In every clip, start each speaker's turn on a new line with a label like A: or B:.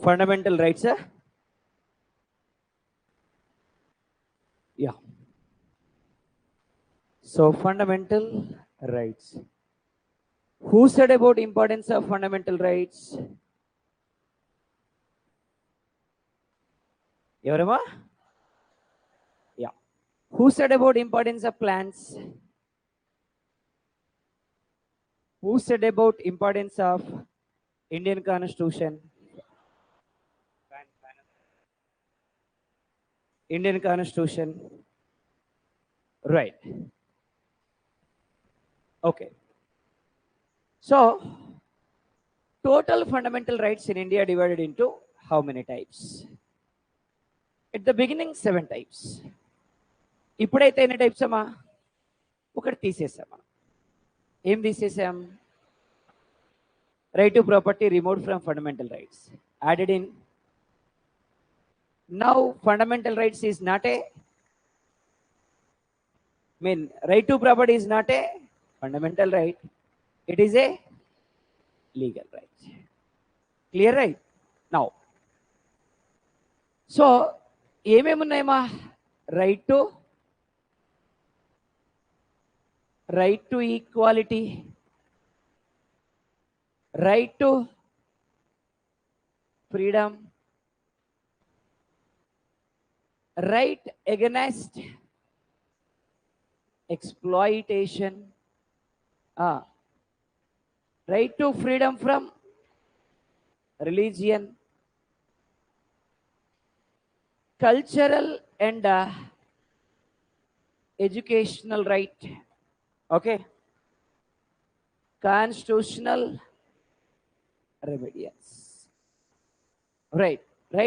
A: Fundamental rights, yeah. So fundamental rights. Who said about importance of fundamental rights? Evarama? Yeah. Who said about importance of plants? Who said about importance of Indian Constitution? Indian Constitution. Right. Okay. So, total fundamental rights in India divided into how many types? At the beginning, 7 types. ఇప్పుడైతే ఎన్ని types అమ్మా? ఒకటి తీసేసామా? ఏం తీసేసాం? Right to property removed from fundamental rights. Added in. Now, fundamental rights is not a, right to property is not a fundamental right. It is a legal right. Clear, right? Now, so ఏమేమి ఉన్నాయమ్మా? right to equality, right to freedom, right against exploitation, right to freedom from religion, cultural and educational right, okay, constitutional remedies, right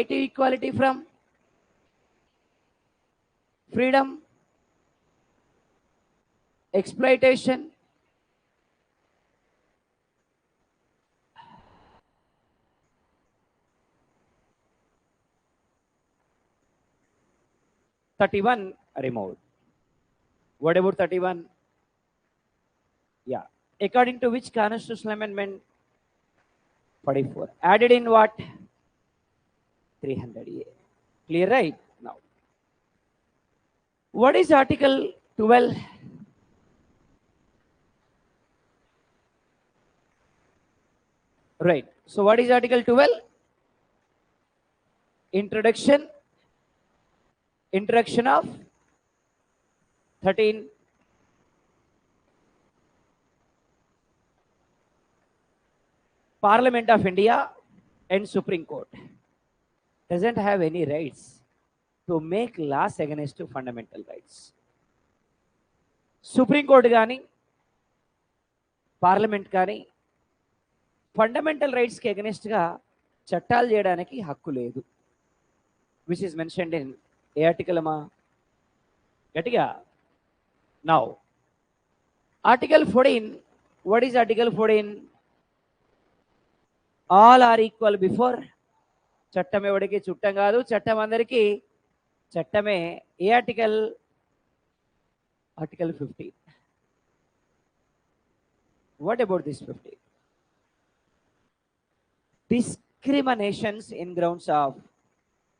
A: to equality from freedom, exploitation, (31) removed. What about 31? Yeah. According to which constitutional amendment? 44. Added in what? 300A. Clear, right? Now, what is Article 12? Right. So, what is Article 12? Introduction of 13. Parliament of India and Supreme Court doesn't have any rights to make laws against fundamental rights. Supreme Court gaani, Parliament gaani, fundamental rights ki against ga చట్టాలు చేయడానికి హక్కు లేదు. Which is mentioned in A article అమ్మా? గట్టిగా. Now, Article 14. What is Article 14? All are equal before. చట్టం ఎవరికి చుట్టం కాదు, చట్టం అందరికీ చట్టమే. ఏ article? Article 15. What about this 15? Discriminations in grounds of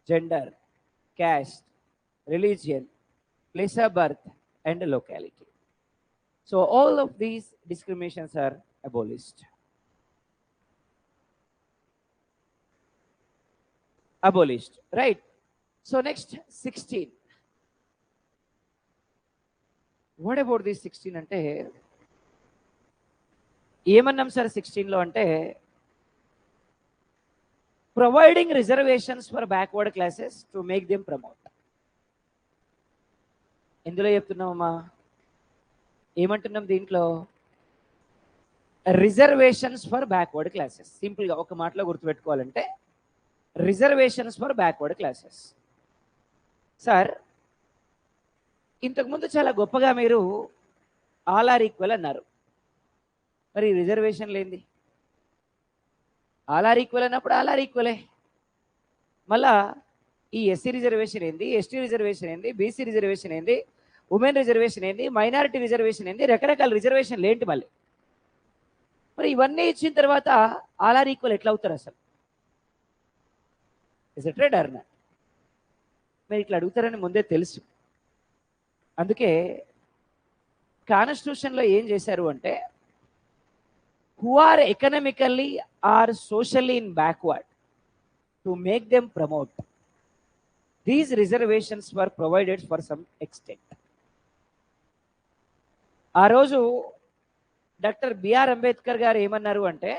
A: gender, caste, religion, place of birth, and locality. So all of these discriminations are abolished. Right? So next, 16. What about this 16 అంటే ఏమన్నాం sir 16 లో అంటే providing reservations for backward classes to make them promote. ఎందులో చెప్తున్నామమ్మా? ఏమంటున్నాం దీంట్లో? Reservations for backward classes. సింపుల్గా ఒక మాటలో గుర్తుపెట్టుకోవాలంటే reservations for backward classes. Sir, ఇంతకుముందు చాలా గొప్పగా మీరు ఆల్ ఆర్ ఈక్వల్ అన్నారు. మరి రిజర్వేషన్ లేనిది ఆల్ ఆర్ ఈక్వల్ అన్నప్పుడు ఆల్ ఆర్ ఈక్వలే. మళ్ళా ఈ ఎస్సీ రిజర్వేషన్ ఏంది, ఎస్టీ రిజర్వేషన్ ఏంది, బీసీ రిజర్వేషన్ ఏంది, ఉమెన్ రిజర్వేషన్ ఏంది, మైనారిటీ రిజర్వేషన్ ఏంది, రకరకాల రిజర్వేషన్లు ఏంటి మళ్ళీ? మరి ఇవన్నీ ఇచ్చిన తర్వాత ఆల్ ఆర్ ఈక్వల్ ఎట్లా అవుతారు అసలు? Is it right or not? మీరు ఇట్లా అడుగుతారని ముందే తెలుసు. అందుకే కాన్స్టిట్యూషన్లో ఏం చేశారు అంటే, who are economically or socially in backward, to make them promote, these reservations were provided for some extent. ఆ రోజు డాక్టర్ బిఆర్ అంబేద్కర్ గారు ఏమన్నారు అంటే,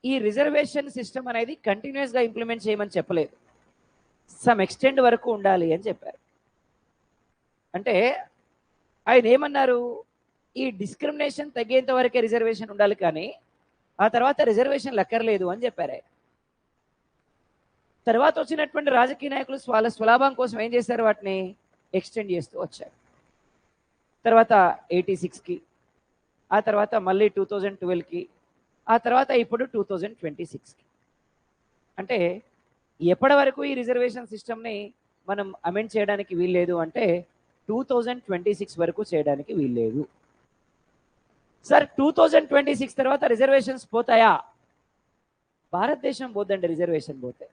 A: ఈ రిజర్వేషన్ సిస్టమ్ అనేది కంటిన్యూస్గా ఇంప్లిమెంట్ చేయమని చెప్పలేదు, సమ్ ఎక్స్టెంట్ వరకు ఉండాలి అని చెప్పారు. అంటే ఆయన ఏమన్నారు, ఈ డిస్క్రిమినేషన్ తగ్గేంత వరకే రిజర్వేషన్ ఉండాలి, కానీ ఆ తర్వాత రిజర్వేషన్ లెక్కర్లేదు అని చెప్పారు ఆయన. తర్వాత వచ్చినటువంటి రాజకీయ నాయకులు వాళ్ళ స్వలాభం కోసం ఏం చేశారు, వాటిని ఎక్స్టెండ్ చేస్తూ వచ్చారు. తర్వాత 86కి, ఆ తర్వాత మళ్ళీ 2012కి, ఆ తర్వాత ఇప్పుడు 2026కి. అంటే ఎప్పటి వరకు ఈ రిజర్వేషన్ సిస్టమ్ని మనం అమెండ్ చేయడానికి వీల్లేదు అంటే 2026 వరకు చేయడానికి వీల్లేదు. సార్ 2026 తర్వాత రిజర్వేషన్స్ పోతాయా? భారతదేశం పోద్దండి రిజర్వేషన్ పోతే.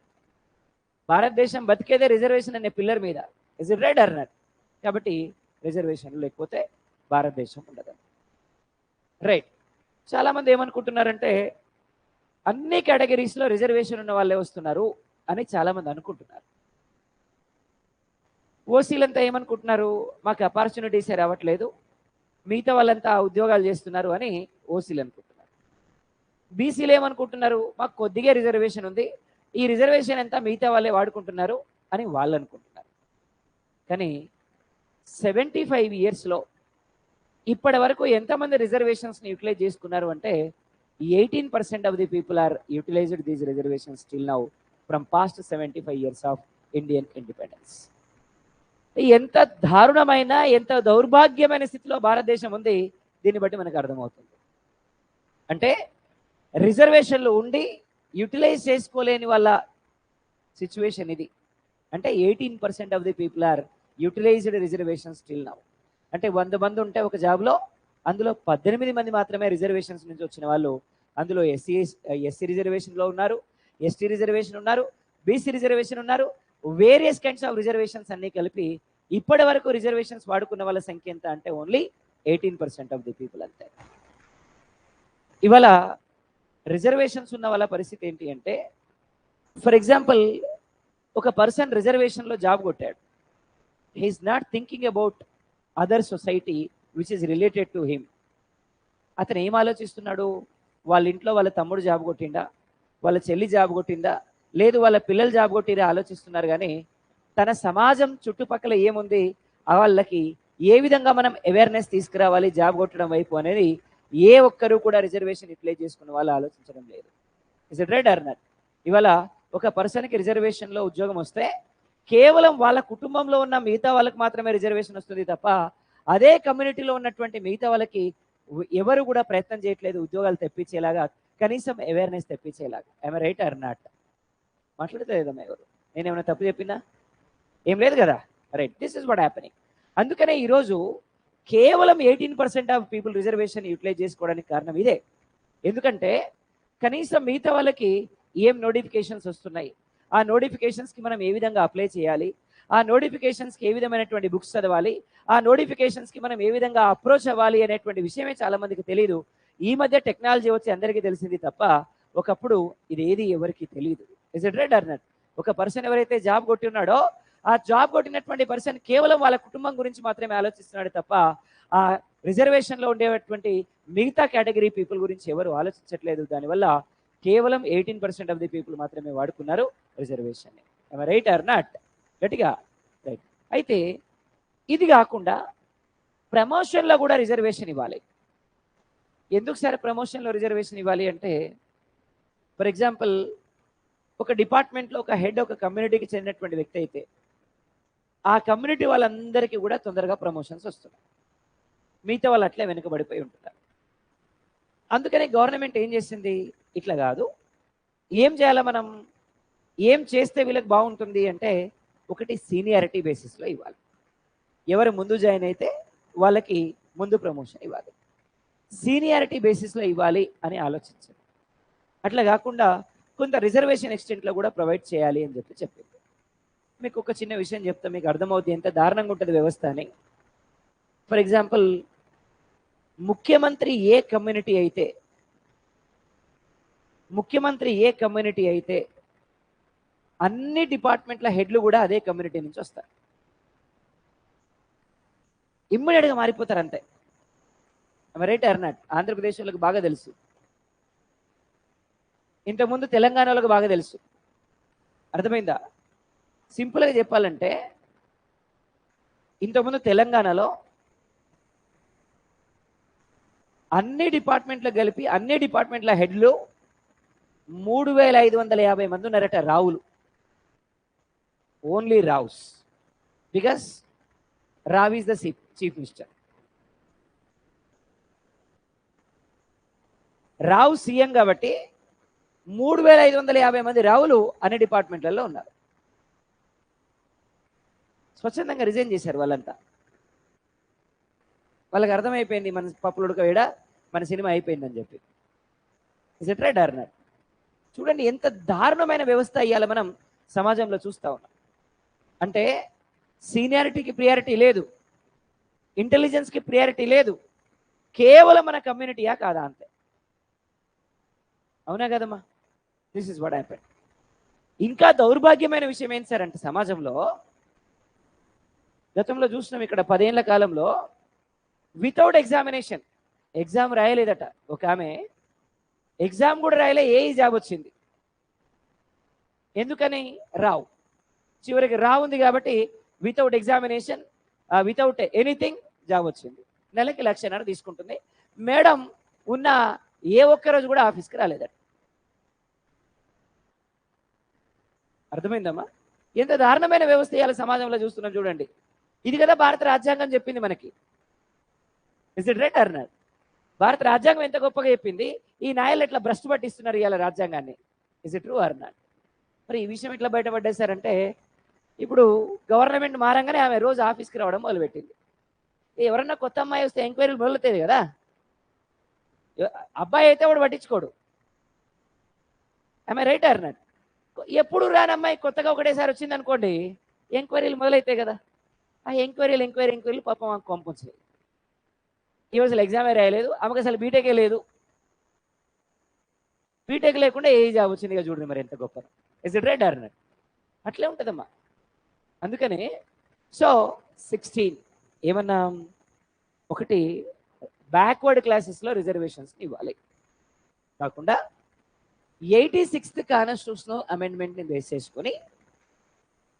A: భారతదేశం బతికేదే రిజర్వేషన్ అనే పిల్లర్ మీద. Is it right or not? కాబట్టి రిజర్వేషన్ లేకపోతే భారతదేశం ఉండదు. రైట్. చాలామంది ఏమనుకుంటున్నారంటే, అన్ని కేటగిరీస్లో రిజర్వేషన్ ఉన్న వాళ్ళే వస్తున్నారు అని చాలామంది అనుకుంటున్నారు. ఓసీలంతా ఏమనుకుంటున్నారు, మాకు ఆపర్చునిటీసే రావట్లేదు, మిగతా వాళ్ళంతా ఉద్యోగాలు చేస్తున్నారు అని ఓసీలు అనుకుంటున్నారు. బీసీలు ఏమనుకుంటున్నారు, మాకు కొద్దిగా రిజర్వేషన్ ఉంది, ఈ రిజర్వేషన్ అంతా మిగతా వాళ్ళే వాడుకుంటున్నారు అని వాళ్ళు అనుకుంటున్నారు. కానీ 75 ఇయర్స్లో ఇప్పటి వరకు ఎంతమంది రిజర్వేషన్స్ని యూటిలైజ్ చేసుకున్నారు అంటే 18% of the people are utilised these reservations still now from past 75 years of Indian independence. ఎంత దారుణమైన, ఎంత దౌర్భాగ్యమైన స్థితిలో భారతదేశం ఉంది, దీన్ని బట్టి మనకు అర్థమవుతుంది. అంటే రిజర్వేషన్లు ఉండి యూటిలైజ్ చేసుకోలేని వాళ్ళ సిచ్యువేషన్ ఇది. అంటే 18% of the people are utilised reservations still now. అంటే 100 మంది ఉంటే ఒక జాబ్లో, అందులో 18 మంది మాత్రమే రిజర్వేషన్స్ నుంచి వచ్చిన వాళ్ళు. అందులో ఎస్సీ రిజర్వేషన్లో ఉన్నారు, ఎస్టీ రిజర్వేషన్ ఉన్నారు, బీసీ రిజర్వేషన్ ఉన్నారు, వేరియస్ కైండ్స్ ఆఫ్ రిజర్వేషన్స్ అన్ని కలిపి ఇప్పటి వరకు రిజర్వేషన్స్ వాడుకున్న వాళ్ళ సంఖ్య ఎంత అంటే ఓన్లీ 18% ఆఫ్ ది పీపుల్ అంతే. ఇవాళ రిజర్వేషన్స్ ఉన్న వాళ్ళ పరిస్థితి ఏంటి అంటే, ఫర్ ఎగ్జాంపుల్ ఒక పర్సన్ రిజర్వేషన్లో జాబ్ కొట్టాడు. He's not thinking about other society which is related to him. అతను ఏం ఆలోచిస్తున్నాడు, వాళ్ళ ఇంట్లో వాళ్ళ తమ్ముడు జాబ్ కొట్టిండా, వాళ్ళ చెల్లి జాబ్ కొట్టిందా, లేదు వాళ్ళ పిల్లలు జాబ్ కొట్టిరా ఆలోచిస్తున్నారు. కానీ తన సమాజం చుట్టుపక్కల ఏముంది, వాళ్ళకి ఏ విధంగా మనం అవేర్నెస్ తీసుకురావాలి జాబ్ కొట్టడం వైపు అనేది ఏ ఒక్కరూ కూడా రిజర్వేషన్ యూటిలైజ్ చేసుకున్న వాళ్ళు ఆలోచించడం లేదు. Is it right or not? ఇవాళ ఒక పర్సన్కి రిజర్వేషన్లో ఉద్యోగం వస్తే కేవలం వాళ్ళ కుటుంబంలో ఉన్న మిగతా వాళ్ళకి మాత్రమే రిజర్వేషన్ వస్తుంది తప్ప అదే కమ్యూనిటీలో ఉన్నటువంటి మిగతా వాళ్ళకి ఎవరు కూడా ప్రయత్నం చేయట్లేదు ఉద్యోగాలు తెప్పించేలాగా, కనీసం అవేర్నెస్ తెప్పించేలాగా. I'm right or not? మాట్లాడలేదమ్మా ఎవరు? నేనేమైనా తప్పు చెప్పినా? ఏం లేదు కదా. Right, this is what happening. అందుకనే ఈరోజు కేవలం 18% ఆఫ్ పీపుల్ రిజర్వేషన్ యూటిలైజ్ చేసుకోవడానికి కారణం ఇదే. ఎందుకంటే కనీసం మిగతా వాళ్ళకి ఏం నోటిఫికేషన్స్ వస్తున్నాయి, ఆ నోటిఫికేషన్స్కి మనం ఏ విధంగా అప్లై చేయాలి, ఆ నోటిఫికేషన్స్కి ఏ విధమైనటువంటి బుక్స్ చదవాలి, ఆ నోటిఫికేషన్స్కి మనం ఏ విధంగా అప్రోచ్ అవ్వాలి అనేటువంటి విషయమే చాలా మందికి తెలియదు. ఈ మధ్య టెక్నాలజీ వచ్చి అందరికీ తెలిసింది తప్ప ఒకప్పుడు ఇది ఏది ఎవరికి తెలియదు. Is it right or not? ఒక పర్సన్ ఎవరైతే జాబ్ కొట్టి ఉన్నాడో ఆ జాబ్ కొట్టినటువంటి పర్సన్ కేవలం వాళ్ళ కుటుంబం గురించి మాత్రమే ఆలోచిస్తున్నాడు తప్ప ఆ రిజర్వేషన్లో ఉండేటువంటి మిగతా కేటగిరీ పీపుల్ గురించి ఎవరు ఆలోచించట్లేదు. దానివల్ల కేవలం 18% ఆఫ్ ది పీపుల్ మాత్రమే వాడుకున్నారు రిజర్వేషన్ని. Right or not? గట్టిగా రైట్. అయితే ఇది కాకుండా ప్రమోషన్లో కూడా రిజర్వేషన్ ఇవ్వాలి. ఎందుకు సార్ ప్రమోషన్లో రిజర్వేషన్ ఇవ్వాలి అంటే, ఫర్ ఎగ్జాంపుల్ ఒక డిపార్ట్మెంట్లో ఒక హెడ్ ఒక కమ్యూనిటీకి చెందినటువంటి వ్యక్తి అయితే ఆ కమ్యూనిటీ వాళ్ళందరికీ కూడా తొందరగా ప్రమోషన్స్ వస్తున్నాయి, మిగతా వాళ్ళు అట్లే వెనుకబడిపోయి ఉంటున్నారు. అందుకని గవర్నమెంట్ ఏం చేసింది, ఇట్లా కాదు, ఏం చేయాలి మనం, ఏం చేస్తే వీళ్ళకి బాగుంటుంది అంటే ఒకటి సీనియారిటీ బేసిస్లో ఇవ్వాలి. ఎవరు ముందు జాయిన్ అయితే వాళ్ళకి ముందు ప్రమోషన్ ఇవ్వాలి, సీనియారిటీ బేసిస్లో ఇవ్వాలి అని ఆలోచించారు. అట్లా కాకుండా కొంత రిజర్వేషన్ ఎక్స్టెంట్లో కూడా ప్రొవైడ్ చేయాలి అని చెప్పింది. మీకు ఒక చిన్న విషయం చెప్తే మీకు అర్థమవుతుంది ఎంత దారుణంగా ఉంటుంది వ్యవస్థ అని. ఫర్ ఎగ్జాంపుల్, ముఖ్యమంత్రి ఏ కమ్యూనిటీ అయితే అన్ని డిపార్ట్మెంట్ల హెడ్లు కూడా అదే కమ్యూనిటీ నుంచి వస్తారు. ఇమ్మీడియట్గా మారిపోతారు అంతే. Right or not? ఆంధ్రప్రదేశ్ వాళ్ళకి బాగా తెలుసు, ఇంతకుముందు తెలంగాణ వాళ్ళకి బాగా తెలుసు. అర్థమైందా? సింపుల్గా చెప్పాలంటే, ఇంతకుముందు తెలంగాణలో అన్ని డిపార్ట్మెంట్లు కలిపి అన్ని డిపార్ట్మెంట్ల హెడ్లు 3550 మంది ఉన్నారట, రావులు. Only Raos, because Rao is the chief minister. Rao CM కాబట్టి 3550 మంది రావులు అన్ని డిపార్ట్మెంట్లలో ఉన్నారు. స్వచ్ఛందంగా రిజైన్ చేశారు వాళ్ళంతా. వాళ్ళకి అర్థమైపోయింది మన పప్పులు ఉడకవేడా, మన సినిమా అయిపోయిందని చెప్పి. Is it right or not? చూడండి ఎంత దారుణమైన వ్యవస్థ ఇవాళ మనం సమాజంలో చూస్తూ ఉన్నాం. అంటే సీనియారిటీకి ప్రియారిటీ లేదు, ఇంటెలిజెన్స్కి ప్రియారిటీ లేదు, కేవలం మన కమ్యూనిటీయా కాదా అంతే. అవునా కదమ్మా? This is what happened. ఇంకా దౌర్భాగ్యమైన విషయం ఏంటి సార్ అంటే, సమాజంలో గతంలో చూసినాం, ఇక్కడ 10 ఏళ్ల కాలంలో వితౌట్ ఎగ్జామినేషన్, ఎగ్జామ్ రాయలేదట ఒక ఆమె, ఎగ్జామ్ కూడా రాయలే, ఏ జాబ్ వచ్చింది. ఎందుకని? రావు. చివరికి రావు ఉంది కాబట్టి without examination, without anything job వచ్చింది. నెలకి 1,00,000 తీసుకుంటుంది. మేడం ఉన్న ఏ ఒక్కరోజు కూడా ఆఫీస్కి రాలేదట. అర్థమైందమ్మా? ఎంత దారుణమైన వ్యవస్థ ఇవాళ సమాజంలో చూస్తున్నాం చూడండి. ఇది కదా భారత రాజ్యాంగం చెప్పింది మనకి. Is it right or not? భారత రాజ్యాంగం ఎంత గొప్పగా చెప్పింది, ఈ నాయలు ఎట్లా భ్రష్టు పట్టిస్తున్నారు ఇవాళ రాజ్యాంగాన్ని. Is it true or not? మరి ఈ విషయం ఎట్లా బయటపడ్డేశారంటే, ఇప్పుడు గవర్నమెంట్ మారంగానే ఆమె రోజు ఆఫీస్కి రావడం మొదలుపెట్టింది. ఎవరన్నా కొత్త అమ్మాయి వస్తే ఎంక్వైరీలు మొదలవుతాయి కదా, అబ్బాయి అయితే వాడు పట్టించుకోడు. ఆమె రైట్ ఆర్ నాట్? ఎప్పుడు రాని అమ్మాయి కొత్తగా ఒకటేసారి వచ్చింది అనుకోండి, ఎంక్వైరీలు మొదలవుతాయి కదా. ఆ ఎంక్వైరీలు పాపం ఆమెకు పంపించాయి. ఈ అసలు ఎగ్జామే రాయలేదు, ఆమెకు అసలు బీటెకే లేదు. బీటెక్ లేకుండా ఏ జాబ్ వచ్చింది ఇక చూడండి మరి ఎంత గొప్ప. Is it right or not? అట్లే ఉంటుందమ్మా. అందుకని సో 16 ఏమన్నా, ఒకటి బ్యాక్వర్డ్ క్లాసెస్లో రిజర్వేషన్స్ని ఇవ్వాలి, కాకుండా 86th కాన్స్టిట్యూషనల్ అమెండ్మెంట్ని బేస్ చేసుకొని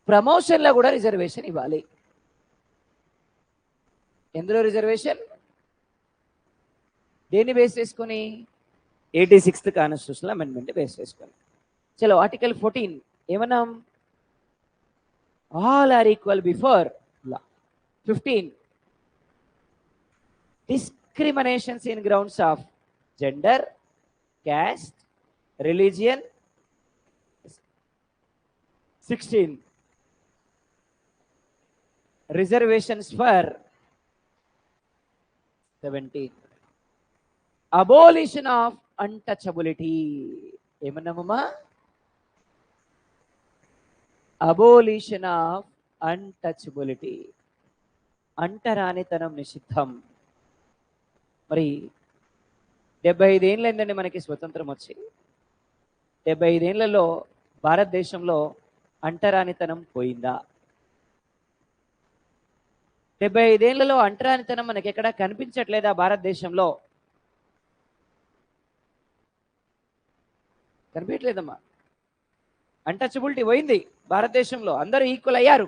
A: ప్రమోషన్లో కూడా రిజర్వేషన్ ఇవ్వాలి. ఎందులో రిజర్వేషన్? దేన్ని బేస్ చేసుకొని? 86th కాన్స్టిట్యూషనల్ అమెండ్మెంట్ బేస్ చేసుకొని. చలో ఆర్టికల్ 14 ఏమన్నాం? All are equal before law. 15 discriminations in grounds of gender, caste, religion. 16 reservations for 17 abolition of untouchability. ఏమన్నామమ్మా? అబోలిషన్ ఆఫ్ అన్టచబిలిటీ, అంటరానితనం నిషిద్ధం. మరి 75 ఏళ్ళైందండి మనకి స్వతంత్రం వచ్చి. 75 ఏళ్లలో భారతదేశంలో అంటరానితనం పోయిందా? 75 ఏళ్లలో అంటరానితనం మనకి ఎక్కడా కనిపించట్లేదా భారతదేశంలో? కనిపించట్లేదమ్మా. అన్టచబిలిటీ పోయింది భారతదేశంలో, అందరూ ఈక్వల్ అయ్యారు.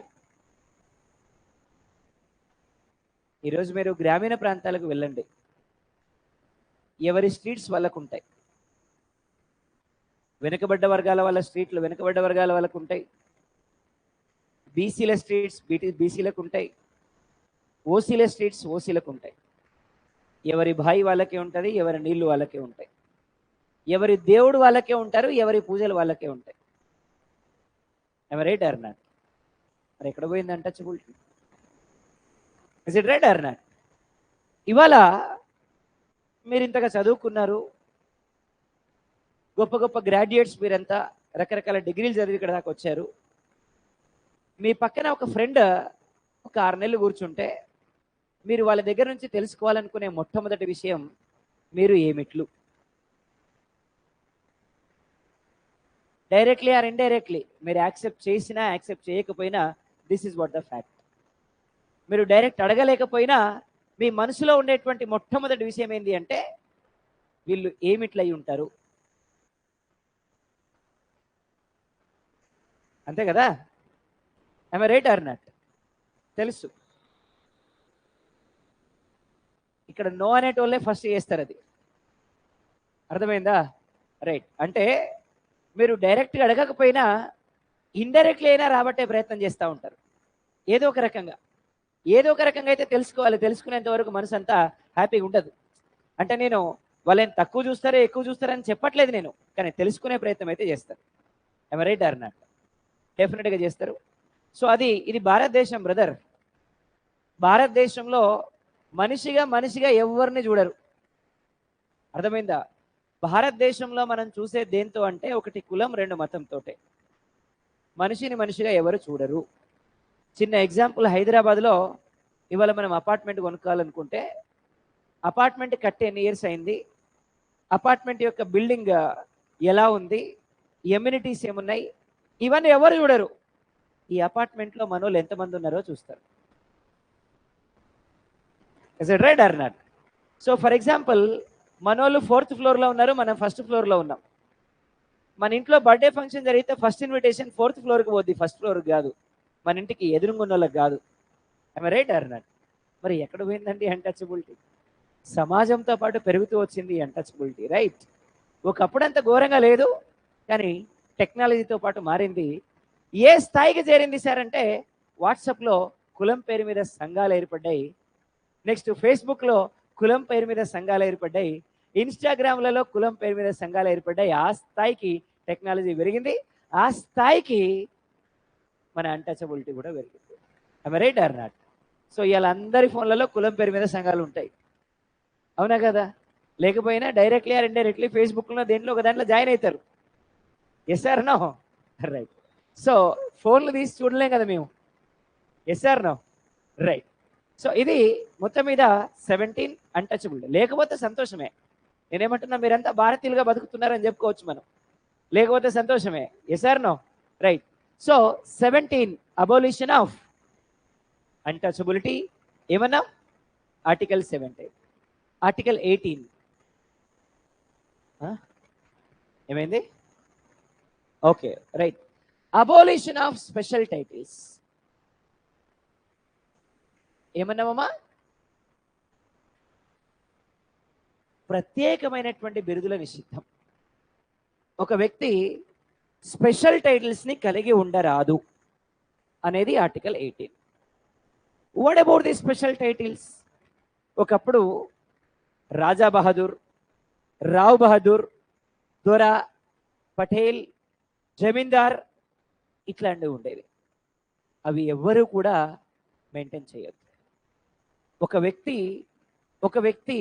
A: ఈరోజు మీరు గ్రామీణ ప్రాంతాలకు వెళ్ళండి, ఎవరి స్ట్రీట్స్ వాళ్ళకు ఉంటాయి. వెనుకబడ్డ వర్గాల వాళ్ళ స్ట్రీట్లు వెనుకబడ్డ వర్గాల వాళ్ళకు ఉంటాయి, బీసీల స్ట్రీట్స్ బీసీలకు ఉంటాయి, ఓసీల స్ట్రీట్స్ ఓసీలకు ఉంటాయి. ఎవరి బాయి వాళ్ళకే ఉంటుంది, ఎవరి నీళ్లు వాళ్ళకే ఉంటాయి, ఎవరి దేవుడు వాళ్ళకే ఉంటారు, ఎవరి పూజలు వాళ్ళకే ఉంటాయి. Right or not? మరి ఎక్కడ పోయింది untouchability? Is it right or not? ఇవాళ మీరు ఇంతగా చదువుకున్నారు, గొప్ప గొప్ప గ్రాడ్యుయేట్స్ మీరంతా రకరకాల డిగ్రీలు చదివి ఇక్కడ దాకా వచ్చారు. మీ పక్కన ఒక ఫ్రెండ్ ఒక 6 నెలలు కూర్చుంటే మీరు వాళ్ళ దగ్గర నుంచి తెలుసుకోవాలనుకునే మొట్టమొదటి విషయం మీరు ఏమిట్లు. డైరెక్ట్లీ ఆర్ ఇండైరెక్ట్లీ మీరు యాక్సెప్ట్ చేసినా యాక్సెప్ట్ చేయకపోయినా this is what the fact. మీరు డైరెక్ట్ అడగలేకపోయినా మీ మనసులో ఉండేటువంటి మొట్టమొదటి విషయం ఏంటి అంటే వీళ్ళు ఏమిట్లై ఉంటారు, అంతే కదా? I right or not? తెలుసు. ఇక్కడ నో అనేటోళ్ళే ఫస్ట్ చేస్తారు, అది అర్థమైందా? రైట్. అంటే మీరు డైరెక్ట్గా అడగకపోయినా ఇండైరెక్ట్లీ అయినా రాబట్టే ప్రయత్నం చేస్తూ ఉంటారు. ఏదో ఒక రకంగా అయితే తెలుసుకోవాలి. తెలుసుకునేంత వరకు మనసు అంతా హ్యాపీగా ఉండదు. అంటే నేను వాళ్ళని తక్కువ చూస్తారో ఎక్కువ చూస్తారని చెప్పట్లేదు నేను, కానీ తెలుసుకునే ప్రయత్నం అయితే చేస్తారు. I right or not? డెఫినెట్గా చేస్తారు. సో ఇది భారతదేశం బ్రదర్. భారతదేశంలో మనిషిగా ఎవరిని చూడరు, అర్థమైందా? భారతదేశంలో మనం చూసే దేంతో అంటే ఒకటి కులం, 2 మతంతోటే. మనిషిగా ఎవరు చూడరు. చిన్న ఎగ్జాంపుల్, హైదరాబాద్లో ఇవాళ మనం అపార్ట్మెంట్ కొనుక్కోవాలనుకుంటే అపార్ట్మెంట్ కట్టి ఎన్ని ఇయర్స్ అయింది, అపార్ట్మెంట్ యొక్క బిల్డింగ్ ఎలా ఉంది, ఎమ్యూనిటీస్ ఏమున్నాయి, ఇవన్నీ ఎవరు చూడరు. ఈ అపార్ట్మెంట్లో మనోళ్ళు ఎంతమంది ఉన్నారో చూస్తారు. Is it right or not? So for example, మనోళ్ళు 4th ఫ్లోర్లో ఉన్నారు, మనం 1st ఫ్లోర్లో ఉన్నాం. మన ఇంట్లో బర్త్డే ఫంక్షన్ జరిగితే ఫస్ట్ ఇన్విటేషన్ 4th ఫ్లోర్కి పోద్ది, 1st ఫ్లోర్కి కాదు, మన ఇంటికి ఎదురుగున్న వాళ్ళకి కాదు. I right or not? మరి ఎక్కడ పోయిందండి అన్టచబిలిటీ? సమాజంతో పాటు పెరుగుతూ వచ్చింది అన్టచబిలిటీ, రైట్? ఒకప్పుడు అంత ఘోరంగా లేదు, కానీ టెక్నాలజీతో పాటు మారింది. ఏ స్థాయికి చేరింది సార్ అంటే వాట్సాప్లో కులం పేరు మీద సంఘాలు ఏర్పడ్డాయి, నెక్స్ట్ ఫేస్బుక్లో కులం పేరు మీద సంఘాలు ఏర్పడ్డాయి, ఇన్స్టాగ్రామ్లలో కులం పేరు మీద సంఘాలు ఏర్పడ్డాయి. ఆ స్థాయికి టెక్నాలజీ పెరిగింది, ఆ స్థాయికి మన అన్టచబిలిటీ కూడా పెరిగింది. I right or not? So ఇలా అందరి ఫోన్లలో కులం పేరు మీద సంఘాలు ఉంటాయి, అవునా కదా? లేకపోయినా డైరెక్ట్లీ ఆర్ ఇండైరెక్ట్లీ ఫేస్బుక్లో దేంట్లో ఒక దాంట్లో జాయిన్ అవుతారు. Yes or no? Right. So ఫోన్లు తీసి చూడలేం కదా మేము, yes or no? Right. So ఇది మొత్తం మీద 17 అన్టచబుల్. లేకపోతే సంతోషమే. నేనేమంటున్నా, మీరంతా భారతీయులుగా బతుకుతున్నారని చెప్పుకోవచ్చు మనం, లేకపోతే సంతోషమే. Yes or no? Right. So 17 abolition of untouchability. ఏమన్నా? ఆర్టికల్ 17. ఆర్టికల్ 18 ఏమైంది? Okay, right. Abolition of special titles. ఏమన్నామమ్మా? ప్రత్యేకమైనటువంటి బిరుదుల నిషిద్ధం. ఒక వ్యక్తి స్పెషల్ టైటిల్స్ని కలిగి ఉండరాదు అనేది article 18. What about the special titles? ఒకప్పుడు రాజా బహదూర్, రావ్ బహదూర్, దొర, పటేల్, జమీందార్ ఇట్లాంటివి ఉండేవి. అవి ఎవ్వరూ కూడా మెయింటైన్ చేయొద్దు. ఒక వ్యక్తి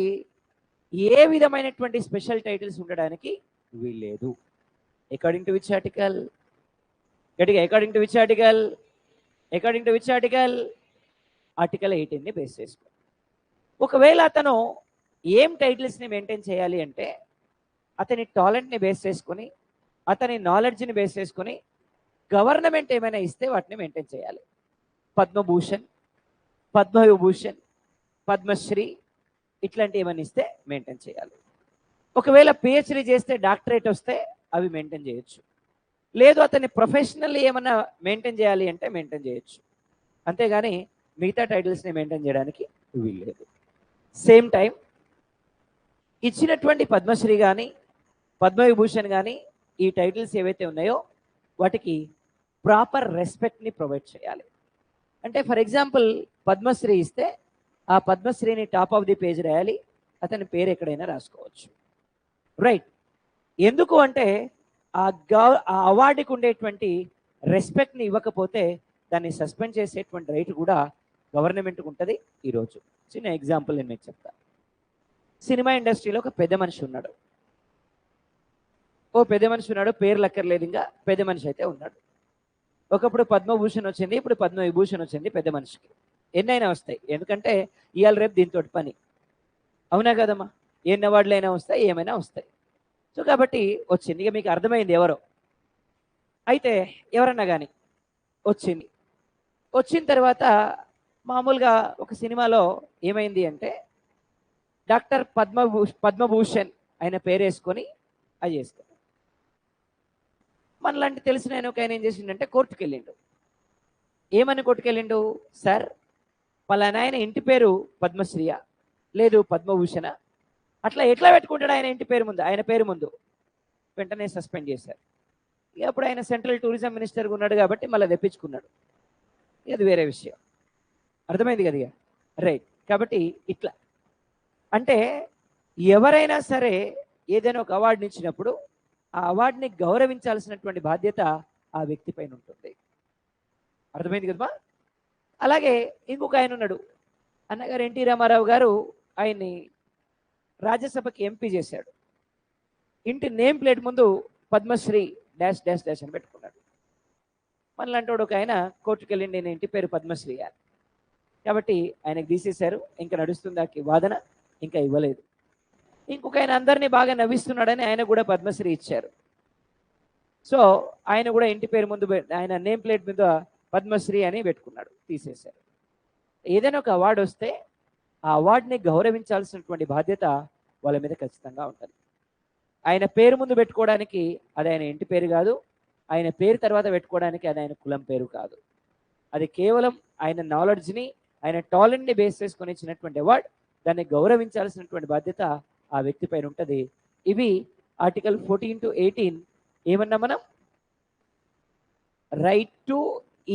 A: ఏ విధమైనటువంటి స్పెషల్ టైటిల్స్ ఉండడానికి వీల్లేదు. According to which article? గట్టిగా, according to which article? According to which article? Article 18ని బేస్ చేసుకో. ఒకవేళ అతను ఏం టైటిల్స్ని మెయింటైన్ చేయాలి అంటే అతని టాలెంట్ని బేస్ చేసుకొని, అతని నాలెడ్జ్ని బేస్ చేసుకొని గవర్నమెంట్ ఏమైనా ఇస్తే వాటిని మెయింటైన్ చేయాలి. పద్మభూషణ్, పద్మవిభూషణ్, పద్మశ్రీ ఇట్లాంటివి ఏమైనా ఇస్తే మెయింటైన్ చేయాలి. ఒకవేళ పిహెచ్డి చేస్తే డాక్టరేట్ వస్తే అవి మెయింటైన్ చేయొచ్చు. లేదు అతన్ని ప్రొఫెషనల్లీ ఏమైనా మెయింటైన్ చేయాలి అంటే మెయింటైన్ చేయొచ్చు. అంతేగాని మిగతా టైటిల్స్ని మెయింటైన్ చేయడానికి వీల్లేదు. సేమ్ టైం ఇచ్చినటువంటి పద్మశ్రీ కానీ పద్మవిభూషణ్ కానీ ఈ టైటిల్స్ ఏవైతే ఉన్నాయో వాటికి ప్రాపర్ రెస్పెక్ట్ని ప్రొవైడ్ చేయాలి. అంటే ఫర్ ఎగ్జాంపుల్ పద్మశ్రీ ఇస్తే ఆ పద్మశ్రీని టాప్ ఆఫ్ ది పేజ్ రాయాలి, అతని పేరు ఎక్కడైనా రాసుకోవచ్చు, రైట్? ఎందుకు అంటే ఆ అవార్డుకి ఉండేటువంటి రెస్పెక్ట్ని ఇవ్వకపోతే దాన్ని సస్పెండ్ చేసేటువంటి రైట్ కూడా గవర్నమెంట్కి ఉంటుంది. ఈరోజు చిన్న ఎగ్జాంపుల్ నేను మీకు చెప్తాను. సినిమా ఇండస్ట్రీలో ఒక పెద్ద మనిషి ఉన్నాడు. ఓ ఓ పెద్ద మనిషి ఉన్నాడు, పేర్లు అక్కర్లేదు, ఇంకా పెద్ద మనిషి అయితే ఉన్నాడు. ఒకప్పుడు పద్మభూషణ్ వచ్చింది, ఇప్పుడు పద్మవిభూషణ్ వచ్చింది పెద్ద మనిషికి. ఎన్నైనా వస్తాయి, ఎందుకంటే ఇవాళ రేపు దీంతో పని. అవునా కదమ్మా? ఎన్ని అవార్డులు అయినా వస్తాయి, ఏమైనా వస్తాయి. సో కాబట్టి వచ్చింది. ఇక మీకు అర్థమైంది ఎవరో. అయితే ఎవరన్నా కానీ వచ్చింది. వచ్చిన తర్వాత మామూలుగా ఒక సినిమాలో ఏమైంది అంటే డాక్టర్ పద్మభూషణ్ ఆయన పేరు వేసుకొని అది చేస్తాడు. మనలాంటి తెలిసిన ఆయన ఒక ఆయన ఏం చేసిండంటే కోర్టుకు వెళ్ళిండు. ఏమని కోర్టుకు వెళ్ళిండు? సార్ పలానా ఆయన ఇంటి పేరు పద్మశ్రీయ, లేదు పద్మభూషణ, అట్లా ఎట్లా పెట్టుకుంటాడు ఆయన ఇంటి పేరు ముందు, ఆయన పేరు ముందు? వెంటనే సస్పెండ్ చేశారు. అప్పుడు ఆయన సెంట్రల్ టూరిజం మినిస్టర్గా ఉన్నాడు కాబట్టి మళ్ళీ తెప్పించుకున్నాడు. ఇది వేరే విషయం. అర్థమైంది కదా? రైట్. కాబట్టి ఇట్లా అంటే ఎవరైనా సరే ఏదైనా ఒక అవార్డుని ఇచ్చినప్పుడు ఆ అవార్డుని గౌరవించాల్సినటువంటి బాధ్యత ఆ వ్యక్తి పైన ఉంటుంది. అర్థమైంది కదమ్మా? అలాగే ఇంకొక ఆయన ఉన్నాడు, అన్నగారు ఎన్టీ రామారావు గారు ఆయన్ని రాజ్యసభకి ఎంపీ చేశాడు. ఇంటి నేమ్ ప్లేట్ ముందు పద్మశ్రీ డాష్ డాష్ డాష్ అని పెట్టుకున్నాడు. మనలాంటి ఒక ఆయన కోర్టుకు వెళ్ళి నేను ఇంటి పేరు పద్మశ్రీ అని, కాబట్టి ఆయనకు తీసేశారు. ఇంకా నడుస్తుంది ఆ వాదన, ఇంకా ఇవ్వలేదు. ఇంకొక ఆయన అందరినీ బాగా నవ్విస్తున్నాడని ఆయన కూడా పద్మశ్రీ ఇచ్చారు. సో ఆయన కూడా ఇంటి పేరు ముందు ఆయన నేమ్ ప్లేట్ మీద పద్మశ్రీ అని పెట్టుకున్నాడు, తీసేశారు. ఏదైనా ఒక అవార్డు వస్తే ఆ అవార్డుని గౌరవించాల్సినటువంటి బాధ్యత వాళ్ళ మీద ఖచ్చితంగా ఉంటుంది. ఆయన పేరు ముందు పెట్టుకోవడానికి అది ఆయన ఇంటి పేరు కాదు, ఆయన పేరు తర్వాత పెట్టుకోవడానికి అది ఆయన కులం పేరు కాదు. అది కేవలం ఆయన నాలెడ్జ్ని, ఆయన టాలెంట్ని బేస్ చేసుకొని ఇచ్చినటువంటి అవార్డు. దాన్ని గౌరవించాల్సినటువంటి బాధ్యత ఆ వ్యక్తి పైన ఉంటుంది. ఇవి ఆర్టికల్ 14 to 18 ఏమన్నా మనం రైట్ టు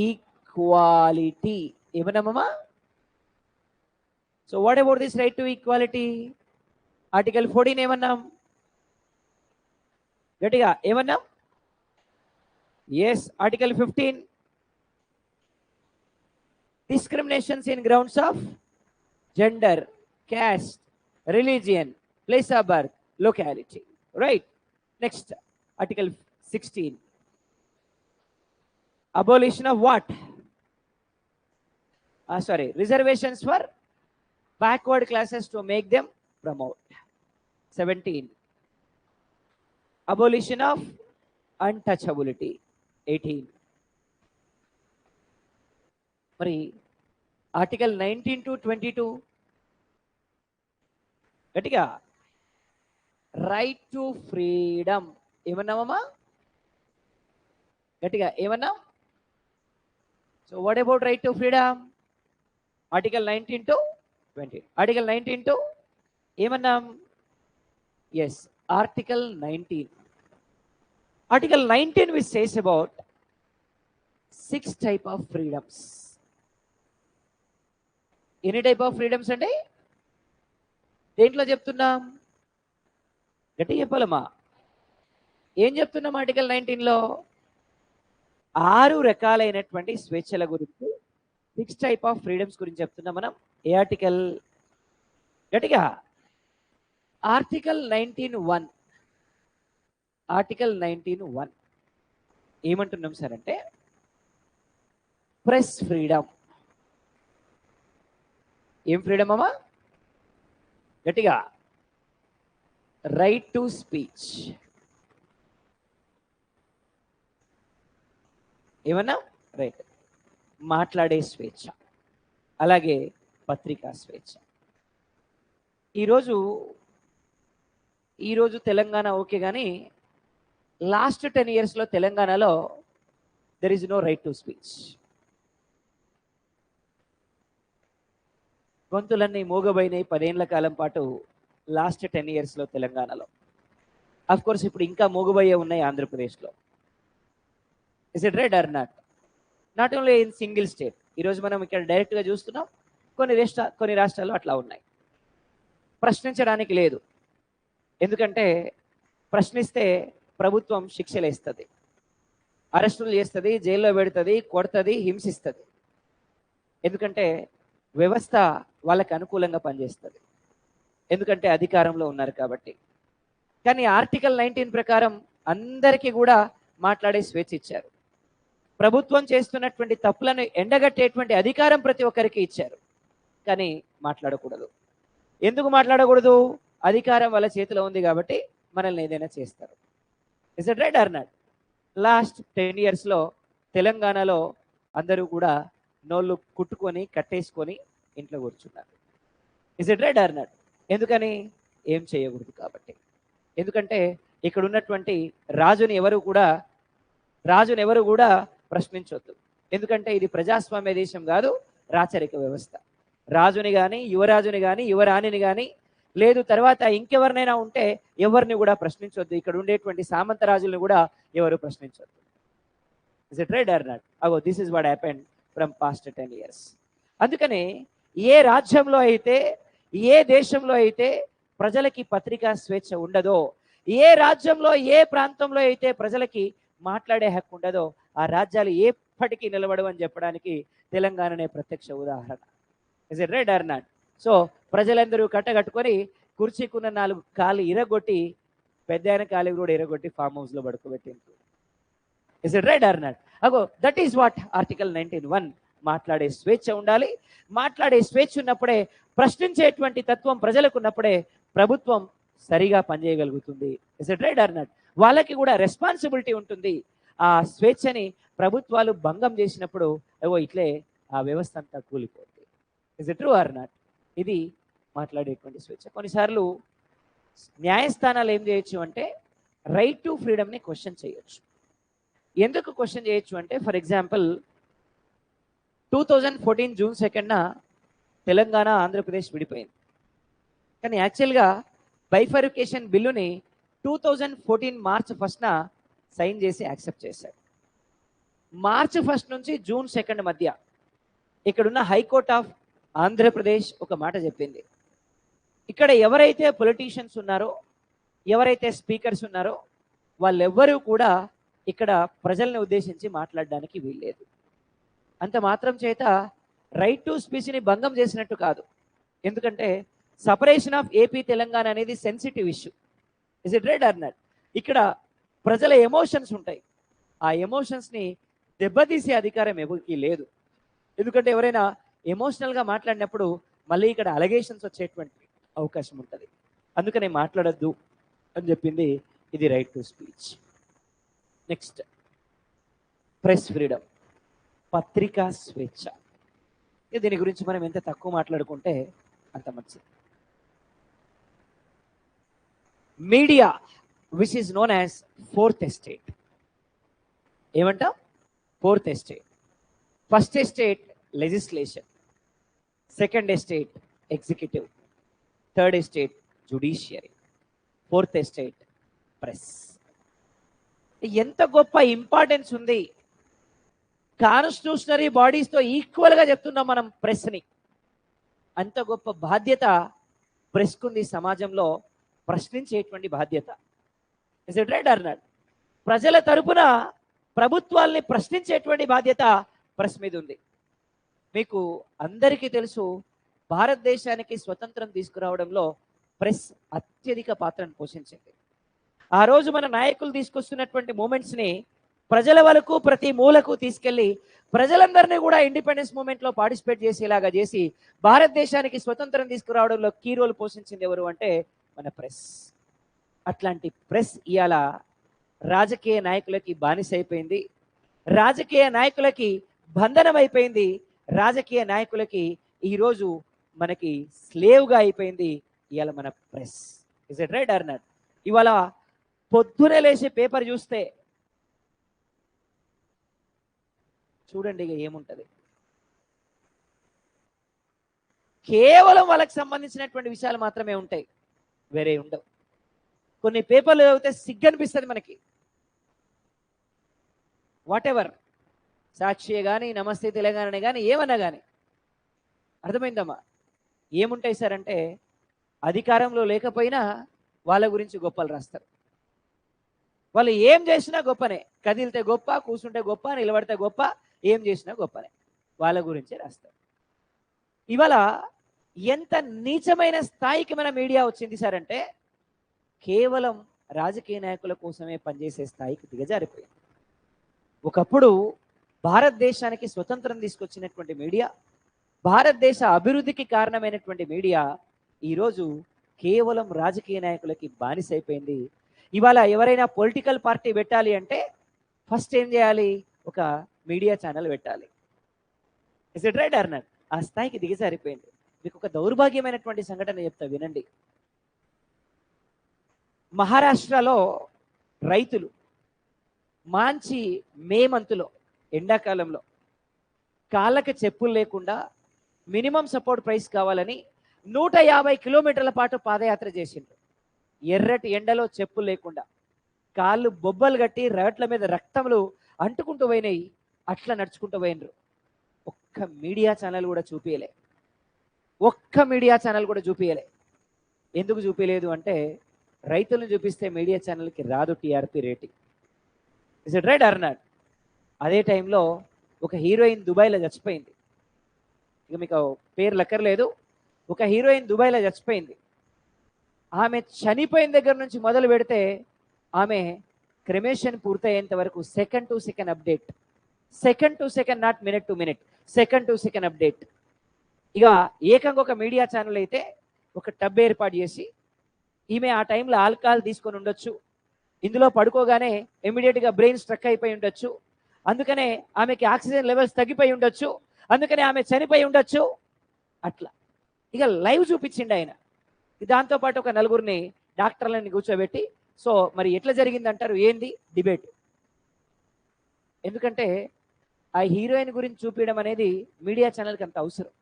A: ఈక్వాలిటీ ఏమన్నామమ్మా? So what about this right to equality? Article 14 ఏమన్నాం? గట్టిగా ఏమన్నాం? Yes. Article 15 discriminations in grounds of gender, caste, religion, place of birth, locality. Right. Next, Article 16. Abolition of what? Reservations for backward classes to make them promote. 17. Abolition of untouchability. 18. మరి article 19 to 22 గట్టిగా right to freedom ఏమన్నామమ్మా? గట్టిగా ఏమన్నాం? So what about right to freedom? Article 19 to 20. Article 19 to ఏమన్నాం? Yes, article 19. Article 19 which says about 6 type of freedoms. ఎన్ని type of freedoms అండి? దేంట్లో చెప్తున్నాం? గట్టి చెప్పాలమ్మా. ఏం చెప్తున్నాం ఆర్టికల్ 19లో? 6 రకాలైనటువంటి స్వేచ్ఛల గురించి, 6 టైప్ ఆఫ్ ఫ్రీడమ్స్ గురించి చెప్తున్నాం మనం. ఏ ఆర్టికల్? గట్టిగా ఆర్టికల్ 19(1). ఆర్టికల్ 19(1) ఏమంటున్నాం సార్ అంటే ప్రెస్ ఫ్రీడమ్. ఏం ఫ్రీడమ్ అమ్మా? గట్టిగా రైట్ టు స్పీచ్. ఏమన్నా? రైట్, మాట్లాడే స్వేచ్ఛ, అలాగే పత్రికా స్వేచ్ఛ. ఈరోజు తెలంగాణ ఓకే, కానీ లాస్ట్ 10 yearsలో తెలంగాణలో there is no right to speech. గొంతులన్నీ మూగబోయినాయి 10 ఏళ్ల కాలం పాటు లాస్ట్ 10 yearsలో తెలంగాణలో. అఫ్ కోర్స్ ఇప్పుడు ఇంకా మూగబోయే ఉన్నాయి ఆంధ్రప్రదేశ్లో. Is it right or not? Not only in single state. ఈరోజు మనం ఇక్కడ డైరెక్ట్గా చూస్తున్నాం, కొన్ని రాష్ట్రాల్లో అట్లా ఉన్నాయి. ప్రశ్నించడానికి లేదు, ఎందుకంటే ప్రశ్నిస్తే ప్రభుత్వం శిక్షలు వేస్తుంది, అరెస్టులు చేస్తుంది, జైల్లో పెడుతుంది, కొడుతుంది, హింసిస్తుంది. ఎందుకంటే వ్యవస్థ వాళ్ళకి అనుకూలంగా పనిచేస్తుంది, ఎందుకంటే అధికారంలో ఉన్నారు కాబట్టి. కానీ ఆర్టికల్ 19 ప్రకారం అందరికీ కూడా మాట్లాడే స్వేచ్ఛ ఇచ్చారు. ప్రభుత్వం చేస్తున్నటువంటి తప్పులను ఎండగట్టేటువంటి అధికారం ప్రతి ఒక్కరికి ఇచ్చారు. కానీ మాట్లాడకూడదు. ఎందుకు మాట్లాడకూడదు? అధికారం వాళ్ళ చేతిలో ఉంది కాబట్టి మనల్ని ఏదైనా చేస్తారు. Is it right or not? Last 10 yearsలో తెలంగాణలో అందరూ కూడా నోళ్ళు కుట్టుకొని కట్టేసుకొని ఇంట్లో కూర్చున్నారు. Is it right or not? ఎందుకని? ఏం చేయకూడదు కాబట్టి. ఎందుకంటే ఇక్కడ ఉన్నటువంటి రాజుని ఎవరు కూడా ప్రశ్నించొద్దు. ఎందుకంటే ఇది ప్రజాస్వామ్య దేశం కాదు, రాచరిక వ్యవస్థ. రాజుని కానీ, యువరాజుని కానీ, యువరాణిని కానీ, లేదు తర్వాత ఇంకెవరినైనా ఉంటే ఎవరిని కూడా ప్రశ్నించొద్దు. ఇక్కడ ఉండేటువంటి సామంత రాజులను కూడా ఎవరు ప్రశ్నించొద్దు. Is it right or not? అగో this is what happened from past 10 years. అందుకనే ఏ రాజ్యంలో అయితే, ఏ దేశంలో అయితే ప్రజలకి పత్రికా స్వేచ్ఛ ఉండదో, ఏ రాజ్యంలో ఏ ప్రాంతంలో అయితే ప్రజలకి మాట్లాడే హక్కు ఉండదో, ఆ రాజ్యాలు ఎప్పటికీ నిలబడవని చెప్పడానికి తెలంగాణనే ప్రత్యక్ష ఉదాహరణ. Is it right or not? So ప్రజలందరూ కట్టగట్టుకొని కుర్చీకున్న 4 కాళ్ళు ఇరగొట్టి, పెద్ద కాలు కూడా ఇరగొట్టి ఫామ్ హౌస్లో పడుకోబెట్టింది. Is it right or not? అగో దట్ ఈస్ వాట్ ఆర్టికల్ 19(1). మాట్లాడే స్వేచ్ఛ ఉండాలి. మాట్లాడే స్వేచ్ఛ ఉన్నప్పుడే, ప్రశ్నించేటువంటి తత్వం ప్రజలకు ఉన్నప్పుడే ప్రభుత్వం సరిగా పనిచేయగలుగుతుంది. Is it right or not? వాళ్ళకి కూడా రెస్పాన్సిబిలిటీ ఉంటుంది. ఆ స్వేచ్ఛని ప్రభుత్వాలు భంగం చేసినప్పుడు ఏవో ఇట్లే ఆ వ్యవస్థ అంతా కూలిపోతుంది. Is it true or not? ఇది మాట్లాడేటువంటి స్వేచ్ఛ. కొన్నిసార్లు న్యాయస్థానాలు ఏం చేయొచ్చు అంటే రైట్ టు ఫ్రీడమ్ని క్వశ్చన్ చేయొచ్చు. ఎందుకు క్వశ్చన్ చేయొచ్చు అంటే, ఫర్ ఎగ్జాంపుల్ 2014 June 2న తెలంగాణ ఆంధ్రప్రదేశ్ విడిపోయింది. కానీ యాక్చువల్గా బైఫర్కేషన్ బిల్లుని 2014 March 1న సైన్ చేసి యాక్సెప్ట్ చేశారు. March 1 నుంచి June 2 మధ్య ఇక్కడున్న హైకోర్ట్ ఆఫ్ ఆంధ్రప్రదేశ్ ఒక మాట చెప్పింది. ఇక్కడ ఎవరైతే పొలిటీషియన్స్ ఉన్నారో, ఎవరైతే స్పీకర్స్ ఉన్నారో, వాళ్ళెవ్వరూ కూడా ఇక్కడ ప్రజల్ని ఉద్దేశించి మాట్లాడడానికి వీల్లేదు. అంత మాత్రం చేత రైట్ టు స్పీచ్ని భంగం చేసినట్టు కాదు. ఎందుకంటే సపరేషన్ ఆఫ్ ఏపీ తెలంగాణ అనేది sensitive issue. Is it right or not? ఇక్కడ ప్రజల ఎమోషన్స్ ఉంటాయి. ఆ ఎమోషన్స్ని దెబ్బతీసే అధికారం ఎవరికి లేదు. ఎందుకంటే ఎవరైనా ఎమోషనల్గా మాట్లాడినప్పుడు మళ్ళీ ఇక్కడ అలిగేషన్స్ వచ్చేటువంటి అవకాశం ఉంటుంది. అందుకనే మాట్లాడద్దు అని చెప్పింది. ఇది right to speech. Next, press freedom, పత్రికా స్వేచ్ఛ. దీని గురించి మనం ఎంత తక్కువ మాట్లాడుకుంటే అంత మంచిది. Media which is known as 4th estate. ఏమంటాం? 4th estate. First estate legislation, second estate executive, third estate judiciary, 4th estate press. ఎంత గొప్ప ఇంపార్టెన్స్ ఉంది. కాన్స్టిట్యూషనరీ బాడీస్తో ఈక్వల్గా చెప్తున్నాం మనం ప్రెస్ని. అంత గొప్ప బాధ్యత ప్రెస్కుంది సమాజంలో, ప్రశ్నించేటువంటి బాధ్యత. Is it right or not? ప్రజల తరపున ప్రభుత్వాల్ని ప్రశ్నించేటువంటి బాధ్యత ప్రెస్ మీద ఉంది. మీకు అందరికీ తెలుసు, భారతదేశానికి స్వతంత్రం తీసుకురావడంలో ప్రెస్ అత్యధిక పాత్రను పోషించింది. ఆ రోజు మన నాయకులు తీసుకొస్తున్నటువంటి మూమెంట్స్ని ప్రజల వరకు, ప్రతి మూలకు తీసుకెళ్లి ప్రజలందరినీ కూడా ఇండిపెండెన్స్ మూమెంట్లో పార్టిసిపేట్ చేసేలాగా చేసి భారతదేశానికి స్వతంత్రం తీసుకురావడంలో కీ రోల్ పోషించింది ఎవరు అంటే మన ప్రెస్. అట్లాంటి ప్రెస్ ఇవాళ రాజకీయ నాయకులకి బానిస అయిపోయింది, రాజకీయ నాయకులకి బంధనం అయిపోయింది, రాజకీయ నాయకులకి ఈరోజు మనకి స్లేవ్గా అయిపోయింది ఇవాళ మన press. Is it right or not? ఇవాళ పొద్దునే లేచి పేపర్ చూస్తే చూడండి ఇక ఏముంటది. కేవలం వాళ్ళకి సంబంధించినటువంటి విషయాలు మాత్రమే ఉంటాయి, వేరే ఉండవు. కొన్ని పేపర్లు చదివితే సిగ్గు అనిపిస్తుంది మనకి. వాట్ ఎవర్, సాక్షి కానీ, నమస్తే తెలంగాణ కానీ, ఏమన్నా కానీ, అర్థమైందమ్మా? ఏముంటాయి సార్ అంటే అధికారంలో లేకపోయినా వాళ్ళ గురించి గొప్పలు రాస్తారు. వాళ్ళు ఏం చేసినా గొప్పనే. కదిలితే గొప్ప, కూర్చుంటే గొప్ప, నిలబడితే గొప్ప, ఏం చేసినా గొప్పనే. వాళ్ళ గురించే రాస్తారు. ఇవాళ ఎంత నీచమైన స్థాయికి మన మీడియా వచ్చింది సార్ అంటే కేవలం రాజకీయ నాయకుల కోసమే పనిచేసే స్థాయికి దిగజారిపోయింది. ఒకప్పుడు భారతదేశానికి స్వతంత్రం తీసుకొచ్చినటువంటి మీడియా, భారతదేశ అభివృద్ధికి కారణమైనటువంటి మీడియా ఈరోజు కేవలం రాజకీయ నాయకులకి బానిసైపోయింది. ఇవాళ ఎవరైనా పొలిటికల్ పార్టీ పెట్టాలి అంటే ఫస్ట్ ఏం చేయాలి? ఒక మీడియా ఛానల్ పెట్టాలి. Is it right or not? ఆ స్థాయికి దిగజారిపోయింది. మీకు ఒక దౌర్భాగ్యమైనటువంటి సంఘటన చెప్తా వినండి. మహారాష్ట్రలో రైతులు మంచి మే మంత్లో, ఎండాకాలంలో కాళ్ళకి చెప్పులు లేకుండా మినిమం సపోర్ట్ ప్రైస్ కావాలని 150 కిలోమీటర్ల పాటు పాదయాత్ర చేసిండ్రు. ఎర్రటి ఎండలో చెప్పులు లేకుండా, కాళ్ళు బొబ్బలు కట్టి రోడ్ల మీద రక్తములు అంటుకుంటూ పోయినాయి. అట్లా నడుచుకుంటూ పోయినరు. ఒక్క మీడియా ఛానల్ కూడా చూపించలే. ఒక్క మీడియా ఛానల్ కూడా చూపించలే. ఎందుకు చూపించలేదు అంటే రైతులను చూపిస్తే మీడియా ఛానల్కి రాదు TRP rating. Is it right or not? అదే టైంలో ఒక హీరోయిన్ దుబాయ్లో చచ్చిపోయింది. ఇక మీకు పేరు లెక్కర్లేదు. ఒక హీరోయిన్ దుబాయ్లో చచ్చిపోయింది. ఆమె చనిపోయిన దగ్గర నుంచి మొదలు పెడితే ఆమె క్రిమేషన్ పూర్తయ్యేంత వరకు second to second update, second to second, not minute to minute, second to second update. ఇక ఏకంగా ఒక మీడియా ఛానల్ అయితే ఒక టబ్ ఏర్పాటు చేసి, ఈమె ఆ టైంలో ఆల్కహాల్ తీసుకొని ఉండొచ్చు, ఇందులో పడుకోగానే ఇమీడియట్గా బ్రెయిన్ స్ట్రక్ అయిపోయి ఉండొచ్చు, అందుకనే ఆమెకి ఆక్సిజన్ లెవెల్స్ తగ్గిపోయి ఉండొచ్చు, అందుకనే ఆమె చనిపోయి ఉండొచ్చు. అట్లా ఇక లైవ్ చూపించిండు ఆయన. దాంతోపాటు ఒక నలుగురిని డాక్టర్లని కూర్చోబెట్టి, సో మరి ఎట్లా జరిగింది అంటారు, ఏంది డిబేట్. ఎందుకంటే ఆ హీరోయిన్ గురించి చూపించడం అనేది మీడియా ఛానల్కి అంత అవసరం.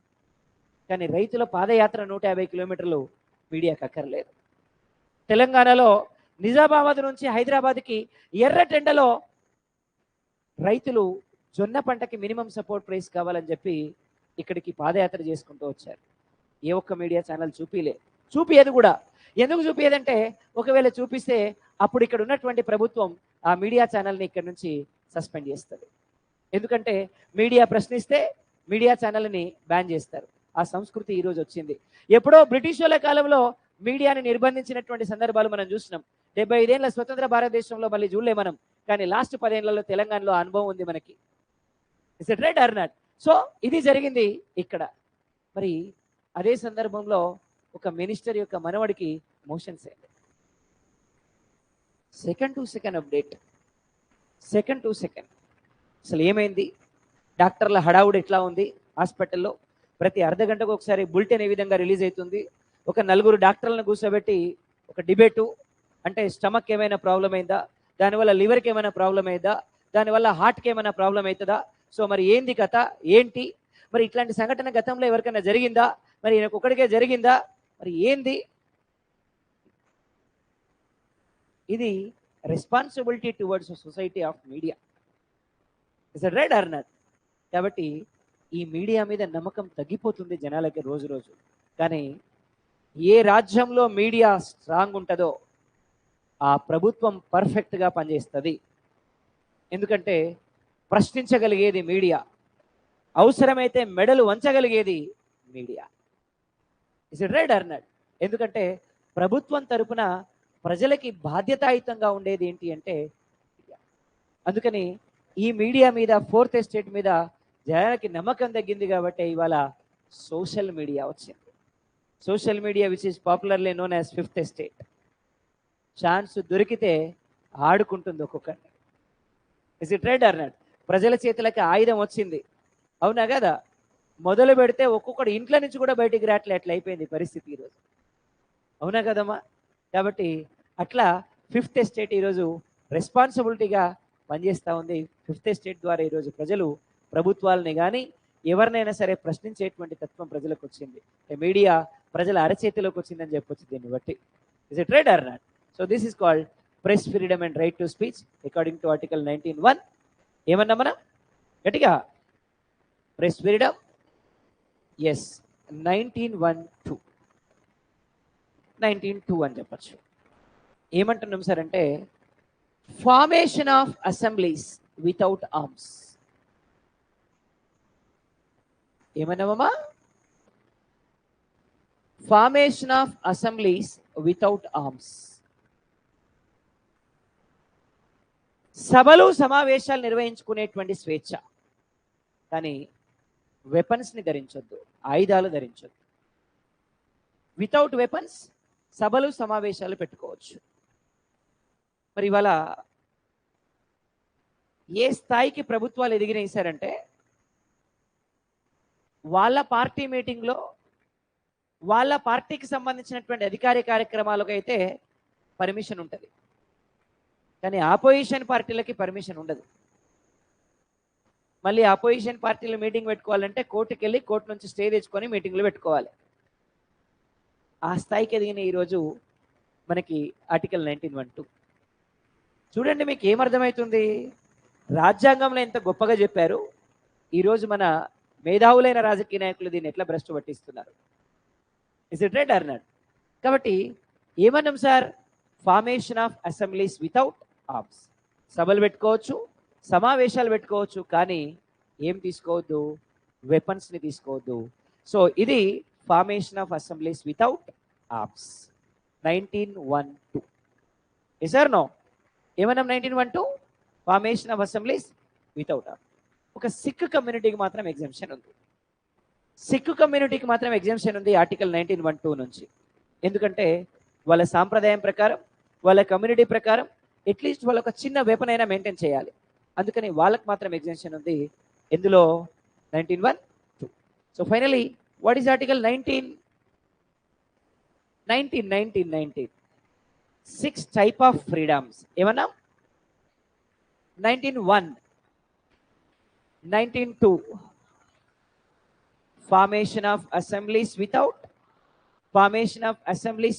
A: కానీ రైతుల పాదయాత్ర 150 కిలోమీటర్లు మీడియాకి అక్కర్లేదు. తెలంగాణలో నిజామాబాద్ నుంచి హైదరాబాద్కి ఎర్రటెండలో రైతులు జొన్న పంటకి మినిమం సపోర్ట్ ప్రైస్ కావాలని చెప్పి ఇక్కడికి పాదయాత్ర చేసుకుంటూ వచ్చారు. ఏ ఒక్క మీడియా ఛానల్ చూపియదు కూడా. ఎందుకు చూపియదంటే ఒకవేళ చూపిస్తే అప్పుడు ఇక్కడ ఉన్నటువంటి ప్రభుత్వం ఆ మీడియా ఛానల్ని ఇక్కడ నుంచి సస్పెండ్ చేస్తుంది. ఎందుకంటే మీడియా ప్రశ్నిస్తే మీడియా ఛానల్ని బ్యాన్ చేస్తారు. ఆ సంస్కృతి ఈరోజు వచ్చింది. ఎప్పుడో బ్రిటిష్ వాళ్ళ కాలంలో మీడియాని నిర్బంధించినటువంటి సందర్భాలు మనం చూసినాం. 75 ఏళ్ల స్వతంత్ర భారతదేశంలో మళ్ళీ చూడలే మనం. కానీ లాస్ట్ 10 ఏళ్లలో తెలంగాణలో అనుభవం ఉంది మనకి. It's it right or not? So ఇది జరిగింది ఇక్కడ. మరి అదే సందర్భంలో ఒక మినిస్టర్ యొక్క మనవడికి మోషన్స్ అయింది. Second to second update, second to second. అసలు ఏమైంది? డాక్టర్ల హడావుడు ఎట్లా ఉంది హాస్పిటల్లో? ప్రతి అర్ధ గంటకు ఒకసారి బులెటిన్ ఏ విధంగా రిలీజ్ అవుతుంది? ఒక నలుగురు డాక్టర్లను కూర్చోబెట్టి ఒక డిబేటు. అంటే స్టమక్ ఏమైనా ప్రాబ్లం అయిందా, దానివల్ల లివర్కి ఏమైనా ప్రాబ్లం అయిందా, దానివల్ల హార్ట్కి ఏమైనా ప్రాబ్లం అవుతుందా, సో మరి ఏంది కథ ఏంటి, మరి ఇట్లాంటి సంఘటన గతంలో ఎవరికైనా జరిగిందా, మరి ఈయనకు ఒక్కడికే జరిగిందా, మరి ఏంది? ఇది responsibility towards society of media. Is it right or not? కాబట్టి ఈ మీడియా మీద నమ్మకం తగ్గిపోతుంది జనాలకి రోజు రోజు. కానీ ఏ రాజ్యంలో మీడియా స్ట్రాంగ్ ఉంటుందో ఆ ప్రభుత్వం పర్ఫెక్ట్గా పనిచేస్తుంది. ఎందుకంటే ప్రశ్నించగలిగేది మీడియా, అవసరమైతే మెడలు వంచగలిగేది media. Is it right or not? ఎందుకంటే ప్రభుత్వం తరపున ప్రజలకి బాధ్యతాయుతంగా ఉండేది ఏంటి అంటే మీడియా. అందుకని ఈ మీడియా మీద, ఫోర్త్ ఎస్టేట్ మీద జనాలకి నమ్మకం తగ్గింది కాబట్టి ఇవాళ సోషల్ మీడియా వచ్చింది. Social media which is popularly known as fifth estate. Chance దొరికితే ఆడుకుంటుంది ఒక్కొక్కరిని. Is it right or not? ప్రజల చేతులకి ఆయుధం వచ్చింది, అవునా కదా? మొదలు పెడితే ఒక్కొక్కడు ఇంట్లో నుంచి కూడా బయటికి రావట్లే, అట్లా అయిపోయింది పరిస్థితి ఈరోజు, అవునా కదమ్మా? కాబట్టి అట్లా ఫిఫ్త్ ఎస్టేట్ ఈరోజు రెస్పాన్సిబిలిటీగా పనిచేస్తూ ఉంది. ఫిఫ్త్ ఎస్టేట్ ద్వారా ఈరోజు ప్రజలు ప్రభుత్వాలని కానీ ఎవరినైనా సరే ప్రశ్నించేటువంటి తత్వం ప్రజలకు వచ్చింది. మీడియా ప్రజల అరచేతిలోకి వచ్చిందని చెప్పొచ్చు దీన్ని బట్టి. Is it right or not? So this is called press freedom and right to speech according to article 19(1). ఏమన్నా మనం గట్టిగా? ప్రెస్ ఫ్రీడమ్, ఎస్, 19(1)(2), 19(2) అని చెప్పచ్చు. ఏమంటున్నాం సార్ అంటే formation of assemblies without arms. ఏమన్నామమ్మా? Formation of assemblies without arms. సభలు సమావేశాలు నిర్వహించుకునేటువంటి స్వేచ్ఛ, కానీ వెపన్స్ని ధరించొద్దు, ఆయుధాలు ధరించొద్దు. వితౌట్ వెపన్స్ సభలు సమావేశాలు పెట్టుకోవచ్చు. మరి ఇవాళ ఏ స్థాయికి ప్రభుత్వాలు ఎదిగినేసారంటే, వాళ్ళ పార్టీ మీటింగ్లో వాళ్ళ పార్టీకి సంబంధించినటువంటి అధికారిక కార్యక్రమాలకు అయితే పర్మిషన్ ఉంటుంది, కానీ ఆపోజిషన్ పార్టీలకి పర్మిషన్ ఉండదు. మళ్ళీ ఆపోజిషన్ పార్టీలు మీటింగ్ పెట్టుకోవాలంటే కోర్టుకి వెళ్ళి కోర్టు నుంచి స్టే తెచ్చుకొని మీటింగ్లు పెట్టుకోవాలి. ఆ స్థాయికి ఎదిగిన ఈరోజు మనకి ఆర్టికల్ 19(1)(2). చూడండి, మీకు ఏమర్థమవుతుంది? రాజ్యాంగంలో ఎంత గొప్పగా చెప్పారు, ఈరోజు మన మేధావులైన రాజకీయ నాయకులు దీన్ని ఎట్లా భ్రష్టు పట్టిస్తున్నారు. Is it right or not? కాబట్టి ఏమన్నాం sir? Formation of assemblies without arms. సభలు పెట్టుకోవచ్చు, సమావేశాలు పెట్టుకోవచ్చు, కానీ ఏం తీసుకోవద్దు? వెపన్స్ని తీసుకోవద్దు. సో ఇది formation of assemblies without arms, 19(1)(2). Yes or no? ఏమన్నాం? 19(1)(2) formation of assemblies without arms. ఒక సిక్ కమ్యూనిటీకి మాత్రం ఎగ్జామ్షన్ ఉంది. సిక్ కమ్యూనిటీకి మాత్రం ఎగ్జామ్షన్ ఉంది ఆర్టికల్ 19(1)(2) నుంచి. ఎందుకంటే వాళ్ళ సాంప్రదాయం ప్రకారం, వాళ్ళ కమ్యూనిటీ ప్రకారం అట్లీస్ట్ వాళ్ళు ఒక చిన్న వెపన్ అయినా మెయింటైన్ చేయాలి. అందుకని వాళ్ళకి మాత్రం ఎగ్జామ్షన్ ఉంది. ఎందులో? 19(1)(2). So finally what is article 19? 6 type of freedoms. ఏమన్నా? 19(1), 19(2) ఫార్మేషన్ ఆఫ్ అసెంబ్లీస్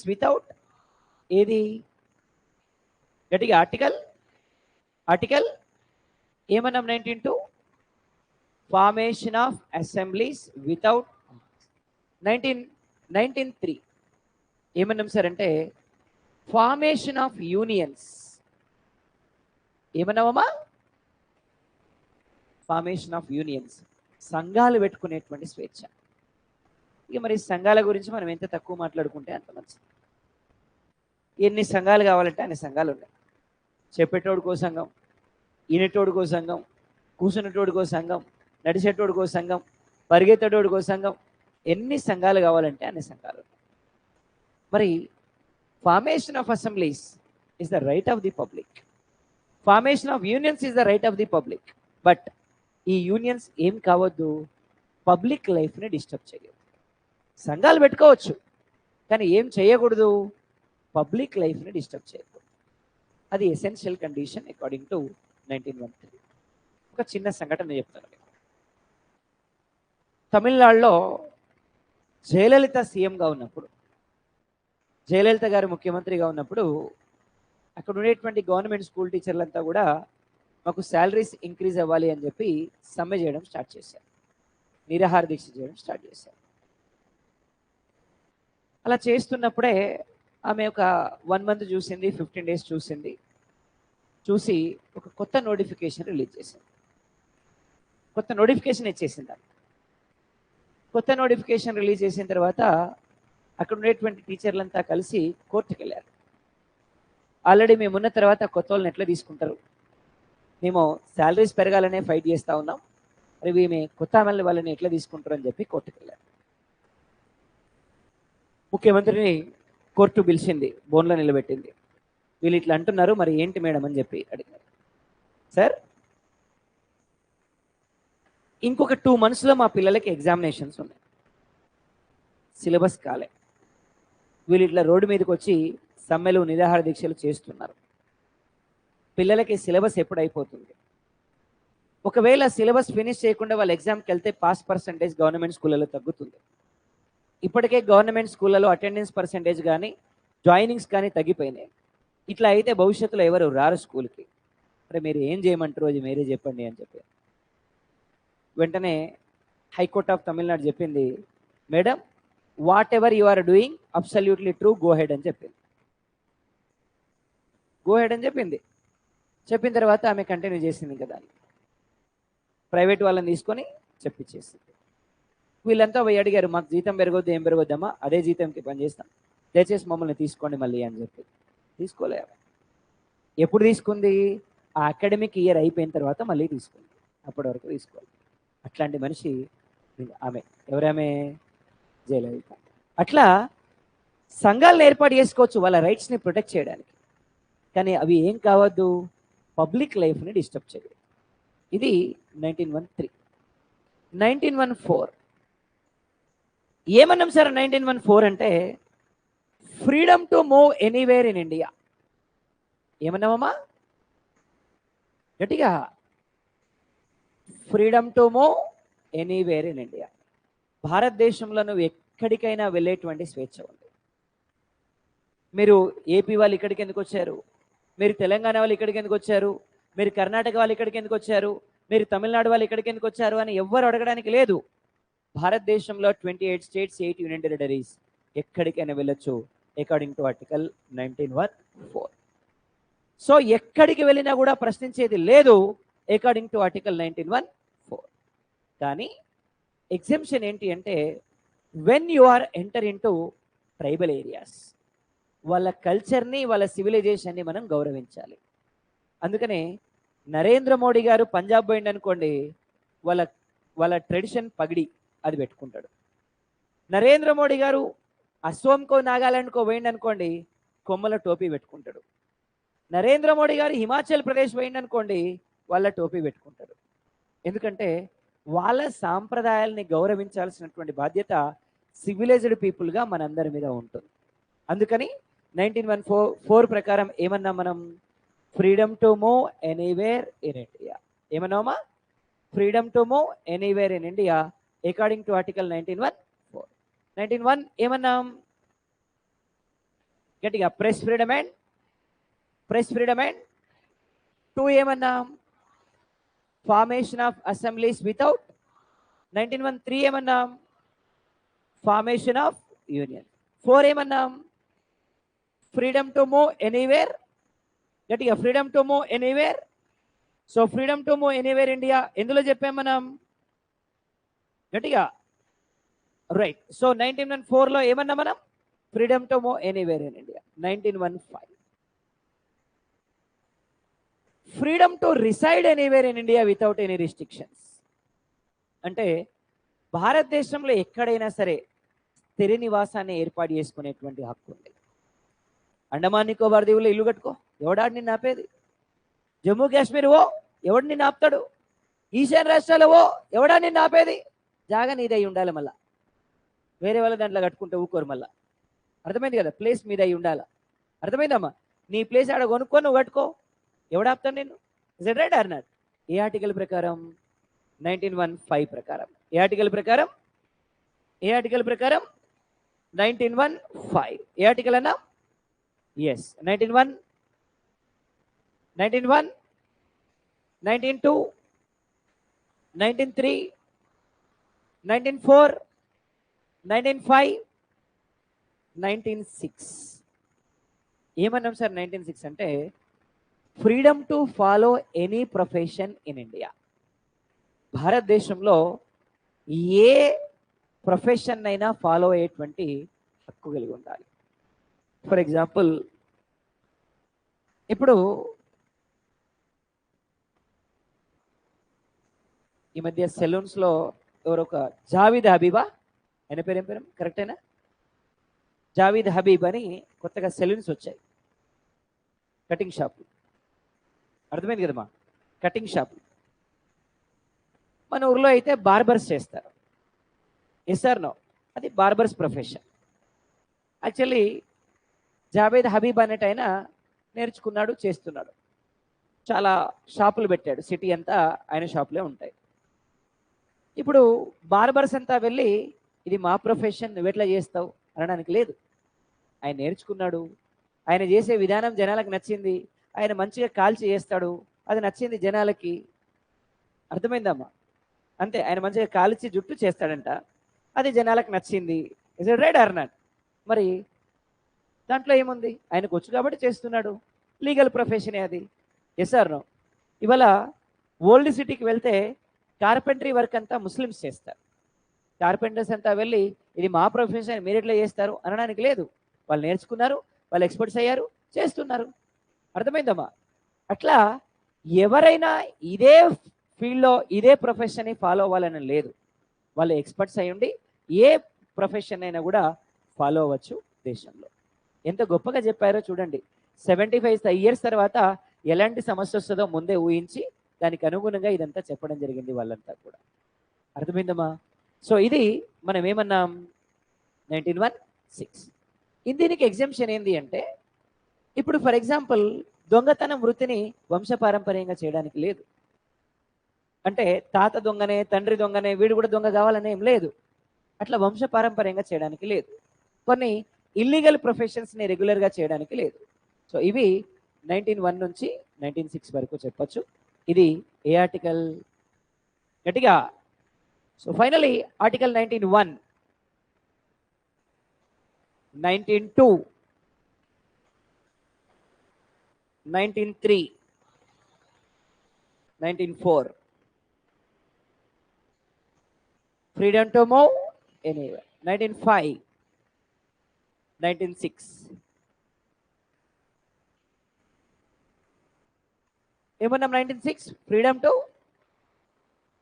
A: వితౌట్ ఏది? గట్టిగా ఆర్టికల్ ఏమన్నాం? 19(2) ఫార్మేషన్ ఆఫ్ అసెంబ్లీస్ వితౌట్. 19(3) ఏమన్నాం సార్ అంటే ఫార్మేషన్ ఆఫ్ యూనియన్స్. ఏమన్నామమ్మా? ఫార్మేషన్ ఆఫ్ యూనియన్స్, సంఘాలు పెట్టుకునేటువంటి స్వేచ్ఛ. ఇక మరి సంఘాల గురించి మనం ఎంత తక్కువ మాట్లాడుకుంటే అంత మంచిది. ఎన్ని సంఘాలు కావాలంటే అన్ని సంఘాలు ఉన్నాయి. చెప్పేటోడికో సంఘం, ఈనేటోడికో సంఘం, కూర్చునేటోడికో సంఘం, నడిచేటోడికో సంఘం, పరిగెత్తేటోడికో సంఘం, ఎన్ని సంఘాలు కావాలంటే అన్ని సంఘాలు ఉన్నాయి. మరి formation of assemblies is the right of the public, formation of unions is the right of the public. But ఈ యూనియన్స్ ఏం కావద్దు? పబ్లిక్ లైఫ్ని డిస్టర్బ్ చేయదు. సంఘాలు పెట్టుకోవచ్చు, కానీ ఏం చేయకూడదు? పబ్లిక్ లైఫ్ని డిస్టర్బ్ చేయకూడదు. అది ఎసెన్షియల్ కండిషన్ అకార్డింగ్ టు 19(1)(3). ఒక చిన్న సంఘటన చెప్తాను మీకు. తమిళనాడులో జయలలిత సీఎంగా ఉన్నప్పుడు, జయలలిత గారు ముఖ్యమంత్రిగా ఉన్నప్పుడు అక్కడ ఉండేటువంటి గవర్నమెంట్ స్కూల్ టీచర్లంతా కూడా మాకు శాలరీస్ ఇంక్రీజ్ అవ్వాలి అని చెప్పి సమ్మె చేయడం స్టార్ట్ చేశారు, నిరాహార దీక్ష చేయడం స్టార్ట్ చేశారు. అలా చేస్తున్నప్పుడే ఆమె ఒక 1 month చూసింది, 15 days చూసింది. చూసి ఒక కొత్త నోటిఫికేషన్ రిలీజ్ చేసింది, కొత్త నోటిఫికేషన్ ఇచ్చేసింది. కొత్త నోటిఫికేషన్ రిలీజ్ చేసిన తర్వాత అక్కడ ఉండేటువంటి టీచర్లంతా కలిసి కోర్టుకు వెళ్ళారు. ఆల్రెడీ మేము ఉన్న తర్వాత కొత్త వాళ్ళని ఎట్లా తీసుకుంటారు, మేము శాలరీస్ పెరగాలనే ఫైట్ చేస్తూ ఉన్నాం, మరి మేము కొత్త అమలు వాళ్ళని ఎట్లా తీసుకుంటారు అని చెప్పి కోర్టుకు వెళ్ళారు. ముఖ్యమంత్రిని కోర్టు పిలిచింది, బోన్లో నిలబెట్టింది. వీళ్ళు ఇట్లా అంటున్నారు, మరి ఏంటి మేడం అని చెప్పి అడిగారు. సార్, ఇంకొక 2 monthsలో మా పిల్లలకి ఎగ్జామినేషన్స్ ఉన్నాయి, సిలబస్ కాలే. వీళ్ళు ఇట్లా రోడ్డు మీదకి వచ్చి సమ్మెలు, నిరాహార దీక్షలు చేస్తున్నారు. పిల్లలకి సిలబస్ ఎప్పుడు అయిపోతుంది? ఒకవేళ సిలబస్ ఫినిష్ చేయకుండా వాళ్ళు ఎగ్జామ్కి వెళ్తే పాస్ పర్సంటేజ్ గవర్నమెంట్ స్కూళ్ళలో తగ్గుతుంది. ఇప్పటికే గవర్నమెంట్ స్కూళ్ళలో అటెండెన్స్ పర్సంటేజ్ కానీ జాయినింగ్స్ కానీ తగ్గిపోయినాయి. ఇట్లా అయితే భవిష్యత్తులో ఎవరు రారు స్కూల్కి. మరి మీరు ఏం చేయమంటారు, అది మీరే చెప్పండి అని చెప్పి వెంటనే హైకోర్ట్ ఆఫ్ తమిళనాడు చెప్పింది, madam whatever you are doing absolutely true, go ahead అని చెప్పింది. గో హెడ్ అని చెప్పింది. చెప్పిన తర్వాత ఆమె కంటిన్యూ చేసింది కదా, ప్రైవేట్ వాళ్ళని తీసుకొని చెప్పించేసింది. వీళ్ళంతా పోయి అడిగారు, మాకు జీతం పెరగొద్దు, ఏం పెరగొద్దమ్మా, అదే జీతంకి పనిచేస్తాం, దయచేసి మమ్మల్ని తీసుకోండి మళ్ళీ అని చెప్పి. తీసుకోలే. ఎప్పుడు తీసుకుంది? ఆ అకాడమిక్ ఇయర్ అయిపోయిన తర్వాత మళ్ళీ తీసుకోండి, అప్పటి వరకు తీసుకోవాలి. అట్లాంటి మనిషి ఆమె. ఎవరామె? జయలలిత. అట్లా సంఘాలను ఏర్పాటు చేసుకోవచ్చు వాళ్ళ రైట్స్ని ప్రొటెక్ట్ చేయడానికి, కానీ అవి ఏం కావద్దు, పబ్లిక్ లైఫ్ని డిస్టర్బ్ చేయదు. ఇది 1913. 1914 ఏమన్నాం సార్? 1914 అంటే freedom to move anywhere in India. ఏమన్నామమ్మా గట్టిగా? Freedom to move anywhere in India. భారతదేశంలో నువ్వు ఎక్కడికైనా వెళ్ళేటువంటి స్వేచ్ఛ ఉంది. మీరు ఏపీ వాళ్ళు ఇక్కడికి ఎందుకు వచ్చారు, మీరు తెలంగాణ వాళ్ళు ఇక్కడికి ఎందుకు వచ్చారు, మీరు కర్ణాటక వాళ్ళు ఇక్కడికి ఎందుకు వచ్చారు, మీరు తమిళనాడు వాళ్ళు ఇక్కడికి ఎందుకు వచ్చారు అని ఎవ్వరు అడగడానికి లేదు. భారతదేశంలో 28 స్టేట్స్, 8 యూనియన్ టెరిటరీస్, ఎక్కడికైనా వెళ్ళొచ్చు అకార్డింగ్ టు ఆర్టికల్ 1914. సో ఎక్కడికి వెళ్ళినా కూడా ప్రశ్నించేది లేదు అకార్డింగ్ టు ఆర్టికల్ 1914. కానీ ఎగ్జెంప్షన్ ఏంటి అంటే when you are enter in to tribal areas, వాళ్ళ కల్చర్ని వాళ్ళ సివిలైజేషన్ని మనం గౌరవించాలి. అందుకనే నరేంద్ర మోడీ గారు పంజాబ్ పోయింది అనుకోండి, వాళ్ళ ట్రెడిషన్ పగిడి అది పెట్టుకుంటాడు. నరేంద్ర మోడీ గారు అస్సోంకో నాగాలాండ్కో పోయింది అనుకోండి, కొమ్మల టోపీ పెట్టుకుంటాడు. నరేంద్ర మోడీ గారు హిమాచల్ ప్రదేశ్ పోయింది అనుకోండి, వాళ్ళ టోపీ పెట్టుకుంటాడు. ఎందుకంటే వాళ్ళ సాంప్రదాయాల్ని గౌరవించాల్సినటువంటి బాధ్యత సివిలైజ్డ్ పీపుల్గా మనందరి మీద ఉంటుంది. అందుకని 1914 ప్రకారం ఏమన్నా మనం? Freedom to move anywhere in India. ఏమన్నామా? Freedom to move anywhere in India according to article 1914. 1901 ఏమన్నాం గట్టిగా? ప్రెస్ ఫ్రీడమ్ అండ్ 2 ఏమన్నాం? Formation of assemblies without. 1913 ఏమన్నాం? Formation of union. 4 ఏమన్నాం? Freedom to move anywhere. గట్టిగా freedom to move anywhere. So freedom to move anywhere India ఎందులో చెప్పాం మనం? గట్టిగా రైట్. సో 1914లో ఏమన్నా మనం? Freedom to move anywhere in India. 1915 freedom to reside anywhere in India without any restrictions. అంటే భారతదేశంలో ఎక్కడైనా సరే స్థిర నివాసాన్ని ఏర్పాటు చేసుకునేటువంటి హక్కు ఉంది. అండమాన్ నికోబార్ దీవుల్లో ఇల్లు కట్టుకో, ఎవడాడు నిన్ను ఆపేది? జమ్మూ కాశ్మీర్ ఓ, ఎవడు నిన్ను ఆపుతాడు? ఈశాన్య రాష్ట్రాలు ఓ, ఎవడా నిన్ను ఆపేది? జాగా నీదై ఉండాలి. మళ్ళా వేరే వాళ్ళ దాంట్లో కట్టుకుంటే ఊకోరు. మళ్ళా అర్థమైంది కదా? ప్లేస్ మీద అయి ఉండాలి. అర్థమైందమ్మా? నీ ప్లేస్ ఆడ కొనుక్కో, నువ్వు కట్టుకో, ఎవడాపుతాను నేను? Is it right or not? ఏ ఆర్టికల్ ప్రకారం? 1915 ప్రకారం. ఏ ఆర్టికల్ ప్రకారం? 1915. ఏ ఆర్టికల్ అన్నా? ఎస్. 1901, 1902, 1903, 1904, 1905, 1906. ఏమన్నాం సార్? 1906 అంటే freedom to follow any profession in India. భారతదేశంలో ఏ ప్రొఫెషన్ అయినా ఫాలో అయ్యేటువంటి హక్కు కలిగి ఉండాలి. ఫర్ ఎగ్జాంపుల్, ఇప్పుడు ఈ మధ్య సెలూన్స్లో ఎవరొక జావీద్ హబీబా, ఆయన పేరు ఏం పేరు కరెక్టేనా? జావీద్ హబీబ్ అని కొత్తగా సెలూన్స్ వచ్చాయి, కటింగ్ షాపులు. అర్థమైంది కదమ్మా? కటింగ్ షాపులు. మన ఊర్లో అయితే బార్బర్స్ చేస్తారు. Yes or no? అది barbers profession. Actually Javed Habib అనేట ఆయన నేర్చుకున్నాడు, చేస్తున్నాడు. చాలా షాపులు పెట్టాడు, సిటీ అంతా ఆయన షాపులే ఉంటాయి. ఇప్పుడు బార్బర్స్ అంతా వెళ్ళి ఇది మా ప్రొఫెషన్, నువ్వు ఎట్లా చేస్తావు అనడానికి లేదు. ఆయన నేర్చుకున్నాడు, ఆయన చేసే విధానం జనాలకు నచ్చింది, ఆయన మంచిగా కాల్చి చేస్తాడు, అది నచ్చింది జనాలకి. అర్థమైందమ్మా? అంతే. ఆయన మంచిగా కాల్చి జుట్టు చేస్తాడంట, అది జనాలకు నచ్చింది. Is it right or not? మరి దాంట్లో ఏముంది? ఆయనకు వచ్చు కాబట్టి చేస్తున్నాడు, లీగల్ ప్రొఫెషనే అది. Yes or no? ఇవాళ ఓల్డ్ సిటీకి వెళ్తే కార్పెంటరీ వర్క్ అంతా ముస్లిమ్స్ చేస్తారు. కార్పెంటర్స్ అంతా వెళ్ళి ఇది మా ప్రొఫెషన్, మీరు ఎట్లా చేస్తారు అనడానికి లేదు. వాళ్ళు నేర్చుకున్నారు, వాళ్ళు ఎక్స్పర్ట్స్ అయ్యారు, చేస్తున్నారు. అర్థమైందమ్మా? అట్లా ఎవరైనా ఇదే ఫీల్డ్లో ఇదే ప్రొఫెషన్ని ఫాలో అవ్వాలని లేదు. వాళ్ళు ఎక్స్పర్ట్స్ అయి ఉండి ఏ ప్రొఫెషన్ అయినా కూడా ఫాలో అవ్వచ్చు దేశంలో. ఎంత గొప్పగా చెప్పారో చూడండి. 75 ఇయర్స్ తర్వాత ఎలాంటి సమస్య వస్తుందో ముందే ఊహించి దానికి అనుగుణంగా ఇదంతా చెప్పడం జరిగింది వాళ్ళంతా కూడా. అర్థమైందమ్మా? సో ఇది మనం ఏమన్నాం, 1916. దీనికి ఎగ్జామ్షన్ ఏంది అంటే, ఇప్పుడు ఫర్ ఎగ్జాంపుల్ దొంగతనం వృత్తిని వంశపారంపర్యంగా చేయడానికి లేదు. అంటే తాత దొంగనే, తండ్రి దొంగనే, వీడు కూడా దొంగ కావాలని ఏం లేదు. అట్లా వంశపారంపర్యంగా చేయడానికి లేదు. కొన్ని ఇల్లీగల్ ప్రొఫెషన్స్ని రెగ్యులర్గా చేయడానికి లేదు. సో ఇవి 1901 నుంచి 1906 వరకు చెప్పచ్చు. ఇది ఏ ఆర్టికల్? గట్టిగా. So finally article 1901, 1902, 1903, 1904, freedom to move anywhere. 1905, 1906. ఏమన్నాం? 1906 freedom to,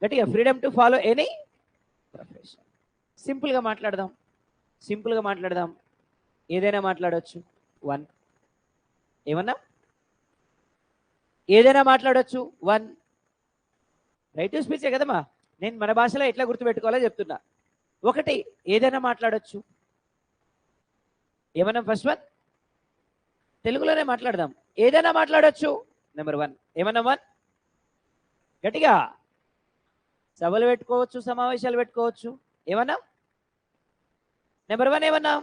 A: గట్టిగా, freedom to follow any profession. సింపుల్గా మాట్లాడదాం. ఏదైనా మాట్లాడవచ్చు. 1 ఏమన్నా ఏదైనా మాట్లాడవచ్చు. 1 రైట్ టు స్పీచే కదమ్మా. నేను మన భాషలో ఎట్లా గుర్తుపెట్టుకోవాలో చెప్తున్నా. 1 ఏదైనా మాట్లాడవచ్చు. ఏమన్నా? ఫస్ట్ 1 తెలుగులోనే మాట్లాడదాం. ఏదైనా మాట్లాడవచ్చు. నెంబర్ 1 ఏమన్నా? 1 గట్టిగా. సభలు పెట్టుకోవచ్చు, సమావేశాలు పెట్టుకోవచ్చు. ఏమన్నా? నెంబర్ 1 ఏమన్నాం?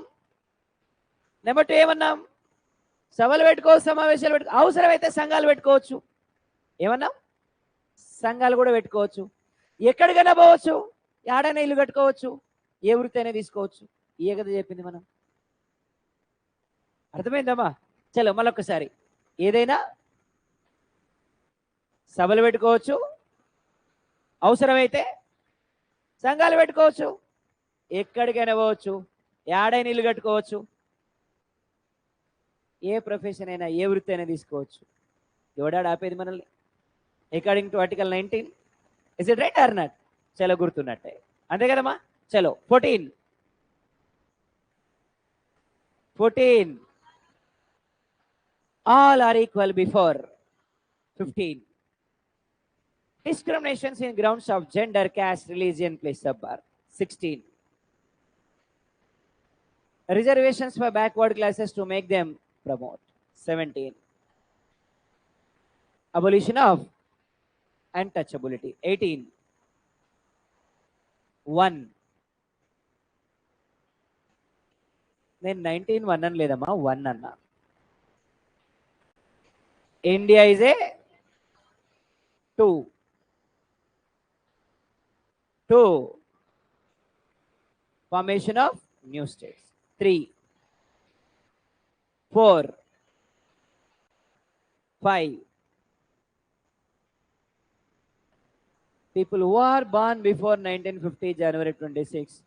A: నెంబర్ 2 ఏమన్నాం? సభలు పెట్టుకోవచ్చు, సమావేశాలు పెట్టుకో, అవసరమైతే సంఘాలు పెట్టుకోవచ్చు. ఏమన్నాం? సంఘాలు కూడా పెట్టుకోవచ్చు. ఎక్కడికైనా పోవచ్చు, ఏడైనా ఇల్లు కట్టుకోవచ్చు, ఏ వృత్తి అయినా తీసుకోవచ్చు. ఏ కదా చెప్పింది మనం. అర్థమైందమ్మా? చలో మళ్ళొక్కసారి. ఏదైనా సభలు పెట్టుకోవచ్చు, అవసరమైతే సంఘాలు పెట్టుకోవచ్చు, ఎక్కడికైనా పోవచ్చు, ఏడైనా ఇల్లు కట్టుకోవచ్చు, ఏ ప్రొఫెషన్ అయినా, ఏ వృత్తి అయినా తీసుకోవచ్చు. ఎవడాడు ఆపేది మనల్ని? According to article 19. Is it right or not? చలో గుర్తున్నట్టే, అంతే కదమ్మా? చలో 14. All are equal before. 15. Discriminations in grounds of gender, caste, religion, place of birth. 16. Reservations for backward classes to make them promote. 17. Abolition of untouchability. 18. 1. నేను 1901 అని లేదమ్మా, 1 అన్నా. India is A 2. Formation of new states. 3. 4. 5. People who are born before 1950 January 26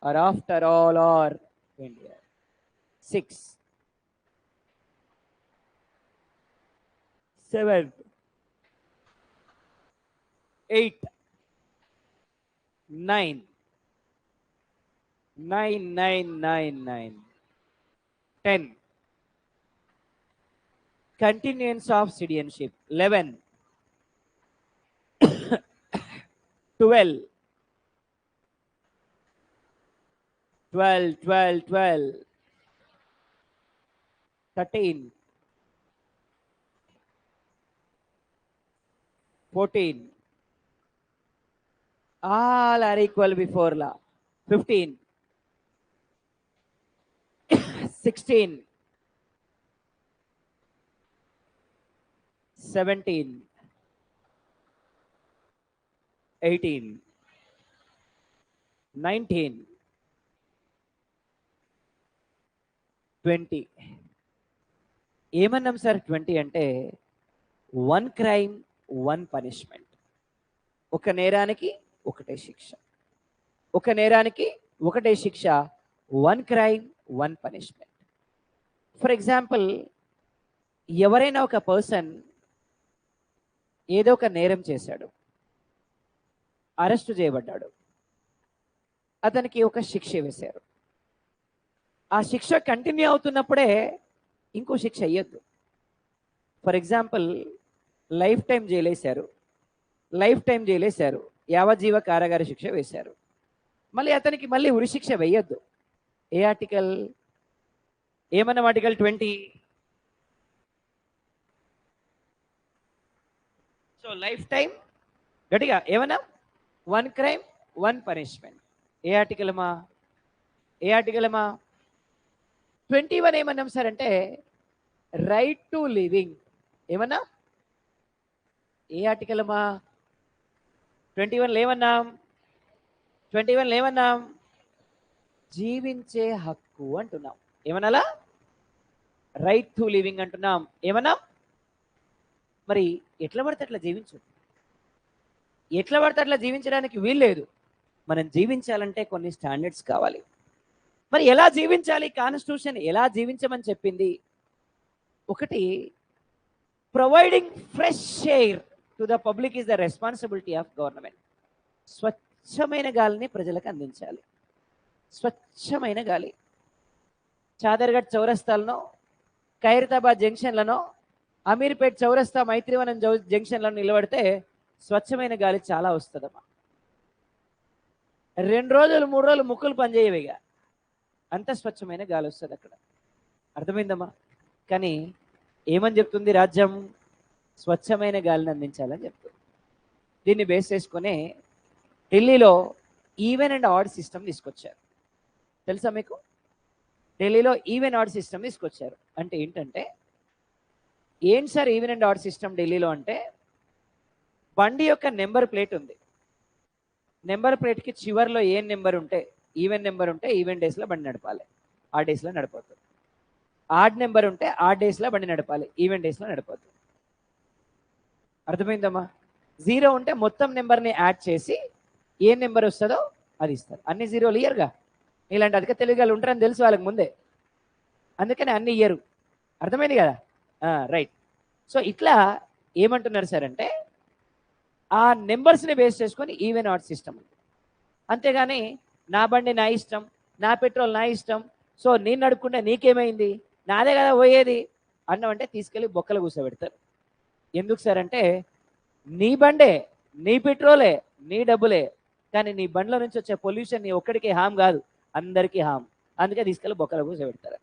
A: or after all are India. 6. 7. 8. 9. 10. Continuance of citizenship. 11. 12. 13. 14. All are equal before law. 15. 16. 17. 18. 19. 20. ఏమన్నాం sir? 20 అంటే 1 crime 1 punishment. ఒక నేరానికి ఒకటే శిక్ష. ఒక నేరానికి ఒకటే శిక్ష. 1 crime 1 punishment. ఫర్ ఎగ్జాంపుల్, ఎవరైనా ఒక పర్సన్ ఏదో ఒక నేరం చేశాడు, అరెస్టు చేయబడ్డాడు, అతనికి ఒక శిక్ష వేశారు. ఆ శిక్ష కంటిన్యూ అవుతున్నప్పుడే ఇంకో శిక్ష అయ్యొద్దు. ఫర్ ఎగ్జాంపుల్, లైఫ్ టైం జైలేశారు, యావజ్జీవ కారాగార శిక్ష వేశారు, మళ్ళీ అతనికి మళ్ళీ ఉరి శిక్ష వేయొద్దు. ఏ ఆర్టికల్? ఏమన్నాం? ఆర్టికల్ 20. సో లైఫ్ టైం, గట్టిగా ఏమన్నా? 1 crime 1 punishment. ఏ ఆర్టికల్ అమ్మా? 21 ఏమన్నాం సార్ అంటే రైట్ టు లివింగ్. ఏమన్నా? ఏ ఆర్టికల్ అమ్మా? 21 ఏమన్నాం? జీవించే హక్కు అంటున్నాం. ఏమనాలా? రైట్ టు లివింగ్ అంటున్నాం. ఏమన్నాం? మరి ఎట్లా పడితే అట్లా జీవించడానికి వీల్లేదు. మనం జీవించాలంటే కొన్ని స్టాండర్డ్స్ కావాలి. మరి ఎలా జీవించాలి? కాన్స్టిట్యూషన్ ఎలా జీవించమని చెప్పింది? ఒకటి, providing fresh air to the public is the responsibility of government. స్వచ్ఛమైన గాలిని ప్రజలకు అందించాలి. స్వచ్ఛమైన గాలి. చాదర్ఘట్ చౌరస్తాలను, ఖైరతాబాద్ జంక్షన్లను, అమీర్పేట్ చౌరస్తా, మైత్రివనం జంక్షన్లను నిలబడితే స్వచ్ఛమైన గాలి చాలా వస్తుందమ్మా. 2 రోజులు 3 రోజులు ముక్కులు పనిచేయవిగా, అంత స్వచ్ఛమైన గాలి వస్తుంది అక్కడ. అర్థమైందమ్మా? కానీ ఏమని చెప్తుంది రాజ్యం? స్వచ్ఛమైన గాలిని అందించాలని చెప్తుంది. దీన్ని బేస్ చేసుకునే ఢిల్లీలో ఈవెన్ అండ్ ఆడ్ సిస్టమ్ తీసుకొచ్చారు. తెలుసా మీకు? ఢిల్లీలో ఈవెన్ ఆడ్ సిస్టమ్ తీసుకొచ్చారు. అంటే ఏంటంటే, ఏంటి sir even and odd system ఢిల్లీలో అంటే, బండి యొక్క నెంబర్ ప్లేట్ ఉంది. నెంబర్ ప్లేట్కి చివర్లో ఏ నెంబర్ ఉంటే, ఈవెన్ నెంబర్ ఉంటే ఈవెన్ డేస్లో బండి నడపాలి, ఆ డేస్లో నడిపోతుంది. ఆడ్ నెంబర్ ఉంటే ఆ డేస్లో బండి నడపాలి, ఈవెన్ డేస్లో నడిపోతుంది. అర్థమైందమ్మా? 0 ఉంటే మొత్తం నెంబర్ని యాడ్ చేసి ఏ నెంబర్ వస్తుందో అది ఇస్తారు. అన్ని 0 ఇయర్గా. ఇలాంటి అధిక తెలివిగాలు ఉంటారని తెలుసు వాళ్ళకి ముందే, అందుకని అన్ని ఇయ్యరు. అర్థమైంది కదా? రైట్. సో ఇట్లా ఏమంటున్నారు సార్ అంటే, ఆ నెంబర్స్ని బేస్ చేసుకొని ఈవెన్ ఆడ్ సిస్టమ్ ఉంది. అంతేగాని నా బండి నా ఇష్టం, నా పెట్రోల్ నా ఇష్టం, సో నేను నడుపుకుంటే నీకేమైంది, నాదే కదా పోయేది అన్నమంటే తీసుకెళ్ళి బొక్కలు కూర్చోబెడతారు. ఎందుకు సార్ అంటే, నీ బండే, నీ పెట్రోలే, నీ డబ్బులే, కానీ నీ బండిలో నుంచి వచ్చే పొల్యూషన్ నీ ఒక్కడికి హామ్ కాదు, అందరికీ హామ్. అందుకే తీసుకెళ్ళి బొక్కలు కూర్చోబెడతారు.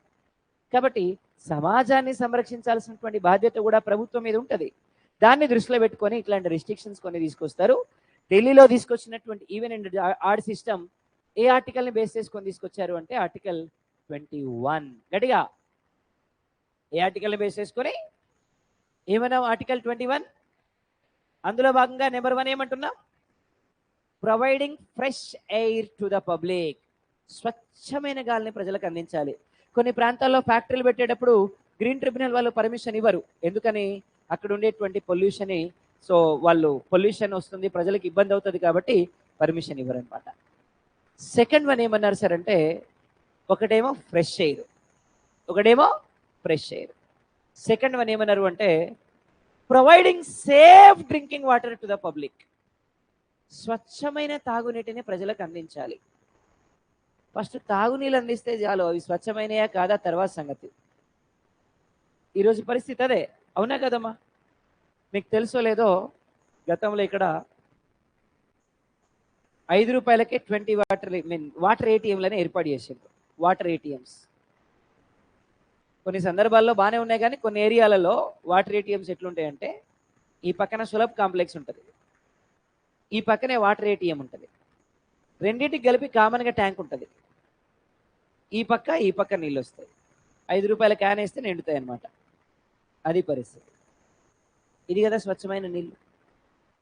A: కాబట్టి సమాజాన్ని సంరక్షించాల్సినటువంటి బాధ్యత కూడా ప్రభుత్వం మీద ఉంటుంది. దాన్ని దృష్టిలో పెట్టుకొని ఇట్లాంటి రిస్ట్రిక్షన్స్ కొన్ని తీసుకొస్తారు. ఢిల్లీలో తీసుకొచ్చినటువంటి ఈవెన్ అండ్ ఆడ్ సిస్టమ్ ఏ ఆర్టికల్ని బేస్ చేసుకొని తీసుకొచ్చారు అంటే ఆర్టికల్ 21. గట్టిగా, ఏ ఆర్టికల్ని బేస్ చేసుకొని? ఏమన్నా? ఆర్టికల్ 21. అందులో భాగంగా నెంబర్ 1 ఏమంటున్నాం? Providing fresh air to the public. స్వచ్ఛమైన గాలిని ప్రజలకు అందించాలి. కొన్ని ప్రాంతాల్లో ఫ్యాక్టరీలు పెట్టేటప్పుడు గ్రీన్ ట్రిబ్యునల్ వాళ్ళు పర్మిషన్ ఇవ్వరు. ఎందుకని? అక్కడ ఉండేటువంటి పొల్యూషన్, సో వాళ్ళు పొల్యూషన్ వస్తుంది, ప్రజలకు ఇబ్బంది అవుతుంది కాబట్టి పర్మిషన్ ఇవ్వరు అనమాట. సెకండ్ వన్ ఏమన్నారు సార్ అంటే, ఒకటేమో ఫ్రెష్ ఎయిర్. సెకండ్ వన్ ఏమన్నారు అంటే providing safe drinking water to the public. స్వచ్ఛమైన తాగునీటిని ప్రజలకు అందించాలి. ఫస్ట్ తాగునీళ్ళు అందిస్తే చాలు, అవి స్వచ్ఛమైనయా కాదా తర్వాత సంగతి. ఈరోజు పరిస్థితి అదే, అవునా కదమ్మా? మీకు తెలుసో లేదో, గతంలో ఇక్కడ 5 రూపాయలకే 20 వాటర్ ఏటీఎంలని ఏర్పాటు చేసిండ్రు. వాటర్ ఏటీఎంస్ కొన్ని సందర్భాల్లో బాగానే ఉన్నాయి, కానీ కొన్ని ఏరియాలలో వాటర్ ఏటీఎంస్ ఎట్లుంటాయంటే, ఈ పక్కన సులభ్ కాంప్లెక్స్ ఉంటుంది, ఈ పక్కనే వాటర్ ఏటీఎం ఉంటుంది, రెండింటికి కలిపి కామన్గా ట్యాంక్ ఉంటుంది, ఈ పక్క నీళ్ళు వస్తాయి. 5 రూపాయల క్యాన్ వేస్తే నిండుతాయి అన్నమాట. అది పరిస్థితి. ఇది కదా స్వచ్ఛమైన నీళ్ళు,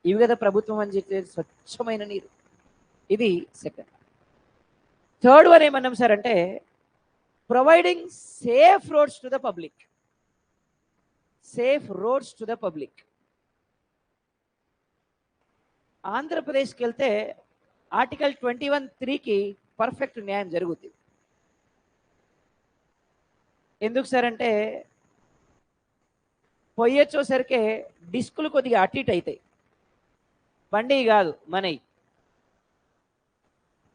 A: ఇవి కదా ప్రభుత్వం అని చెప్పేది స్వచ్ఛమైన నీరు. ఇది సెకండ్. థర్డ్ వన్ ఏమన్నాం సార్ అంటే providing safe roads to the public. ఆంధ్రప్రదేశ్కి వెళ్తే ఆర్టికల్ 21(3)కి పర్ఫెక్ట్ న్యాయం జరుగుతుంది. ఎందుకు సార్ అంటే, పొయ్యి వచ్చేసరికి డిస్కులు కొద్దిగా అటు ఇటు అవుతాయి. బండి కాదు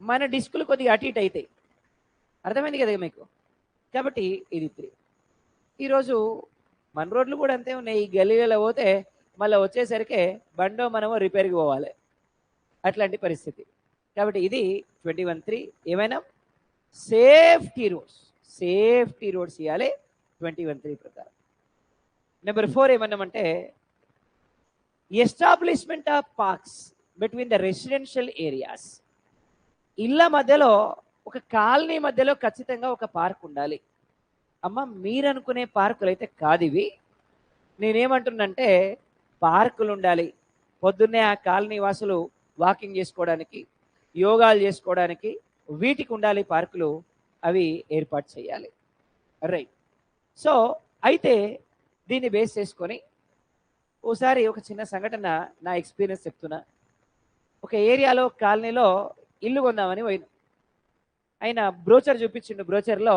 A: మన డిస్కులు కొద్దిగా అటు ఇటు అవుతాయి. అర్థమైంది కదా మీకు? కాబట్టి ఇది 3. ఈరోజు మన రోడ్లు కూడా అంతే ఉన్నాయి. ఈ గల్లీలలో పోతే మళ్ళీ వచ్చేసరికి బండో మనమో రిపేర్కి పోవాలి, అట్లాంటి పరిస్థితి. కాబట్టి ఇది 21(3). ఏమైనా సేఫ్టీ రోడ్స్ ఇవ్వాలి 21(3) ప్రకారం. నెంబర్ 4 ఏమన్నామంటే establishment of parks between the residential areas. ఇళ్ళ మధ్యలో, ఒక కాలనీ మధ్యలో ఖచ్చితంగా ఒక పార్క్ ఉండాలి. అమ్మ, మీరు అనుకునే పార్కులు అయితే కాదు ఇవి. నేనేమంటున్నంటే పార్కులు ఉండాలి. పొద్దున్నే ఆ కాలనీ వాసులు వాకింగ్ చేసుకోవడానికి, యోగాలు చేసుకోవడానికి వీటికి ఉండాలి పార్కులు. అవి ఏర్పాటు చేయాలి. రైట్. సో అయితే దీన్ని బేస్ చేసుకొని ఓసారి ఒక చిన్న సంఘటన, నా ఎక్స్పీరియన్స్ చెప్తున్నా. ఒక ఏరియాలో, కాలనీలో ఇల్లు కొందామని పోయినా. ఆయన బ్రోచర్ చూపించిండు. బ్రోచర్లో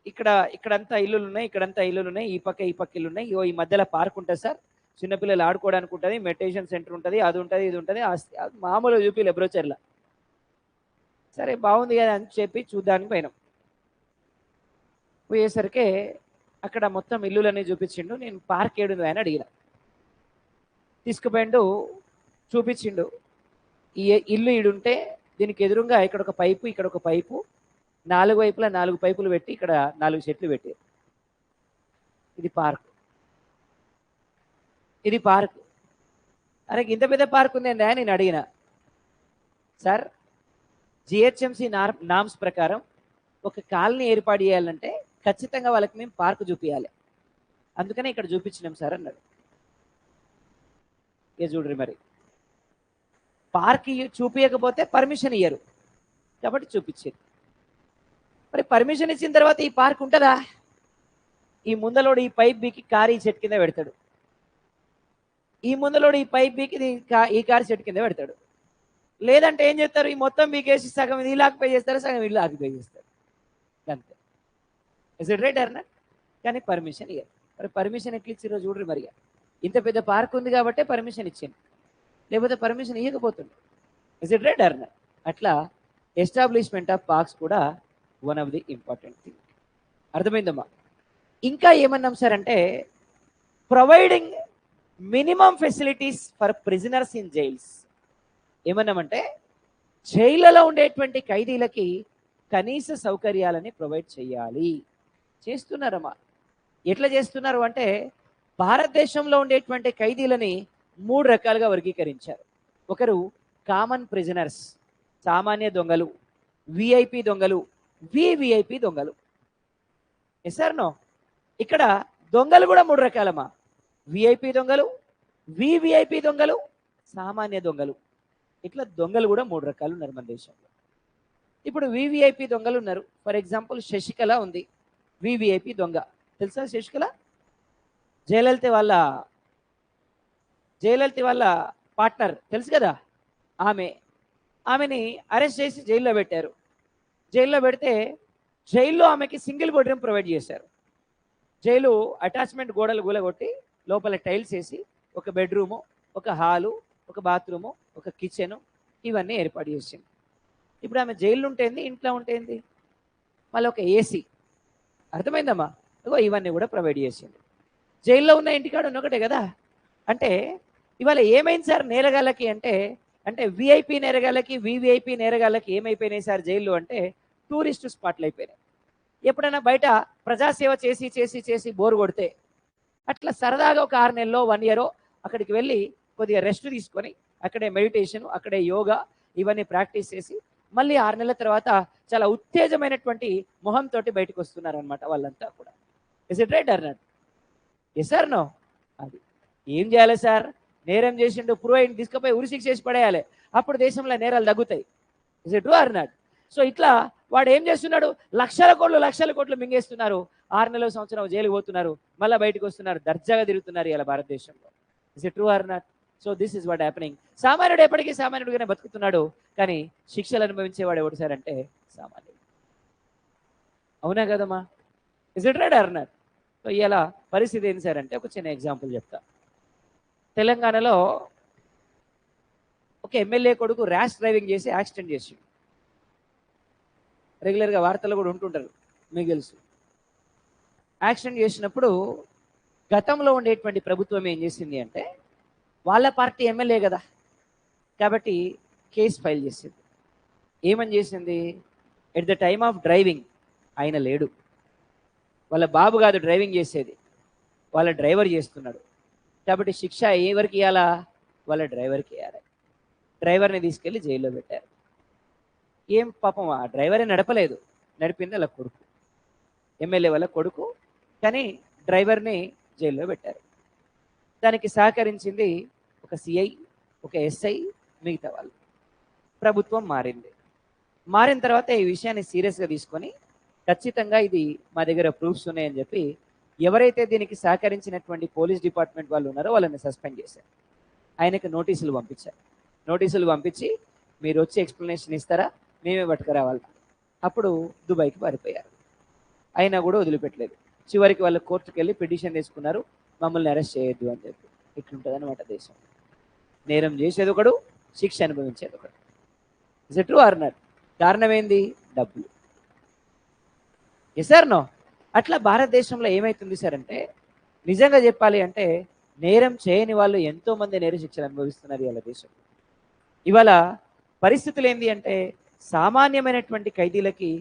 A: ఇక్కడంతా ఇల్లులు ఉన్నాయి, ఇక్కడంతా ఇల్లులు ఉన్నాయి, ఈ పక్క ఇల్లు ఉన్నాయి, ఈ మధ్యలో పార్క్ ఉంటుంది సార్, చిన్నపిల్లలు ఆడుకోవడానికి ఉంటుంది, మెడిటేషన్ సెంటర్ ఉంటుంది, అది ఉంటుంది, ఇది ఉంటుంది. మామూలుగా చూపిలే బ్రోచర్లో. సరే బాగుంది కదా అని చెప్పి చూడ్డానికి పోయినాం. పోయేసరికి అక్కడ మొత్తం ఇల్లులన్నీ చూపించిండు. నేను పార్క్ ఏడుంది అని అడిగిన. తీసుకుపోయిండు, చూపించిండు. ఈ ఇల్లు ఈడుంటే దీనికి ఎదురుగా ఇక్కడ ఒక పైపు, ఇక్కడ ఒక పైపు, 4 వైపులా 4 పైపులు పెట్టి ఇక్కడ 4 చెట్లు పెట్టి, ఇది పార్క్. అరే ఇంత పెద్ద పార్క్ ఉందండి అని నేను అడిగిన. సార్, జిహెచ్ఎంసి నామ్స్ ప్రకారం ఒక కాలనీ ఏర్పాటు చేయాలంటే ఖచ్చితంగా వాళ్ళకి మేము పార్క్ చూపించాలి, అందుకనే ఇక్కడ చూపించినాం సార్ అన్నాడు. ఏ చూడ్రి, మరి పార్క్ చూపించకపోతే పర్మిషన్ ఇయ్యరు, కాబట్టి చూపించారు. మరి పర్మిషన్ ఇచ్చిన తర్వాత ఈ పార్క్ ఉంటుందా? ఈ ముందలోడు ఈ పైప్ బీకి కారు ఈ చెట్టు కింద పెడతాడు, ఈ ముందలోడు ఈ పైప్ బీకి ఈ కారు చెట్టు కింద పెడతాడు. లేదంటే ఏం చేస్తారు, ఈ మొత్తం బీకేసి సగం ఇది ఆక్యుపై చేస్తారు, సగం ఇల్లు ఆక్యుపై చేస్తారు, అంతే. Is it right అర్నా? కానీ పర్మిషన్ ఇయ్యరు. మరి పర్మిషన్ ఎట్లా ఇచ్చిరో చూడ్రి. మరి ఇంత పెద్ద పార్క్ ఉంది కాబట్టి పర్మిషన్ ఇచ్చింది, లేకపోతే పర్మిషన్ ఇవ్వకపోతుంది. Is it right or not? అట్లా ఎస్టాబ్లిష్మెంట్ ఆఫ్ పార్క్స్ కూడా one of the important thing. అర్థమైందమ్మా? ఇంకా ఏమన్నాం సార్ అంటే providing minimum facilities for prisoners in jails. ఏమన్నామంటే జైళ్ళలో ఉండేటువంటి ఖైదీలకి కనీస సౌకర్యాలని ప్రొవైడ్ చేయాలి. చేస్తున్నారమ్మా. ఎట్లా చేస్తున్నారు అంటే భారతదేశంలో ఉండేటువంటి ఖైదీలని 3 రకాలుగా వర్గీకరించారు. ఒకరు కామన్ ప్రిజనర్స్, సామాన్య దొంగలు, విఐపి దొంగలు, వివిఐపి దొంగలు. Yes or no? ఇక్కడ దొంగలు కూడా 3 రకాలమ్మా. విఐపి దొంగలు, వివిఐపి దొంగలు, సామాన్య దొంగలు. ఇట్లా దొంగలు కూడా 3 రకాలు ఉన్నారు మన దేశంలో. ఇప్పుడు వివిఐపి దొంగలు ఉన్నారు. ఫర్ ఎగ్జాంపుల్ శశికళ ఉంది, వివిఐపి దొంగ. తెలుసా శశికళ? జయలలిత వాళ్ళ పార్ట్నర్ తెలుసు కదా. ఆమెని అరెస్ట్ చేసి జైల్లో పెట్టారు. జైల్లో పెడితే జైల్లో ఆమెకి సింగిల్ బెడ్రూమ్ ప్రొవైడ్ చేశారు. జైలు అటాచ్మెంట్ గోడలు కూలగొట్టి లోపల టైల్స్ వేసి ఒక బెడ్రూము, ఒక హాలు, ఒక బాత్రూము, ఒక కిచెను, ఇవన్నీ ఏర్పాటు చేసింది. ఇప్పుడు ఆమె జైల్లో ఉంటేంది, ఇంట్లో ఉంటేంది, మళ్ళీ ఒక ఏసీ. అర్థమైందమ్మా? ఇవన్నీ కూడా ప్రొవైడ్ చేసింది. జైల్లో ఉన్న ఇంటికాడ ఉన్నొకటే కదా. అంటే ఇవాళ ఏమైంది సార్ నేరగాళ్ళకి అంటే విఐపి నేరగాళ్ళకి, వివిఐపి నేరగాళ్ళకి ఏమైపోయినాయి సార్ జైల్లో అంటే టూరిస్ట్ స్పాట్లు అయిపోయినాయి. ఎప్పుడైనా బయట ప్రజాసేవ చేసి చేసి చేసి బోర్ కొడితే అట్లా సరదాగా ఒక 6 నెలలో 1 ఇయర్ అక్కడికి వెళ్ళి కొద్దిగా రెస్ట్ తీసుకొని అక్కడే మెడిటేషన్, అక్కడే యోగా ఇవన్నీ ప్రాక్టీస్ చేసి మళ్ళీ 6 నెలల తర్వాత చాలా ఉత్తేజమైనటువంటి మొహంతో బయటకు వస్తున్నారు అనమాట వాళ్ళంతా కూడా. Is it right or not? Yes or no? అది ఏం చేయాలి సార్? నేరం చేసిండు, ప్రూవ్ అయింది, తీసుకుపోయి ఉరిశిక్ష చేసి పడేయాలి. అప్పుడు దేశంలో నేరాలు తగ్గుతాయి. Is it true or not? So ఇట్లా వాడు ఏం చేస్తున్నాడు, లక్షల కోట్లు మింగేస్తున్నారు. 6 నెలల సంవత్సరం జైలుకి పోతున్నారు, మళ్ళీ బయటకు వస్తున్నారు, దర్జాగా తిరుగుతున్నారు ఇలా భారతదేశంలో. Is it true or not? So this is what happening. సామాన్యుడు ఎప్పటికీ సామాన్యుడిగానే బతుకుతున్నాడు, కానీ శిక్షలు అనుభవించేవాడు ఎవడు సార్ అంటే సామాన్యుడు. అవునా కదమ్మా? Is it right or not? So ఇలా పరిస్థితి ఏంటి సార్ అంటే ఒక చిన్న ఎగ్జాంపుల్ చెప్తా. తెలంగాణలో ఒక ఎమ్మెల్యే కొడుకు ర్యాష్ డ్రైవింగ్ చేసి యాక్సిడెంట్ చేసి రెగ్యులర్గా వార్తలు కూడా ఉంటుంటారు, మీకు తెలుసు. యాక్సిడెంట్ చేసినప్పుడు గతంలో ఉండేటువంటి ప్రభుత్వం ఏం చేసింది అంటే, వాళ్ళ పార్టీ ఎమ్మెల్యే కదా కాబట్టి కేసు ఫైల్ చేసింది. ఏమని చేసింది? At the time of driving ఆయన లేడు, వాళ్ళ బాబు కాదు డ్రైవింగ్ చేసేది, వాళ్ళ డ్రైవర్ చేస్తున్నాడు కాబట్టి శిక్ష ఎవరికి ఇవ్వాలా? వాళ్ళ డ్రైవర్కి ఇవ్వాలి. డ్రైవర్ని తీసుకెళ్ళి జైల్లో పెట్టారు. ఏం పాపం, ఆ డ్రైవరే నడపలేదు, నడిపింది వాళ్ళ కొడుకు, ఎమ్మెల్యే వాళ్ళ కొడుకు, కానీ డ్రైవర్ని జైల్లో పెట్టారు. దానికి సహకరించింది ఒక సిఐ, ఒక ఎస్ఐ, మిగతా వాళ్ళు. ప్రభుత్వం మారింది. మారిన తర్వాత ఈ విషయాన్ని సీరియస్గా తీసుకొని ఖచ్చితంగా ఇది మా దగ్గర ప్రూఫ్స్ ఉన్నాయని చెప్పి ఎవరైతే దీనికి సహకరించినటువంటి పోలీస్ డిపార్ట్మెంట్ వాళ్ళు ఉన్నారో వాళ్ళని సస్పెండ్ చేశారు. ఆయనకు నోటీసులు పంపించారు. నోటీసులు పంపించి మీరు వచ్చి ఎక్స్ప్లెనేషన్ ఇస్తారా, మేమే పట్టుకురావాలి. అప్పుడు దుబాయ్కి పారిపోయారు. అయినా కూడా వదిలిపెట్టలేదు. చివరికి వాళ్ళు కోర్టుకు వెళ్ళి పిటిషన్ తీసుకున్నారు, మమ్మల్ని అరెస్ట్ చేయొద్దు అని చెప్పి. ఇట్లుంటుంది అనమాట దేశం. నేరం చేసేది ఒకడు, శిక్ష అనుభవించేది ఒకడు. Is it true or not? కారణం ఏంది? డబ్బులు. Yes sir no? అట్లా భారతదేశంలో ఏమైతుంది సార్ అంటే, నిజంగా చెప్పాలి అంటే నేరం చేయని వాళ్ళు ఎంతో మంది నేర శిక్షలు అనుభవిస్తున్నారు ఇవాళ దేశంలో. ఇవాళ పరిస్థితులు ఏంటి అంటే, సామాన్యమైనటువంటి ఖైదీలకి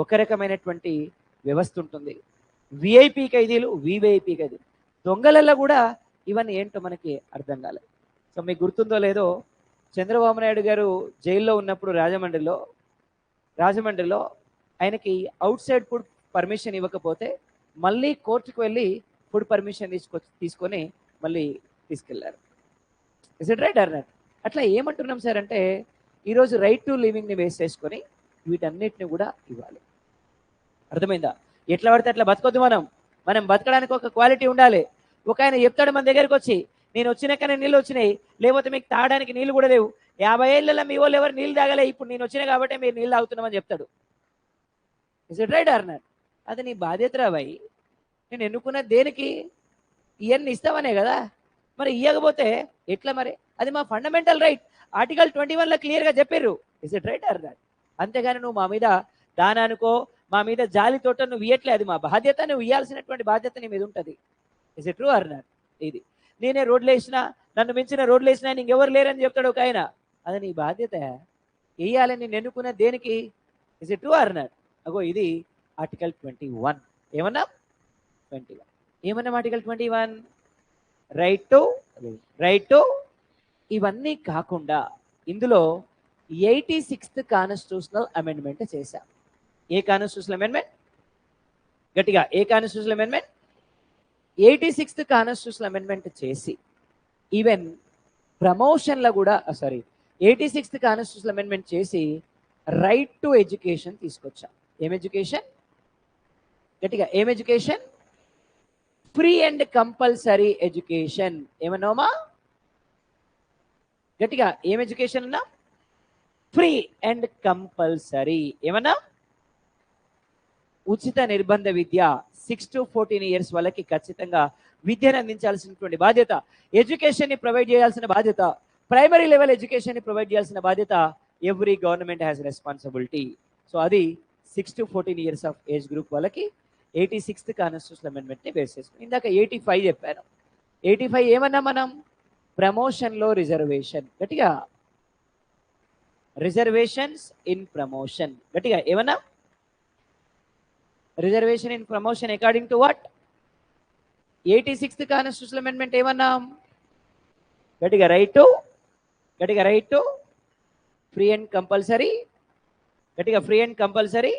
A: ఒక రకమైనటువంటి వ్యవస్థ ఉంటుంది, విఐపి ఖైదీలు, వివిఐపి ఖైదీలు, దొంగలలో కూడా ఇవన్నీ ఏంటో మనకి అర్థం కాలేదు. సో మీకు గుర్తుందో లేదో, చంద్రబాబు నాయుడు గారు జైల్లో ఉన్నప్పుడు రాజమండ్రిలో ఆయనకి అవుట్ సైడ్ ఫుడ్ పర్మిషన్ ఇవ్వకపోతే మళ్ళీ కోర్టుకు వెళ్ళి ఫుడ్ పర్మిషన్ తీసుకొని మళ్ళీ తీసుకెళ్లారు. Is it right or not? అట్లా ఏమంటున్నాం సార్ అంటే, ఈరోజు రైట్ టు లివింగ్ని బేస్ చేసుకొని వీటన్నిటిని కూడా ఇవ్వాలి. అర్థమైందా? ఎట్లా పడితే అట్లా బతకొద్దు. మనం బతకడానికి ఒక క్వాలిటీ ఉండాలి. ఒక ఆయన చెప్తాడు మన దగ్గరికి వచ్చి, నేను వచ్చినాకనే నీళ్ళు వచ్చినాయి, లేకపోతే మీకు తాగడానికి నీళ్ళు కూడా లేవు, 50 ఏళ్ళలో మీ వాళ్ళు ఎవరు నీళ్ళు తాగలే, ఇప్పుడు నేను వచ్చినా కాబట్టి మీరు నీళ్ళు తాగుతున్నామని చెప్తాడు. Is it right or not? అది నీ బాధ్యత రాబాయి. నేను ఎన్నుకున్న దేనికి? ఇవన్నీ ఇస్తామనే కదా. మరి ఇవ్వకపోతే ఎట్లా? మరి అది మా ఫండమెంటల్ రైట్. ఆర్టికల్ 21లో క్లియర్గా చెప్పారు. Is it right or not? అంతేగాని నువ్వు మా మీద దానానికో మా మీద జాలితోట నువ్వు ఇవ్వట్లే, అది మా బాధ్యత, నువ్వు ఇవ్వాల్సినటువంటి బాధ్యత నీ మీద ఉంటుంది. Is it true or not? ఇది నేనే రోడ్లు వేసినా, నన్ను మించిన రోడ్లు వేసినా ఇంకెవరు లేరని చెప్తాడు ఒక ఆయన. అది నీ బాధ్యత. వేయాలని నేను ఎన్నుకున్న దేనికి? Is it true or not? అగో ఇది ఆర్టికల్ 21. ఏమన్నా 21 ఏమన్నా ఆర్టికల్ 21 రైట్ టు ఇవన్నీ కాకుండా ఇందులో 86th కాన్స్టిట్యూషనల్ అమెండ్మెంట్ చేశాం. ఏ కాన్స్టిట్యూషనల్ అమెండ్మెంట్? గట్టిగా, ఏ constitutional amendment? 86th constitutional amendment చేసి ఈవెన్ ప్రమోషన్లో కూడా 86th కాన్స్టిట్యూషనల్ అమెండ్మెంట్ చేసి రైట్ టు ఎడ్యుకేషన్ తీసుకొచ్చాం. ఏం ఎడ్యుకేషన్? గట్టిగా, ఏం education? Free and compulsory education. ఏమన్నామా? గట్టిగా, ఏం ఎడ్యుకేషన్ అన్నా? Free and compulsory. ఏమన్నా? ఉచిత నిర్బంధ విద్య 6 to 14 years వాళ్ళకి ఖచ్చితంగా విద్యను అందించాల్సినటువంటి బాధ్యత, ఎడ్యుకేషన్ని ప్రొవైడ్ చేయాల్సిన బాధ్యత, ప్రైమరీ లెవెల్ ఎడ్యుకేషన్ని ప్రొవైడ్ చేయాల్సిన బాధ్యత every government has responsibility. So అది 6 to 14 years of age group వాళ్ళకి 86th కాన్స్టిట్యూషనల్ అమెండ్మెంట్ని బేస్ చేసుకుని. ఇందాక 85 చెప్పాను. 85 ఏమన్నా మనం? ప్రమోషన్లో రిజర్వేషన్. గట్టిగా, రిజర్వేషన్స్ ఇన్ ప్రమోషన్. గట్టిగా ఏమన్నా? Reservation in promotion according to what? 86th constitutional amendment ఏమన్నాం? గట్టిగా, right to free and compulsory. గట్టిగా, free and compulsory.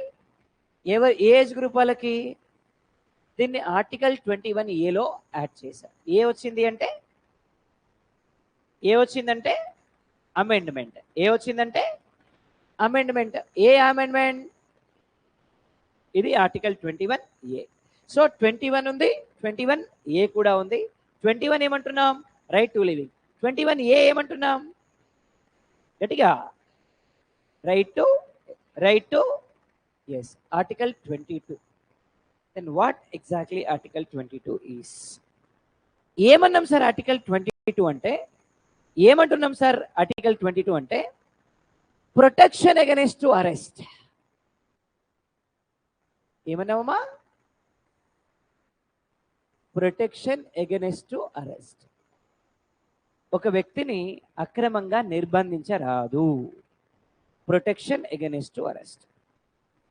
A: Age group వాళ్ళకి? దీన్ని ఆర్టికల్ 21A యాడ్ చేశారు. ఏ వచ్చిందంటే అమెండ్మెంట్. ఏ వచ్చిందంటే అమెండ్మెంట్. ఏ అమెండ్మెంట్? ఇది ఆర్టికల్ 21A. సో 21 ఉంది, 21A కూడా ఉంది. 21 ఏమంటున్నాం? Right to living. 21A ఏమంటున్నాం? గట్టిగా, right to yes, article 22. Then what exactly Article 22 is? ఏమన్నాం సార్ ఆర్టికల్ 22 అంటే? ఏమంటున్నాం సార్ ఆర్టికల్ 22 అంటే? Protection against to arrest. ఏమన్నామమ్మా? Protection against to arrest. ఒక వ్యక్తిని అక్రమంగా నిర్బంధించరాదు. Protection against to arrest.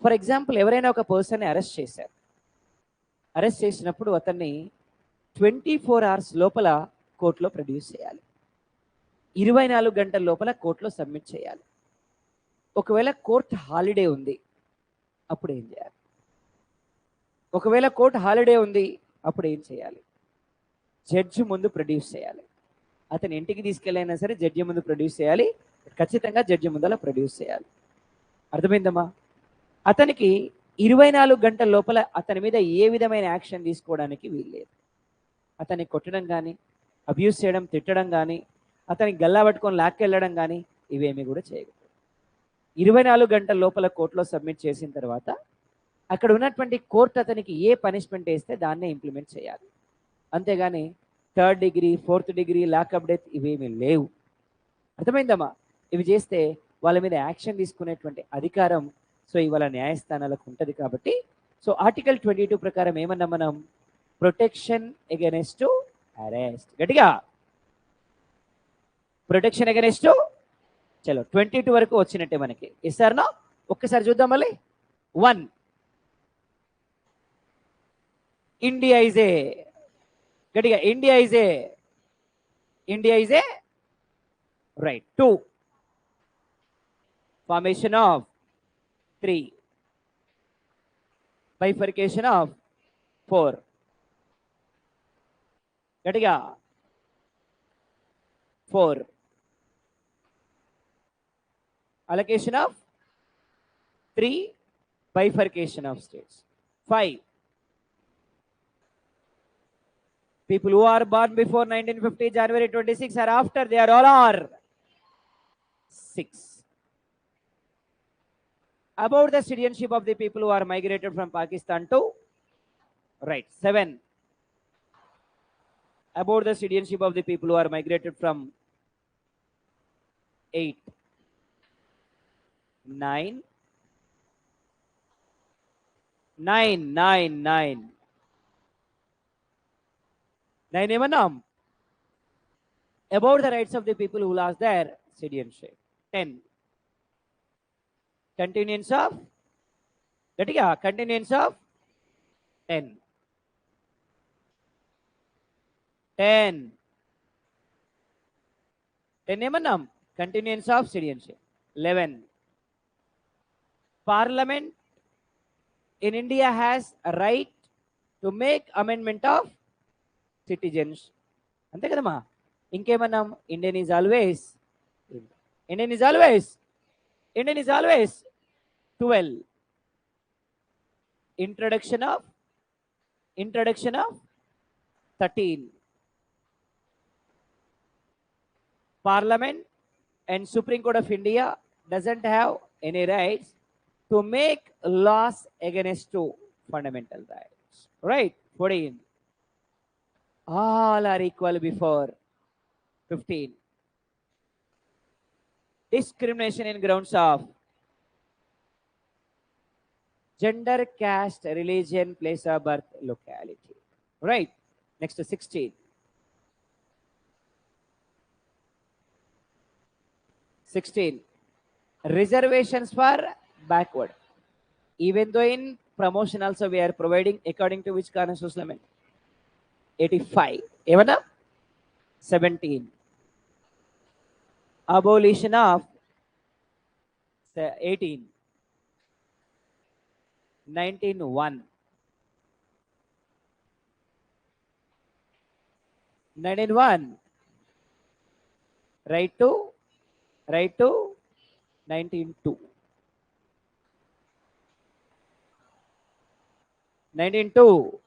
A: For example, ఎవరైనా ఒక పర్సన్ని అరెస్ట్ చేశారు. అరెస్ట్ చేసినప్పుడు అతన్ని 24 hours లోపల కోర్టులో ప్రొడ్యూస్ చేయాలి. 24 గంటల లోపల కోర్టులో సబ్మిట్ చేయాలి. ఒకవేళ కోర్టు హాలిడే ఉంది, అప్పుడు ఏం చేయాలి? ఒకవేళ కోర్టు హాలిడే ఉంది, అప్పుడు ఏం చేయాలి? జడ్జి ముందు ప్రొడ్యూస్ చేయాలి. అతని ఇంటికి తీసుకెళ్ళైనా సరే జడ్జి ముందు ప్రొడ్యూస్ చేయాలి. ఖచ్చితంగా జడ్జి ముందర ప్రొడ్యూస్ చేయాలి. అర్థమైందమ్మా? అతనికి 24 గంటల లోపల అతని మీద ఏ విధమైన యాక్షన్ తీసుకోవడానికి వీల్లేదు. అతన్ని కొట్టడం కానీ, అబ్యూస్ చేయడం, తిట్టడం కానీ, అతనికి గల్లా పట్టుకొని లాక్కెళ్ళడం కానీ ఇవేమీ కూడా చేయకూడదు. 24 గంటల లోపల కోర్టులో సబ్మిట్ చేసిన తర్వాత అక్కడ ఉన్నటువంటి కోర్టు అతనికి ఏ పనిష్మెంట్ వేస్తే దాన్నే ఇంప్లిమెంట్ చేయాలి. అంతేగాని 3rd degree 4th degree lockup death ఇవేమీ లేవు. అర్థమైందమ్మా? ఇవి చేస్తే వాళ్ళ మీద యాక్షన్ తీసుకునేటువంటి అధికారం ఇవాళ న్యాయస్థానాలకు ఉంటుంది. కాబట్టి ఆర్టికల్ 22 ప్రకారం ఏమన్నా మనం? Protection against to arrest. గట్టిగా ప్రొటెక్షన్ అగైనెస్ట్ టు. చలో 22 వరకు వచ్చినట్టే మనకి. ఇస్తారనో ఒక్కసారి చూద్దాం మళ్ళీ. 1, ఇండియా ఇస్ ఏ. గట్టిగా India is A. India is A right. 2, formation of. 3, bifurcation of. 4, గట్టిగా 4, allocation of. 3, bifurcation of states. 5, people who are born before 1950 January 26 or after, they are all are. 6, about the citizenship of the people who are migrated from Pakistan to. Right. 7, about the citizenship of the people who are migrated from. 8, 9, 9 ఏమన్నాం? About the rights of the people who lost their citizenship. 10, continuance of. గట్టిగా continuance of. 10, 10 ఏమన్నాం? continuance of citizenship. 11, parliament in India has a right to make amendment of citizens. అంతే కదమ్మా? ఇంకేమన్నాం? Indian is always. 12, introduction of. 13, Parliament and Supreme Court of India doesn't have any rights to make laws against to fundamental rights. Right. 14, all are equal before. 15, discrimination in grounds of gender, caste, religion, place of birth, locality. Right. Next to 16, reservations for backward. Even though in promotion also we are providing according to which constitutional amendment? 85. Evana? 17, abolition of. 18, 19(1), 19(1), right to 19(2), 19(2),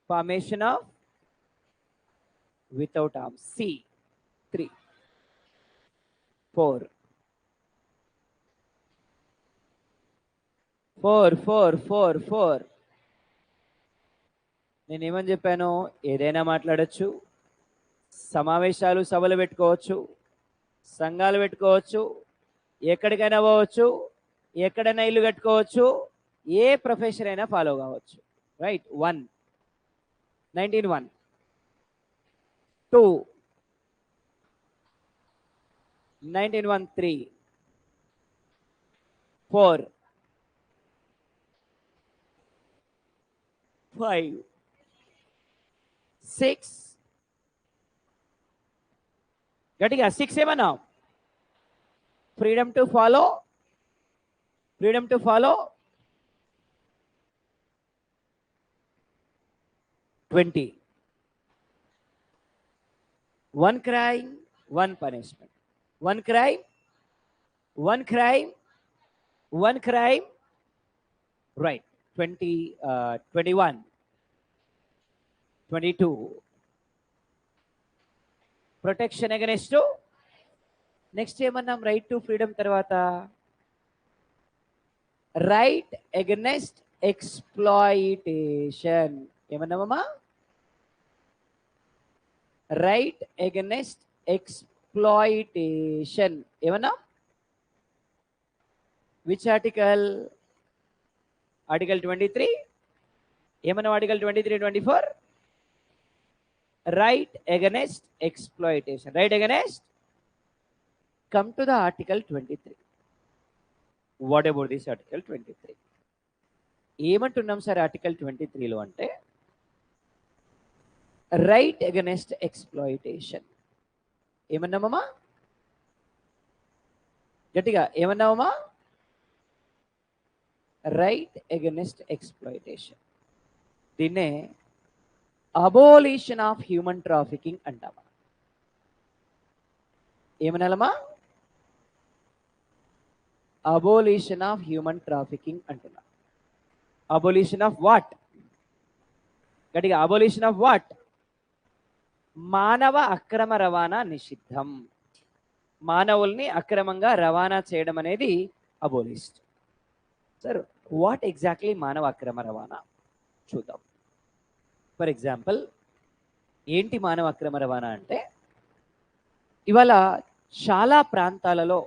A: formation of without arms. C, 3, 4, four. నేనేమని చెప్పాను? ఏదైనా మాట్లాడచ్చు, సమావేశాలు సభలు పెట్టుకోవచ్చు, సంఘాలు పెట్టుకోవచ్చు, ఎక్కడికైనా పోవచ్చు, ఎక్కడైనా ఇల్లు కట్టుకోవచ్చు, ఏ ప్రొఫెషన్ అయినా ఫాలో కావచ్చు. రైట్. 1 1901 2 1913 4 5 6 గట్టిగా 6 ఏమన్నా? Freedom to follow 20. 1 crime, 1 punishment. 1 crime, 1 crime. Right. 20, 21, 22. Protection against. Next ఏమన్నాం? రైట్ టు ఫ్రీడమ్ తర్వాత రైట్ అగెనిస్ట్ ఎక్స్ప్లాయిటేషన్. ఏమన్నామమ్మా? Right against exploitation. ఏమన్నా? Which article? ఆర్టికల్ 23. ఏమన్నా? Article 23, 24. Right against exploitation. Right against. Come to the article 23. What about this article 23? ఏమంటున్నాం sir article 23లో అంటే right against exploitation. ఏమన్నామమ్మా? గట్టిగా ఏమన్నామమ్మా? Right against exploitation. దీన్నే abolition of human trafficking అంటామా? ఏమనాలమ్మా? అబోలిషన్ ఆఫ్ హ్యూమన్ ట్రాఫికింగ్ అంటున్నా. Abolition of what? గట్టిగా అబోలిషన్ ఆఫ్ వాట్? మానవ అక్రమ రవాణా నిషిద్ధం. మానవుల్ని అక్రమంగా రవాణా చేయడం అనేది అబోలిస్ట్. సార్ వాట్ ఎగ్జాక్ట్లీ మానవ అక్రమ రవాణా? చూద్దాం. ఫర్ ఎగ్జాంపుల్, ఏంటి మానవ అక్రమ రవాణా అంటే, ఇవాళ చాలా ప్రాంతాలలో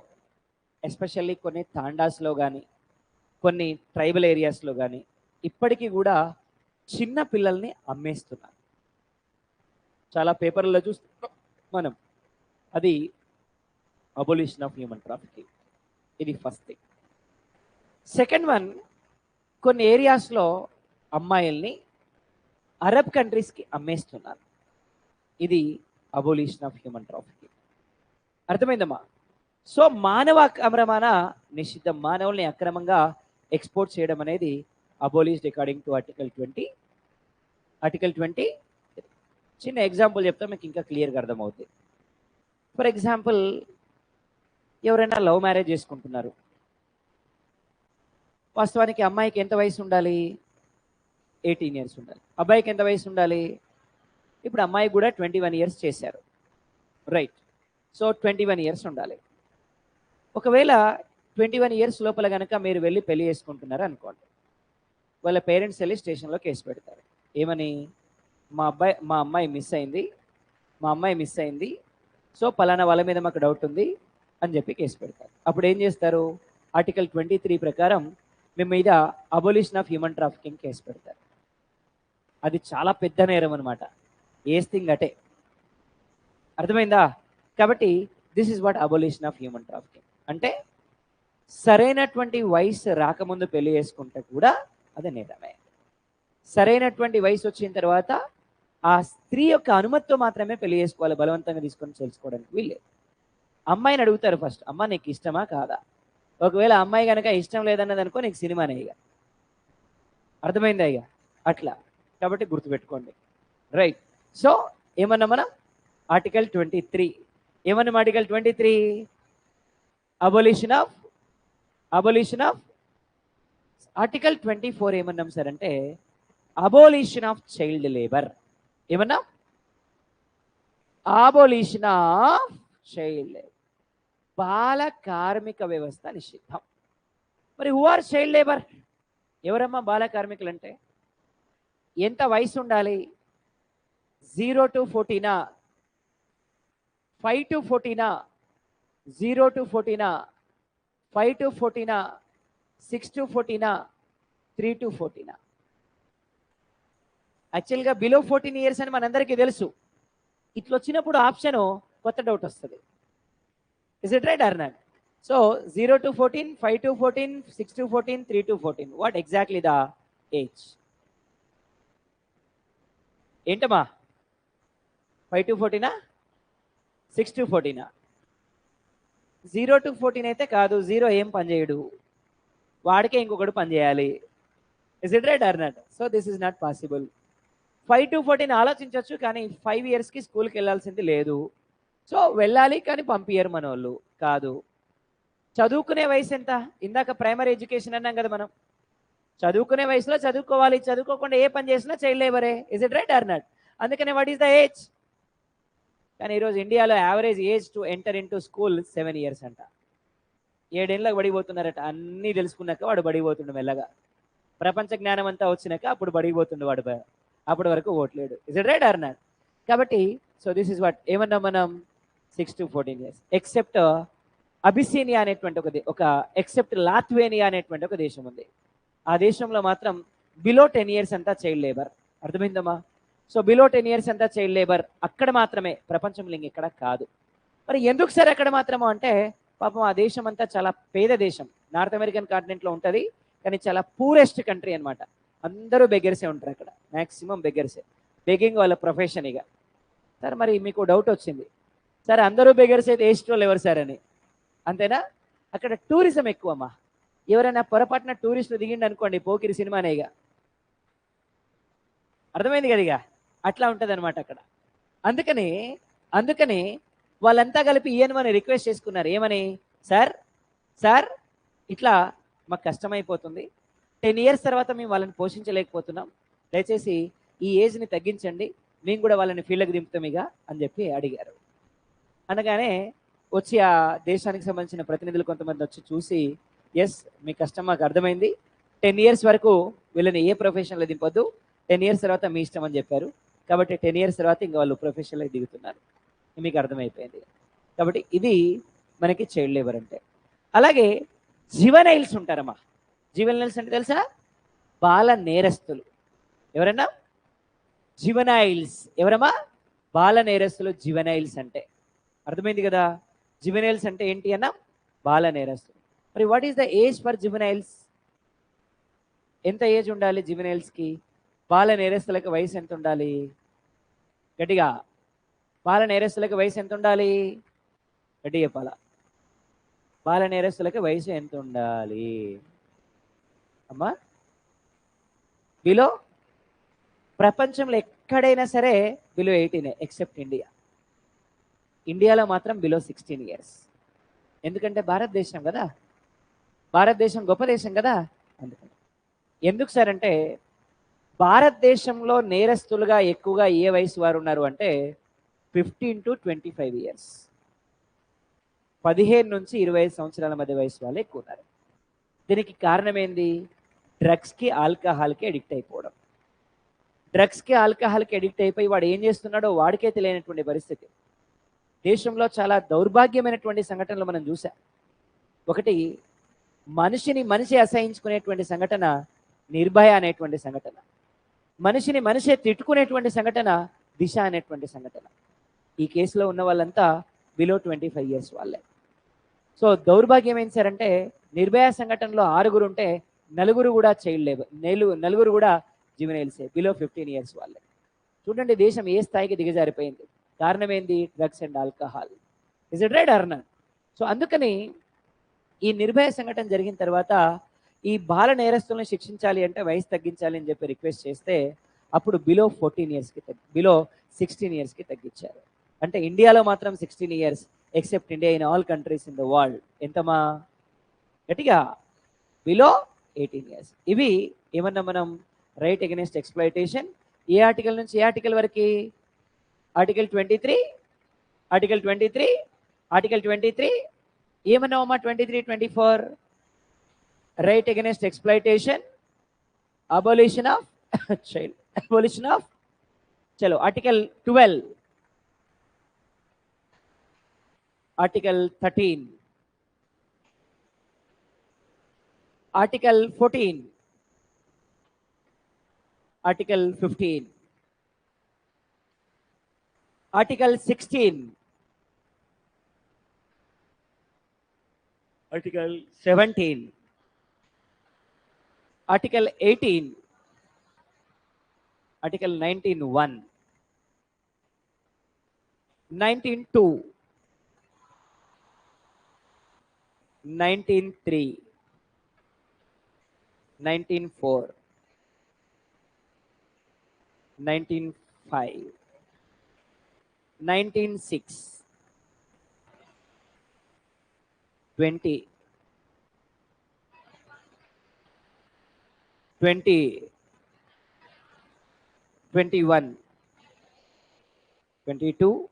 A: ఎస్పెషల్లీ కొన్ని తాండాస్లో కానీ కొన్ని ట్రైబల్ ఏరియాస్లో కానీ ఇప్పటికీ కూడా చిన్న పిల్లల్ని అమ్మేస్తున్నారు. చాలా పేపర్లలో చూస్తున్నాం మనం. అది అబోలిషన్ ఆఫ్ హ్యూమన్ ట్రాఫికింగ్. ఇది ఫస్ట్ థింగ్. సెకండ్ వన్, కొన్ని ఏరియాస్లో అమ్మాయిల్ని అరబ్ కంట్రీస్కి అమ్మేస్తున్నారు. ఇది అబోలిషన్ ఆఫ్ హ్యూమన్ ట్రాఫికింగ్. అర్థమైందమ్మా? సో మానవ అక్రమణ నిషిద్ధం. మానవుల్ని అక్రమంగా ఎక్స్పోర్ట్ చేయడం అనేది అబోలిష్డ్ అకార్డింగ్ టు ఆర్టికల్ 20. ఆర్టికల్ 20 చిన్న ఎగ్జాంపుల్ చెప్తా, మీకు ఇంకా క్లియర్గా అర్థమవుతుంది. ఫర్ ఎగ్జాంపుల్, ఎవరైనా లవ్ మ్యారేజ్ చేసుకుంటున్నారు. వాస్తవానికి అమ్మాయికి ఎంత వయసు ఉండాలి? 18 years ఉండాలి. అబ్బాయికి ఎంత వయసు ఉండాలి? ఇప్పుడు అమ్మాయి కూడా 21 years చేశారు. రైట్. సో 21 years ఉండాలి. ఒకవేళ 21 years లోపల కనుక మీరు వెళ్ళి పెళ్లి చేసుకుంటున్నారు అనుకోండి, వాళ్ళ పేరెంట్స్ వెళ్ళి స్టేషన్లో కేసు పెడతారు. ఏమని? మా అమ్మాయి మిస్ అయింది, సో పలానా వాళ్ళ మీద మాకు డౌట్ ఉంది అని చెప్పి కేసు పెడతారు. అప్పుడు ఏం చేస్తారు? ఆర్టికల్ 23 ప్రకారం మీ మీద abolition of human trafficking case పెడతారు. అది చాలా పెద్ద నేరం అనమాట. ఏస్తింగ్ అటే. అర్థమైందా? కాబట్టి this is what abolition of human trafficking అంటే. సరైనటువంటి వయసు రాకముందు పెళ్లి చేసుకుంటే కూడా అది నేరమే. సరైనటువంటి వయసు వచ్చిన తర్వాత ఆ స్త్రీ యొక్క అనుమతితో మాత్రమే పెళ్లి చేసుకోవాలి. బలవంతంగా తీసుకొని చేసుకోవడానికి వీల్లేదు. అమ్మాయిని అడుగుతారు ఫస్ట్, అమ్మ నీకు ఇష్టమా కాదా? ఒకవేళ అమ్మాయి కనుక ఇష్టం లేదన్నది అనుకో, నీకు సినిమానే ఇక. అర్థమైందా? ఇక అట్లా. కాబట్టి గుర్తుపెట్టుకోండి. రైట్. సో ఏమన్నా మనం ఆర్టికల్ 23 ఏమన్నాం? ఆర్టికల్ 23 అబోలిషన్ ఆఫ్ ఆర్టికల్ 24 ఏమన్నాం సార్ అంటే అబోలిషన్ ఆఫ్ చైల్డ్ లేబర్. ఏమన్నా? Abolition of child labour. బాల కార్మిక వ్యవస్థ నిషిద్ధం. మరి హూ ఆర్ చైల్డ్ లేబర్? ఎవరమ్మా బాల కార్మికులు అంటే? ఎంత వయసు ఉండాలి? 0 to 14, 5 to 14, 0 to 14, 5 to 14, 6 to 14, 3 to 14. యాక్చువల్గా బిలో 14 years అని మనందరికీ తెలుసు. ఇట్లా వచ్చినప్పుడు ఆప్షన్ కొత్త డౌట్ వస్తుంది. Is it right or not? So 0 to 14, 5 to 14, 6 to 14, 3 to 14. What exactly the age? ఏంటమ్మా? 5 to 14, 6 to 14? 0 to 14 అయితే కాదు. 0 ఏం పని చేయడు, వాడికే ఇంకొకటి పని చేయాలి. Is it right or not? So this is not possible. 5 to 14 ఆలోచించవచ్చు, కానీ 5 yearsకి స్కూల్కి వెళ్ళాల్సింది లేదు. సో వెళ్ళాలి కానీ పంపించరు మన వాళ్ళు. కాదు. చదువుకునే వయసు ఎంత? ఇందాక ప్రైమరీ ఎడ్యుకేషన్ అన్నాం కదా మనం. చదువుకునే వయసులో చదువుకోవాలి, చదువుకోకుండా ఏ పని చేసినా చైల్డ్ లేబరే. Is it right or not? అందుకనే వాట్ ఈస్ ద ఏజ్? కానీ ఈరోజు ఇండియాలో average age to enter in to school 7 years అంట. 7 ఏళ్ళకి బడిపోతున్నారట. అన్నీ తెలుసుకున్నాక వాడు బడిపోతుండు మెల్లగా. ప్రపంచ జ్ఞానం అంతా వచ్చినాక అప్పుడు బడిపోతుండు వాడు. అప్పటి వరకు ఓట్లేడు. Is it right or not? కాబట్టి సో దిస్ ఇస్ వాట్ ఏమన్నా మనం 6 to 14 years. ఎక్సెప్ట్ అబిసినియా అనేటువంటి ఒక ఎక్సెప్ట్ లాత్వేనియా అనేటువంటి ఒక దేశం ఉంది. ఆ దేశంలో మాత్రం బిలో 10 years అంతా చైల్డ్ లేబర్. అర్థమైందమ్మా? సో బిలో 10 years అంతా చైల్డ్ లేబర్. అక్కడ మాత్రమే, ప్రపంచంలో ఇంకెక్కడ కాదు. మరి ఎందుకు సార్ అక్కడ మాత్రము అంటే, పాపం ఆ దేశం అంతా చాలా పేద దేశం. నార్త్ అమెరికన్ కాంటినెంట్లో ఉంటుంది, కానీ చాలా పూరెస్ట్ కంట్రీ అనమాట. అందరూ బెగ్గర్సే ఉంటారు అక్కడ. మ్యాక్సిమం బెగ్గర్సే. బెగ్గింగ్ వాళ్ళ ప్రొఫెషన్. ఇక సార్ మరి మీకు డౌట్ వచ్చింది, సార్ అందరూ బెగ్గర్స్ అయితే ఏస్ట్ వాళ్ళు ఎవరు సార్ అని. అంతేనా? అక్కడ టూరిజం ఎక్కువమ్మా. ఎవరైనా పొరపాటున టూరిస్టులు దిగిండి అనుకోండి, పోకిరి సినిమానే. ఇక అర్థమైంది కదా? ఇక అట్లా ఉంటుంది అనమాట అక్కడ. అందుకని వాళ్ళంతా కలిపి ఈయనమని రిక్వెస్ట్ చేసుకున్నారు. ఏమని? సార్ ఇట్లా మాకు కష్టమైపోతుంది, 10 years తర్వాత మేము వాళ్ళని పోషించలేకపోతున్నాం, దయచేసి ఈ ఏజ్ని తగ్గించండి, మేము కూడా వాళ్ళని ఫీల్డ్కి దింపుతాం ఇక అని చెప్పి అడిగారు. అనగానే వచ్చి ఆ దేశానికి సంబంధించిన ప్రతినిధులు కొంతమంది వచ్చి చూసి, ఎస్ మీ కష్టం మాకు అర్థమైంది, 10 years వరకు వీళ్ళని ఏ ప్రొఫెషన్లో దింపొద్దు, 10 years తర్వాత మీ ఇష్టం అని చెప్పారు. కాబట్టి 10 years తర్వాత ఇంకా వాళ్ళు ప్రొఫెషన్లోకి దిగుతున్నారు. మీకు అర్థమైపోయింది. కాబట్టి ఇది మనకి చైల్డ్ లేబర్ అంటే. అలాగే జివెనైల్స్ ఉంటారమ్మా. జివెనైల్స్ అంటే తెలుసా? బాల నేరస్తులు. ఎవరన్నా? జివెనైల్స్. ఎవరమ్మా? బాల నేరస్తులు. జివెనైల్స్ అంటే అర్థమైంది కదా? జివెనైల్స్ అంటే ఏంటి అన్నా? బాల నేరస్తులు. మరి what is the age for juveniles? ఎంత ఏజ్ ఉండాలి జివెనైల్స్కి? బాల నేరస్తులకు వయసు ఎంత ఉండాలి? గట్టిగా. బాల నేరస్తులకు వయసు ఎంత ఉండాలి? గట్టి చెప్పాలా? బాల నేరస్తులకు వయసు ఎంత ఉండాలి అమ్మా? బిలో, ప్రపంచంలో ఎక్కడైనా సరే బిలో 18 ఎక్సెప్ట్ ఇండియా. ఇండియాలో మాత్రం బిలో 16 years. ఎందుకంటే భారతదేశం కదా, భారతదేశం గొప్ప దేశం కదా. అందుకని. ఎందుకు సార్ అంటే, భారతదేశంలో నేరస్తులుగా ఎక్కువగా ఏ వయసు వారు ఉన్నారు అంటే 15 to 25 years. 15 నుంచి 25 సంవత్సరాల మధ్య వయసు వాళ్ళు ఎక్కువ ఉన్నారు. దీనికి కారణం ఏంది? డ్రగ్స్కి, ఆల్కహాల్కి అడిక్ట్ అయిపోవడం. డ్రగ్స్కి, ఆల్కహాల్కి అడిక్ట్ అయిపోయి వాడు ఏం చేస్తున్నాడో వాడికే తెలియనటువంటి పరిస్థితి. దేశంలో చాలా దౌర్భాగ్యమైనటువంటి సంఘటనలు మనం చూసాం. ఒకటి, మనిషి అసహించుకునేటువంటి సంఘటన నిర్భయ అనేటువంటి సంఘటన. మనిషే తిట్టుకునేటువంటి సంఘటన దిశ అనేటువంటి సంఘటన. ఈ కేసులో ఉన్న వాళ్ళంతా బిలో 25 years వాళ్ళే. సో దౌర్భాగ్యం ఏం సార్ అంటే, నిర్భయ సంఘటనలో 6 ఉంటే 4 కూడా చైల్డ్ లేబర్, 4 కూడా జివెనైల్సే, బిలో 15 years వాళ్ళే. చూడండి దేశం ఏ స్థాయికి దిగజారిపోయింది. కారణం ఏంది? Drugs and alcohol. Is it right or not? So అందుకని ఈ నిర్భయ సంఘటన జరిగిన తర్వాత ఈ బాల నేరస్తులను శిక్షించాలి అంటే వయసు తగ్గించాలి అని చెప్పి రిక్వెస్ట్ చేస్తే అప్పుడు బిలో 14 yearsకి బిలో 16 yearsకి తగ్గించారు. అంటే ఇండియాలో మాత్రం 16 years except India, in all countries in the world ఎంతమా? గట్టిగా బిలో 18 years. ఇవి ఏమన్నా మనం రైట్ అగెనిస్ట్ ఎక్స్‌ప్లాయిటేషన్ ఏ ఆర్టికల్ నుంచి ఏ ఆర్టికల్ వరకు? ఆర్టికల్ 23, ఆర్టికల్ 23 ఏమన్నామమ్మా? 23, 24 right against exploitation abolition of child, abolition of, chalo, article 12, article 13, article 14, article 15, article 16, article 17, article 18, article 19(1), 19(2), 19(3), 19(4), 19(5), 19(6), 20, 20, 21, 22,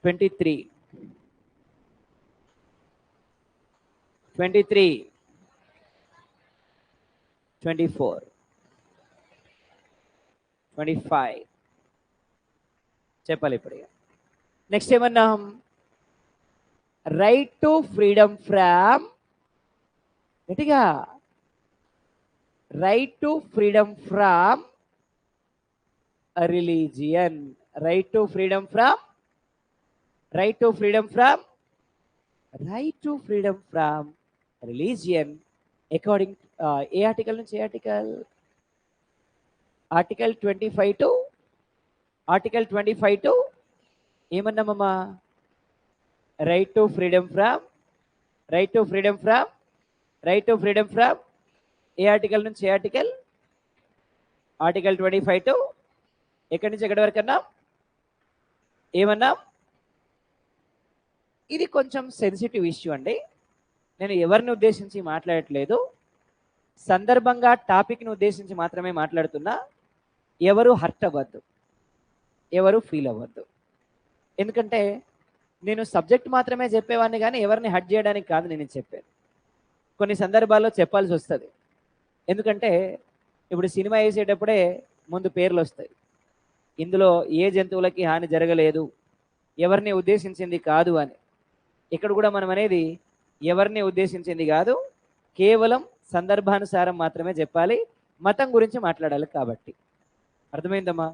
A: 23, 23, 24, 25. చెప్పాలి ఇప్పుడు. నెక్స్ట్ ఏమన్నాం? రైట్ టు ఫ్రీడమ్ ఫ్రమ్, గట్టిగా, right to freedom from religion, right to freedom from, right to freedom from, right to freedom from religion according, ఏ article నుంచి ఏ article? Article 25 to, article 25 to ఏమన్నామమ్మా? Right to freedom from, right to freedom from, right to freedom from, ఏ article నుంచి ఏ article? Article 25 to ఎక్కడి నుంచి ఎక్కడి వరకు అన్నాం? ఏమన్నాం? ఇది కొంచెం సెన్సిటివ్ ఇష్యూ అండి. నేను ఎవరిని ఉద్దేశించి మాట్లాడట్లేదు, సందర్భంగా టాపిక్ని ఉద్దేశించి మాత్రమే మాట్లాడుతున్నా. ఎవరు హర్ట్ అవ్వద్దు, ఎవరు ఫీల్ అవ్వద్దు. ఎందుకంటే నేను సబ్జెక్ట్ మాత్రమే చెప్పేవాడిని, కానీ ఎవరిని హర్ట్ చేయడానికి కాదు నేను చెప్పాను. కొన్ని సందర్భాల్లో చెప్పాల్సి వస్తుంది. ఎందుకంటే ఇప్పుడు సినిమా వేసేటప్పుడే ముందు పేర్లు వస్తాయి, ఇందులో ఏ జంతువులకి హాని జరగలేదు, ఎవరిని ఉద్దేశించింది కాదు అని. ఇక్కడ కూడా మనం అనేది ఎవరిని ఉద్దేశించింది కాదు, కేవలం సందర్భానుసారం మాత్రమే చెప్పాలి, మతం గురించి మాట్లాడాలి కాబట్టి. అర్థమైందమ్మా?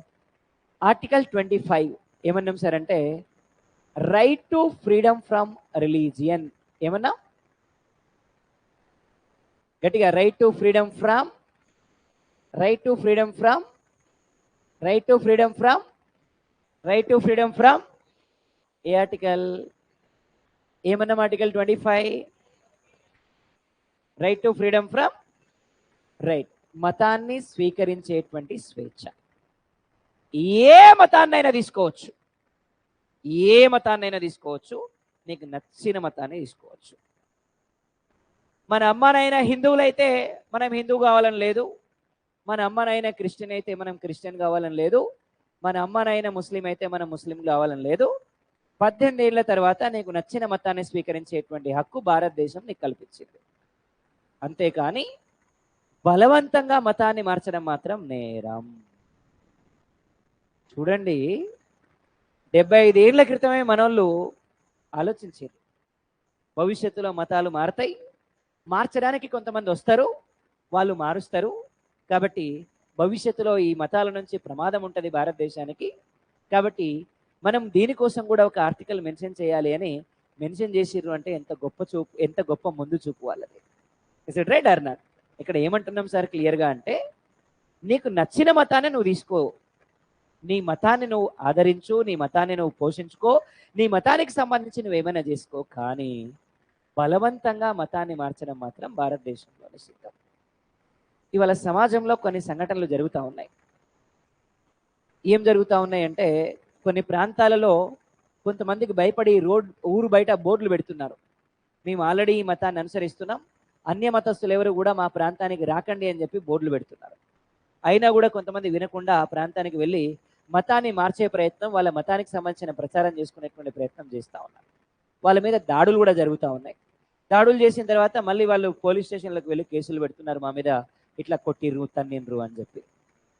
A: ఆర్టికల్ 25 ఏమన్నాం సార్ అంటే right to freedom from religion. ఏమన్నా? గట్టిగా, right to freedom from, right to freedom from, right to freedom from, right to freedom from, ఏ ఆర్టికల్? ఏమన్నాం? Article 25, right to freedom from, right, మతాన్ని స్వీకరించేటువంటి స్వేచ్ఛ. ఏ మతాన్నైనా తీసుకోవచ్చు, ఏ మతాన్నైనా తీసుకోవచ్చు, నీకు నచ్చిన మతాన్ని తీసుకోవచ్చు. మన అమ్మనైనా హిందువులైతే మనం హిందువు కావాలని లేదు, మన అమ్మనైనా క్రిస్టియన్ అయితే మనం క్రిస్టియన్ కావాలని లేదు, మన అమ్మనైనా ముస్లిం అయితే మనం ముస్లిం కావాలని లేదు. 18 ఏళ్ల తర్వాత నీకు నచ్చిన మతాన్ని స్వీకరించేటువంటి హక్కు భారతదేశం నీకు కల్పించింది. అంతేకాని బలవంతంగా మతాన్ని మార్చడం మాత్రం నేరం. చూడండి, 75 ఏళ్ల క్రితమే మనోళ్ళు ఆలోచించారు, భవిష్యత్తులో మతాలు మారతాయి, మార్చడానికి కొంతమంది వస్తారు, వాళ్ళు మారుస్తారు. కాబట్టి భవిష్యత్తులో ఈ మతాల నుంచి ప్రమాదం ఉంటుంది భారతదేశానికి. కాబట్టి మనం దీనికోసం కూడా ఒక ఆర్టికల్ మెన్షన్ చేయాలి అని మెన్షన్ చేసిర్రు అంటే ఎంత గొప్ప చూపు, ఎంత గొప్ప ముందు చూపు వాళ్ళది. Is it right or not? ఇక్కడ ఏమంటున్నాం సార్ క్లియర్గా అంటే, నీకు నచ్చిన మతాన్ని నువ్వు తీసుకో, నీ మతాన్ని నువ్వు ఆదరించు, నీ మతాన్ని నువ్వు పోషించుకో, నీ మతానికి సంబంధించి నువ్వేమైనా చేసుకో, కానీ బలవంతంగా మతాన్ని మార్చడం మాత్రం భారతదేశంలో నిషిద్ధం. ఇవాళ సమాజంలో కొన్ని సంఘటనలు జరుగుతూ ఉన్నాయి. ఏం జరుగుతూ ఉన్నాయంటే, కొన్ని ప్రాంతాలలో కొంతమందికి భయపడి ఊరు బయట బోర్డులు పెడుతున్నారు, మేము ఆల్రెడీ ఈ మతాన్ని అనుసరిస్తున్నాం, అన్య మతస్థులు ఎవరు కూడా మా ప్రాంతానికి రాకండి అని చెప్పి బోర్డులు పెడుతున్నారు. అయినా కూడా కొంతమంది వినకుండా ఆ ప్రాంతానికి వెళ్ళి మతాన్ని మార్చే ప్రయత్నం, వాళ్ళ మతానికి సంబంధించిన ప్రచారం చేసుకునేటువంటి ప్రయత్నం చేస్తూ ఉన్నారు. వాళ్ళ మీద దాడులు కూడా జరుగుతూ ఉన్నాయి. దాడులు చేసిన తర్వాత మళ్ళీ వాళ్ళు పోలీస్ స్టేషన్లకు వెళ్ళి కేసులు పెడుతున్నారు, మా మీద ఇట్లా కొట్టిర్రు తన్నిండ్రు అని చెప్పి.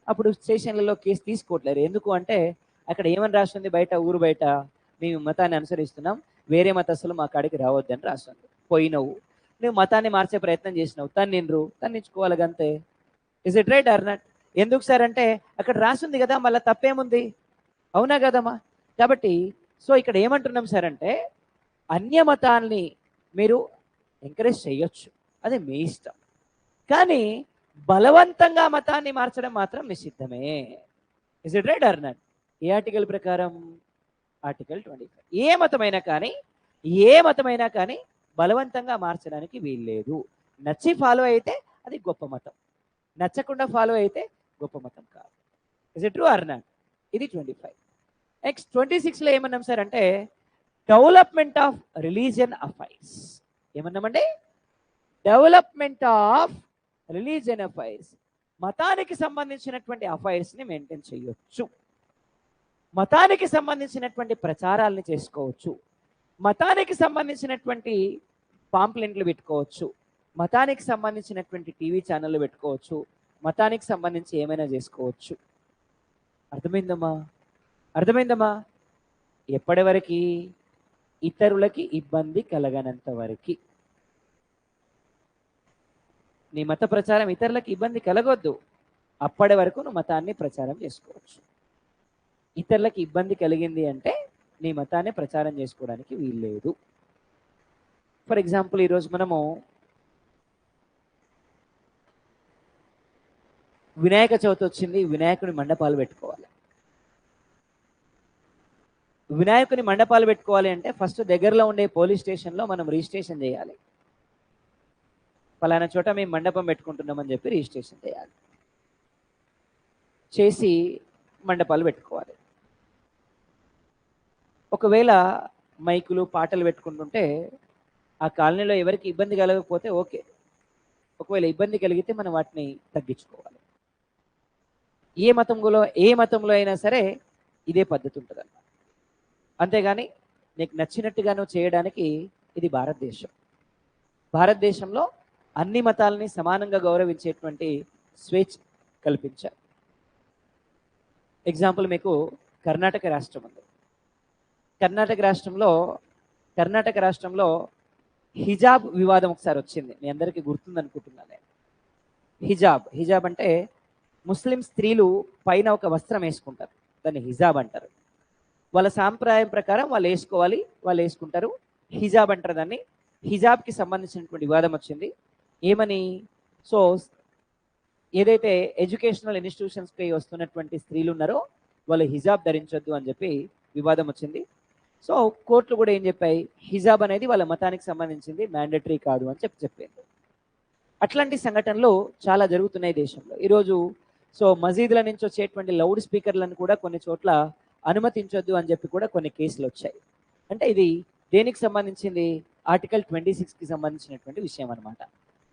A: అప్పుడు స్టేషన్లలో కేసు తీసుకోవట్లేరు. ఎందుకు అంటే అక్కడ ఏమని రాస్తుంది, బయట ఊరు బయట మేము మతాన్ని అనుసరిస్తున్నాం, వేరే మతస్థులు మా కాడికి రావద్దని రాస్తుంది. పోయినవు, నువ్వు మతాన్ని మార్చే ప్రయత్నం చేసినావు, తన్నిండ్రు, తన్నించుకోవాలి అంతే. Is it right or not? ఎందుకు సార్ అంటే అక్కడ రాస్తుంది కదా, మళ్ళీ తప్పేముంది? అవునా కదమ్మా? కాబట్టి సో ఇక్కడ ఏమంటున్నాం సార్ అంటే అన్య మతాల్ని మీరు ఎంకరేజ్ చేయొచ్చు, అది మీ ఇష్టం, కానీ బలవంతంగా మతాన్ని మార్చడం మాత్రం నిషిద్ధమే. Is it right or not? ఏ ఆర్టికల్ ప్రకారం? ఆర్టికల్ 25. ఏ మతమైనా కానీ బలవంతంగా మార్చడానికి వీల్లేదు. నచ్చి ఫాలో అయితే అది గొప్ప మతం, నచ్చకుండా ఫాలో అయితే గొప్ప మతం కాదు. Is it true or not? ఇది 25. నెక్స్ట్ 26లో ఏమన్నాం సార్ అంటే డెవలప్మెంట్ ఆఫ్ రిలీజియన్ అఫైర్స్. ఏమన్నామండి? Development of religion affairs. మతానికి సంబంధించినటువంటి అఫైర్స్ని మెయింటైన్ చేయొచ్చు, మతానికి సంబంధించినటువంటి ప్రచారాలని చేసుకోవచ్చు, మతానికి సంబంధించినటువంటి పాంప్లెంట్లు పెట్టుకోవచ్చు, మతానికి సంబంధించినటువంటి టీవీ ఛానళ్ళు పెట్టుకోవచ్చు, మతానికి సంబంధించి ఏమైనా చేసుకోవచ్చు. అర్థమైందమ్మా? అర్థమైందమ్మా? ఎప్పటి వరకు? ఇతరులకి ఇబ్బంది కలగనంత వరకు. నీ మత ప్రచారం ఇతరులకు ఇబ్బంది కలగొద్దు, అప్పటి వరకు నువ్వు మతాన్ని ప్రచారం చేసుకోవచ్చు. ఇతరులకు ఇబ్బంది కలిగింది అంటే నీ మతాన్ని ప్రచారం చేసుకోవడానికి వీల్లేదు. ఫర్ ఎగ్జాంపుల్, ఈరోజు మనము వినాయక చవితి వచ్చింది, వినాయకుని మండపాలు పెట్టుకోవాలి. వినాయకుని మండపాలు పెట్టుకోవాలి అంటే ఫస్ట్ దగ్గరలో ఉండే పోలీస్ స్టేషన్లో మనం రిజిస్ట్రేషన్ చేయాలి. ఫలానా చోట మేము మండపం పెట్టుకుంటున్నామని చెప్పి రిజిస్ట్రేషన్ చేయాలి, చేసి మండపాలు పెట్టుకోవాలి. ఒకవేళ మైకులు పాటలు పెట్టుకుంటుంటే ఆ కాలనీలో ఎవరికి ఇబ్బంది కలగకపోతే ఓకే, ఒకవేళ ఇబ్బంది కలిగితే మనం వాటిని తగ్గించుకోవాలి. ఏ మతంలో అయినా సరే ఇదే పద్ధతి ఉంటుంది అన్నమాట. అంతేగాని నీకు నచ్చినట్టుగాను చేయడానికి ఇది భారతదేశం. భారతదేశంలో అన్ని మతాలని సమానంగా గౌరవించేటువంటి స్వేచ్ఛ కల్పించారు. ఎగ్జాంపుల్, మీకు కర్ణాటక రాష్ట్రం ఉంది. కర్ణాటక రాష్ట్రంలో హిజాబ్ వివాదం ఒకసారి వచ్చింది, మీ అందరికీ గుర్తుందనుకుంటున్నాను నేను. హిజాబ్ అంటే ముస్లిం స్త్రీలు పైన ఒక వస్త్రం వేసుకుంటారు, దాన్ని హిజాబ్ అంటారు. వాళ్ళ సాంప్రదాయం ప్రకారం వాళ్ళు వేసుకోవాలి, వాళ్ళు వేసుకుంటారు, హిజాబ్ అంటారు దాన్ని. హిజాబ్కి సంబంధించినటువంటి వివాదం వచ్చింది. ఏమని? సో ఏదైతే ఎడ్యుకేషనల్ ఇన్స్టిట్యూషన్స్కి వస్తున్నటువంటి స్త్రీలు ఉన్నారో వాళ్ళు హిజాబ్ ధరించొద్దు అని చెప్పి వివాదం వచ్చింది. సో కోర్టులు కూడా ఏం చెప్పాయి, హిజాబ్ అనేది వాళ్ళ మతానికి సంబంధించింది, మ్యాండేటరీ కాదు అని చెప్పింది. అట్లాంటి సంఘటనలు చాలా జరుగుతున్నాయి దేశంలో ఈరోజు. సో మసీదుల నుంచి వచ్చేటువంటి లౌడ్ స్పీకర్లను కూడా కొన్ని చోట్ల అనుమతించొద్దు అని చెప్పి కూడా కొన్ని కేసులు వచ్చాయి. అంటే ఇది దేనికి సంబంధించింది? ఆర్టికల్ 26కి సంబంధించినటువంటి విషయం అనమాట.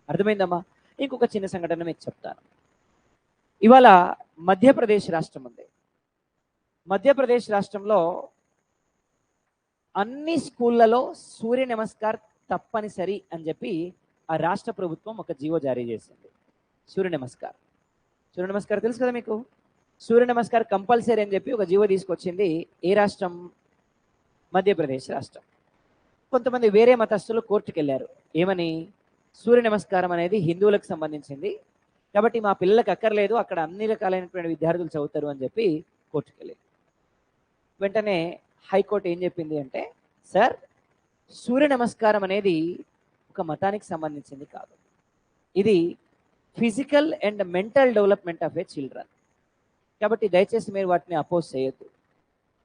A: అర్థమైందమ్మా? ఇంకొక చిన్న సంఘటన మీకు చెప్తాను. ఇవాళ మధ్యప్రదేశ్ రాష్ట్రం ఉంది. మధ్యప్రదేశ్ రాష్ట్రంలో అన్ని స్కూళ్ళలో సూర్య నమస్కార్ తప్పనిసరి అని చెప్పి ఆ రాష్ట్ర ప్రభుత్వం ఒక జీవో జారీ చేసింది. సూర్య నమస్కార్ తెలుసు కదా మీకు? సూర్య నమస్కార్ కంపల్సరీ అని చెప్పి ఒక జీవో తీసుకొచ్చింది. ఏ రాష్ట్రం? మధ్యప్రదేశ్ రాష్ట్రం. కొంతమంది వేరే మతస్థులు కోర్టుకు వెళ్ళారు. ఏమని? సూర్య నమస్కారం అనేది హిందువులకు సంబంధించింది కాబట్టి మా పిల్లలకు అక్కర్లేదు, అక్కడ అన్ని రకాలైనటువంటి విద్యార్థులు చదువుతారు అని చెప్పి కోర్టుకు వెళ్ళారు. వెంటనే హైకోర్టు ఏం చెప్పింది అంటే, సార్, సూర్య నమస్కారం అనేది ఒక మతానికి సంబంధించింది కాదు, ఇది physical and mental development of A children. కాబట్టి దయచేసి మీరు వాటిని అపోజ్ చేయొద్దు.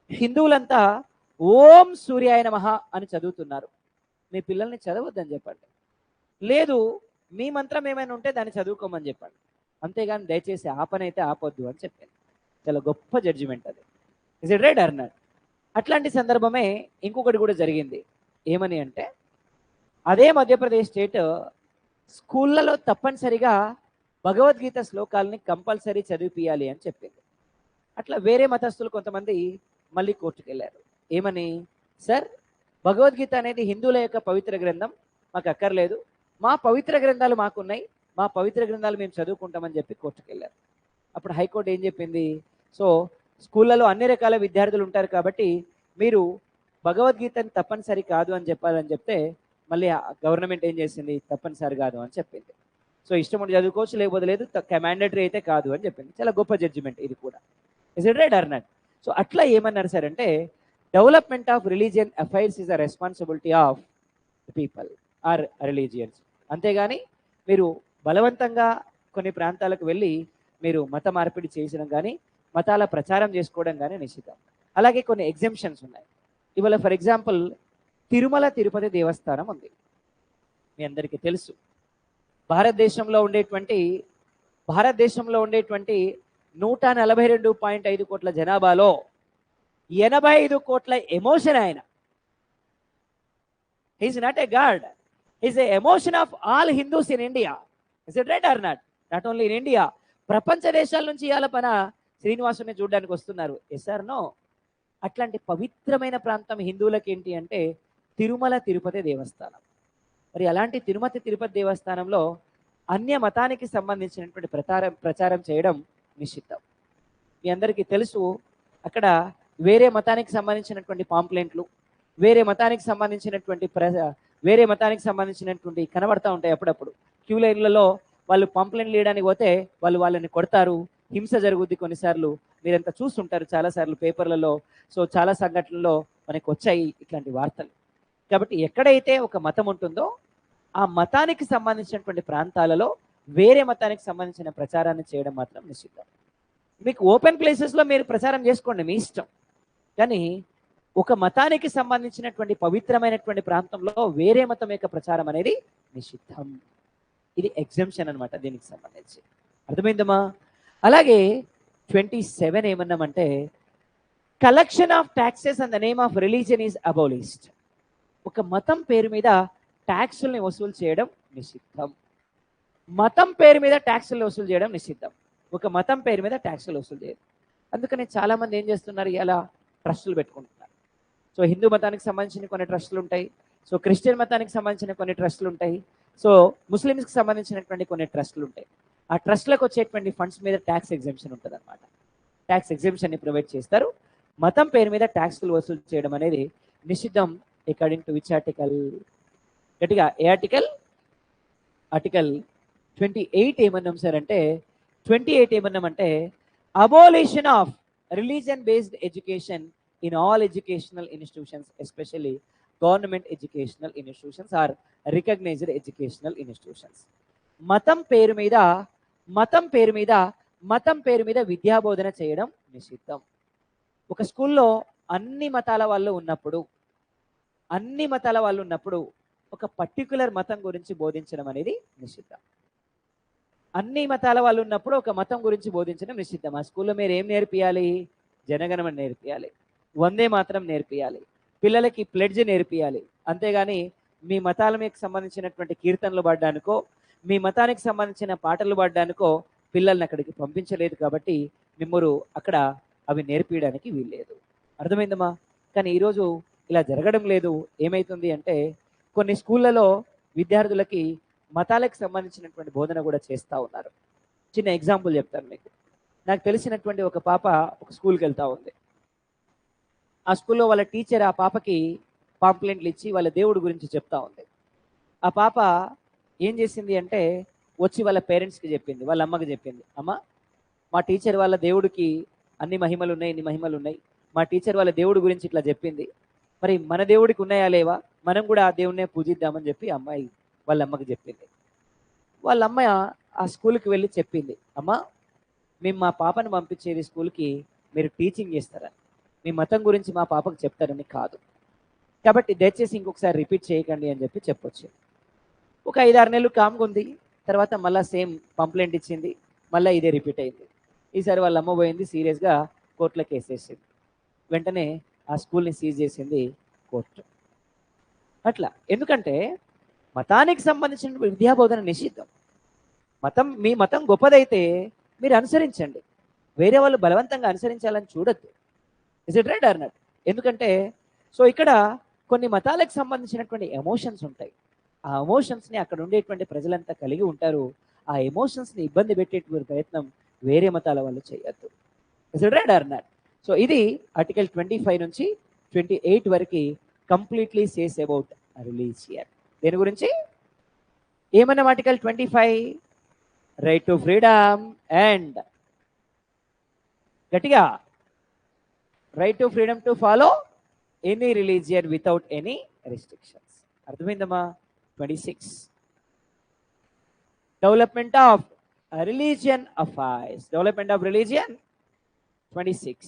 A: హిందువులంతా ఓం సూర్యాయ నమః అని చదువుతున్నారు, మీ పిల్లల్ని చదవద్దని చెప్పండి. లేదు, మీ మంత్రం ఏమైనా ఉంటే దాన్ని చదువుకోమని చెప్పండి, అంతేగాని దయచేసి ఆపనైతే ఆపొద్దు అని చెప్పింది. చాలా గొప్ప జడ్జిమెంట్ అది. Is it right or not? అట్లాంటి సందర్భమే ఇంకొకటి కూడా జరిగింది. ఏమని అంటే, అదే మధ్యప్రదేశ్ స్టేట్ స్కూళ్ళలో తప్పనిసరిగా భగవద్గీత శ్లోకాలని కంపల్సరీ చదివిపియాలి అని చెప్పింది. అట్లా వేరే మతస్థులు కొంతమంది మళ్ళీ కోర్టుకు వెళ్ళారు. ఏమని? సార్, భగవద్గీత అనేది హిందువుల యొక్క పవిత్ర గ్రంథం, మాకు అక్కర్లేదు, మా పవిత్ర గ్రంథాలు మాకున్నాయి, మా పవిత్ర గ్రంథాలు మేము చదువుకుంటామని చెప్పి కోర్టుకు వెళ్ళారు. అప్పుడు హైకోర్టు ఏం చెప్పింది, సో స్కూళ్ళలో అన్ని రకాల విద్యార్థులు ఉంటారు కాబట్టి మీరు భగవద్గీతని తప్పనిసరి కాదు అని చెప్పాలని చెప్తే మళ్ళీ గవర్నమెంట్ ఏం చేసింది, తప్పనిసరి కాదు అని చెప్పింది. సో ఇష్టం ఉండి చదువుకోవచ్చు, లేకపోతే లేదు, మ్యాండేటరీ అయితే కాదు అని చెప్పింది. చాలా గొప్ప జడ్జిమెంట్ ఇది కూడా. Is it right or not? So అట్లా ఏమన్నారు సార్ అంటే, development of religion affairs is a responsibility of people or religions. అంతేగాని మీరు బలవంతంగా కొన్ని ప్రాంతాలకు వెళ్ళి మీరు మత మార్పిడి చేసడం కానీ మతాల ప్రచారం చేసుకోవడం కానీ నిషిద్ధం. అలాగే కొన్ని ఎగ్జెంప్షన్స్ ఉన్నాయి. ఇవాళ ఫర్ ఎగ్జాంపుల్ తిరుమల తిరుపతి దేవస్థానం ఉంది, మీ అందరికీ తెలుసు. భారతదేశంలో ఉండేటువంటి 142.5 కోట్ల జనాభాలో 85 కోట్ల ఎమోషన్ ఆయన. He's not a god, he's a emotion of all Hindus in India. Is it right or not? Not only in India, ప్రపంచ దేశాల నుంచి ఇవాళ పన శ్రీనివాసుని చూడడానికి వస్తున్నారు. Yes or no? అట్లాంటి పవిత్రమైన ప్రాంతం హిందువులకి ఏంటి అంటే తిరుమల తిరుపతి దేవస్థానం. మరి అలాంటి తిరుమల తిరుపతి దేవస్థానంలో అన్య మతానికి సంబంధించినటువంటి ప్రచారం చేయడం నిషిద్ధం. మీ అందరికీ తెలుసు, అక్కడ వేరే మతానికి సంబంధించినటువంటి పాంప్లెంట్లు, వేరే మతానికి సంబంధించినటువంటి కనబడతా ఉంటాయి. అప్పుడప్పుడు క్యూ లైన్లలో వాళ్ళు పాంప్లెంట్లు వేయడానికి పోతే వాళ్ళని కొడతారు, హింస జరుగుద్ది. కొన్నిసార్లు మీరంతా చూస్తుంటారు చాలాసార్లు పేపర్లలో. సో చాలా సంఘటనల్లో మనకు వచ్చాయి ఇట్లాంటి వార్తలు. కాబట్టి ఎక్కడైతే ఒక మతం ఉంటుందో ఆ మతానికి సంబంధించినటువంటి ప్రాంతాలలో వేరే మతానికి సంబంధించిన ప్రచారాన్ని చేయడం మాత్రం నిషిద్ధం. మీకు ఓపెన్ ప్లేసెస్లో మీరు ప్రచారం చేసుకోండి, మీ ఇష్టం. కానీ ఒక మతానికి సంబంధించినటువంటి పవిత్రమైనటువంటి ప్రాంతంలో వేరే మతం యొక్క ప్రచారం అనేది నిషిద్ధం. ఇది ఎగ్జంప్షన్ అనమాట దీనికి సంబంధించి. అర్థమైందమ్మా? అలాగే 27 ఏమన్నామంటే, collection of taxes and the name of religion is abolished. ఒక మతం పేరు మీద ట్యాక్సుల్ని వసూలు చేయడం నిషిద్ధం. మతం పేరు మీద ట్యాక్సులు వసూలు చేయడం నిషిద్ధం. ఒక మతం పేరు మీద ట్యాక్సులు వసూలు చేయడం. అందుకని చాలామంది ఏం చేస్తున్నారు, ఇలా ట్రస్టులు పెట్టుకుంటున్నారు. సో హిందూ మతానికి సంబంధించిన కొన్ని ట్రస్టులు ఉంటాయి, సో క్రిస్టియన్ మతానికి సంబంధించిన కొన్ని ట్రస్టులు ఉంటాయి, సో ముస్లిమ్స్కి సంబంధించినటువంటి కొన్ని ట్రస్టులు ఉంటాయి. ఆ ట్రస్ట్లకు వచ్చేటువంటి ఫండ్స్ మీద ట్యాక్స్ ఎగ్జెంప్షన్ ఉంటుంది అనమాట. ట్యాక్స్ ఎగ్జెంప్షన్ని ప్రొవైడ్ చేస్తారు. మతం పేరు మీద ట్యాక్సులు వసూలు చేయడం అనేది నిషిద్ధం. According to which article? గట్టిగా ఏ ఆర్టికల్? ఆర్టికల్ 28 ఏమన్నాం సార్ అంటే, 28 ఏమన్నామంటే, abolition of religion based education in all educational institutions, especially government educational institutions or recognized educational institutions. మతం పేరు మీద విద్యాబోధన చేయడం నిషిద్ధం. ఒక స్కూల్లో అన్ని మతాల వాళ్ళు ఉన్నప్పుడు ఒక పర్టికులర్ మతం గురించి బోధించడం అనేది నిషిద్ధం. అన్ని మతాల వాళ్ళు ఉన్నప్పుడు ఒక మతం గురించి బోధించడం నిషిద్ధం. ఆ స్కూల్లో మీరు ఏం నేర్పియాలి? జనగణమన నేర్పియాలి, వందే మాత్రం నేర్పియాలి, పిల్లలకి ప్లెడ్జ్ నేర్పియాలి. అంతేగాని మీ మతాల మీకు సంబంధించినటువంటి కీర్తనలు పాడడానికో మీ మతానికి సంబంధించిన పాటలు పాడడానికో పిల్లల్ని అక్కడికి పంపించలేదు. కాబట్టి మిమ్మరు అక్కడ అవి నేర్పించడానికి వీల్లేదు. అర్థమైందమ్మా? కానీ ఈరోజు ఇలా జరగడం లేదు. ఏమైతుంది అంటే, కొన్ని స్కూళ్ళలో విద్యార్థులకి మతాలకు సంబంధించినటువంటి బోధన కూడా చేస్తూ ఉన్నారు. చిన్న ఎగ్జాంపుల్ చెప్తాను మీకు. నాకు తెలిసినటువంటి ఒక పాప ఒక స్కూల్కి వెళ్తూ ఉంది. ఆ స్కూల్లో వాళ్ళ టీచర్ ఆ పాపకి పాంప్లెంట్లు ఇచ్చి వాళ్ళ దేవుడి గురించి చెప్తా ఉంది. ఆ పాప ఏం చేసింది అంటే, వచ్చి వాళ్ళ పేరెంట్స్కి చెప్పింది, వాళ్ళ అమ్మకి చెప్పింది, అమ్మ మా టీచర్ వాళ్ళ దేవుడికి అన్ని మహిమలు ఉన్నాయి, ఇన్ని మహిమలు ఉన్నాయి, మా టీచర్ వాళ్ళ దేవుడి గురించి ఇట్లా చెప్పింది, మరి మన దేవుడికి ఉన్నాయా లేవా, మనం కూడా ఆ దేవుడినే పూజిద్దామని చెప్పి అమ్మాయి వాళ్ళ అమ్మకి చెప్పింది. వాళ్ళ అమ్మ ఆ స్కూల్కి వెళ్ళి చెప్పింది, అమ్మ మేము మా పాపను పంపించేది స్కూల్కి మీరు టీచింగ్ చేస్తారని, మీ మతం గురించి మా పాపకు చెప్తారని కాదు, కాబట్టి దయచేసి ఇంకొకసారి రిపీట్ చేయకండి అని చెప్పి చెప్పొచ్చు. ఒక 5-6 నెలలు కామ్గా ఉంది. తర్వాత మళ్ళీ సేమ్ కంప్లైంట్ ఇచ్చింది, మళ్ళీ ఇదే రిపీట్ అయింది. ఈసారి వాళ్ళ అమ్మ పోయింది, సీరియస్గా కోర్టులో కేసు వేసింది. వెంటనే ఆ స్కూల్ని సీజ్ చేసింది కోర్టు. అట్లా ఎందుకంటే మతానికి సంబంధించిన విద్యాబోధన నిషిద్ధం. మీ మతం గొప్పదైతే మీరు అనుసరించండి, వేరే వాళ్ళు బలవంతంగా అనుసరించాలని చూడొద్దు. Is it right or not? ఎందుకంటే సో ఇక్కడ కొన్ని మతాలకు సంబంధించినటువంటి ఎమోషన్స్ ఉంటాయి. ఆ ఎమోషన్స్ని అక్కడ ఉండేటువంటి ప్రజలంతా కలిగి ఉంటారు. ఆ ఎమోషన్స్ని ఇబ్బంది పెట్టేటువంటి ప్రయత్నం వేరే మతాల వాళ్ళు చేయొద్దు. Is it right or not? So ఇది ఆర్టికల్ 25 నుంచి 28 వరకు కంప్లీట్లీ సేస్ అబౌట్ రిలీజియన్. దేని గురించి ఏమన్నా article 25? Right to freedom and గట్టిగా right to freedom to follow any religion without any restrictions. అర్థమైందమ్మా? 26 development of religion affairs. Development of religion. 26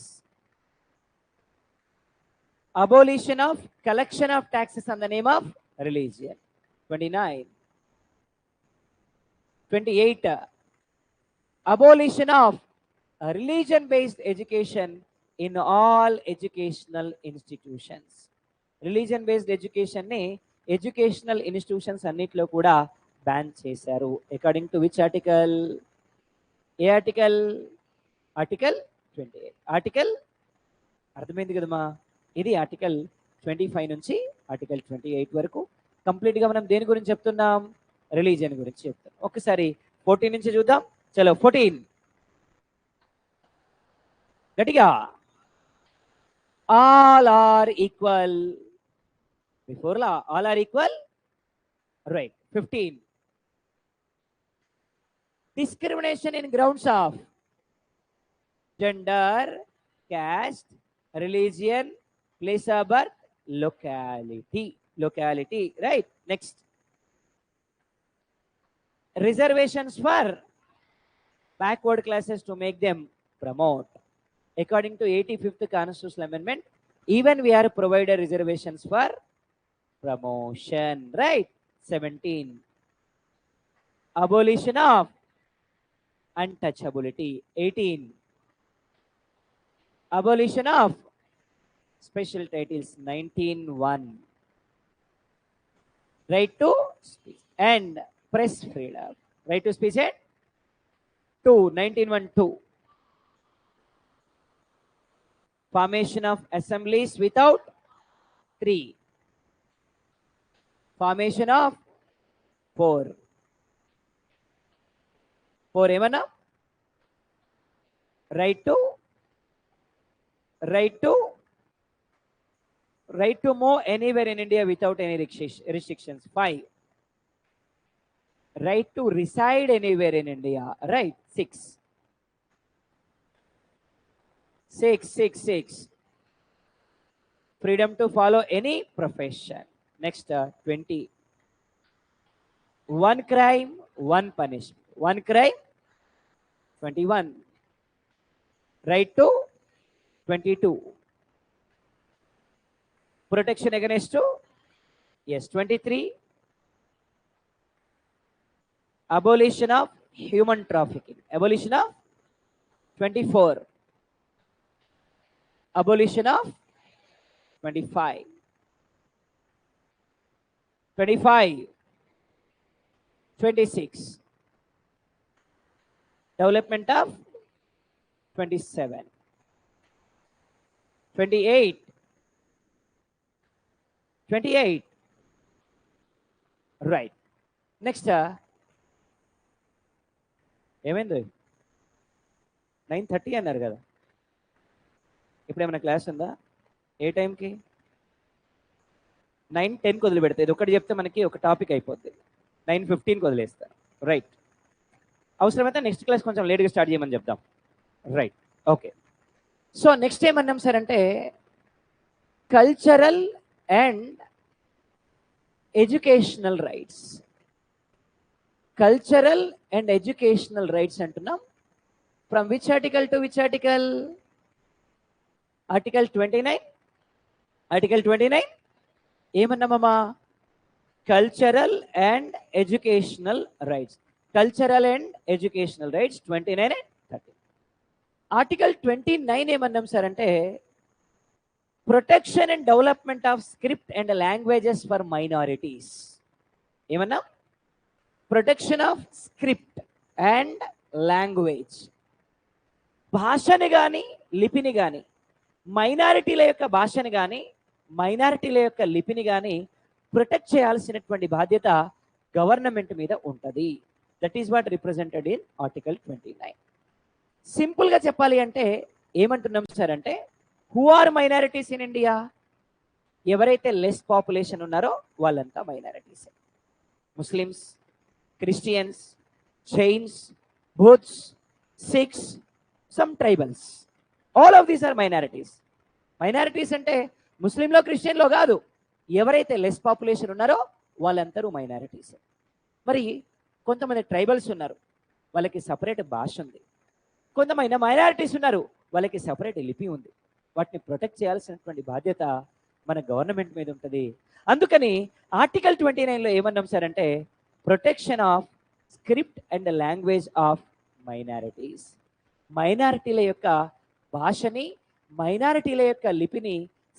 A: abolition of collection of taxes on the name of religion. 29 28 abolition of religion based education in all educational institutions. Religion based education ని educational institutions అన్నిట్లో కూడా ban చేశారు. According to which article? A article? Article 28. Article అర్థమైంది కదమ్మా? ఇది article 25 నుంచి article 28 వరకు కంప్లీట్గా మనం దేని గురించి చెప్తున్నాం? రిలీజియన్ గురించి చెప్తాం. ఒకసారి 14 నుంచి చూద్దాం. చలో 14 గట్టిగా. All are equal before law. All are equal. Right. 15 discrimination in grounds of gender, caste, religion, place of birth, locality. Right. Next, reservations for backward classes to make them promote. According to 85th constitutional amendment, even we are provided reservations for promotion. Right. 17 abolition of untouchability. 18 abolition of special titles. 19(1) right to speech and press freedom. Right to speech and 19(1)(2) formation of assemblies without 3. Formation of 4 ఏమన్నా? Right to move anywhere in India without any restrictions. 5 right to reside anywhere in India. Right. 6 freedom to follow any profession. Next, 20 one crime, one punishment. One crime. 21 right to 22 protection against to. Yes. 23 abolition of human trafficking. Abolition of. 24 abolition of. 25 26 development of. 27 28 right. Next, ఏమైంది? 9:30 అన్నారు కదా. ఇప్పుడు ఏమైనా class ఉందా? ఏ టైంకి? 9:10కి వదిలిపెడతా. ఇది ఒకటి చెప్తే మనకి ఒక టాపిక్ అయిపోద్ది. 9:15కి వదిలేస్తారు. రైట్. అవసరమైతే నెక్స్ట్ క్లాస్ కొంచెం లేట్గా స్టార్ట్ చేయమని చెప్దాం. రైట్. ఓకే. సో నెక్స్ట్ ఏమన్నాం సార్ అంటే cultural and educational rights. Cultural and educational rights అంటున్నాం. From which article to which article? Article 29. Article 29 ఏమన్నామమ్మా? Cultural and educational rights. Cultural and educational rights 29 and 30. Article 29 ఏమన్నాం sir అంటే protection and development of script and languages for minorities. ఏమన్నా? Protection of script and language. భాషని కానీ లిపిని కానీ మైనారిటీల యొక్క భాషని కానీ మైనారిటీల యొక్క లిపిని కానీ ప్రొటెక్ట్ చేయాల్సినటువంటి బాధ్యత గవర్నమెంట్ మీద ఉంటుంది. That is what represented in article 29. సింపుల్గా చెప్పాలి అంటే ఏమంటున్నాం సార్ అంటే, who are minorities in India? ఎవరైతే లెస్ పాపులేషన్ ఉన్నారో వాళ్ళంతా మైనారిటీస్. ముస్లిమ్స్, క్రిస్టియన్స్, జైన్స్, బౌద్ధ్స్, Sikhs, some tribals, all of these are minorities. Minorities అంటే ముస్లింలో క్రిస్టియన్లో కాదు, ఎవరైతే లెస్ పాపులేషన్ ఉన్నారో వాళ్ళందరూ మైనారిటీస్. మరి కొంతమంది ట్రైబల్స్ ఉన్నారు, వాళ్ళకి సపరేట్ భాష ఉంది. కొంతమంది మైనారిటీస్ ఉన్నారు, వాళ్ళకి సపరేట్ లిపి ఉంది. వాటిని ప్రొటెక్ట్ చేయాల్సినటువంటి బాధ్యత మన గవర్నమెంట్ మీద ఉంటుంది. అందుకని ఆర్టికల్ 29లో ఏమన్నాం సార్ అంటే, protection of script and language of minorities. మైనారిటీల యొక్క భాషని, మైనారిటీల యొక్క లిపిని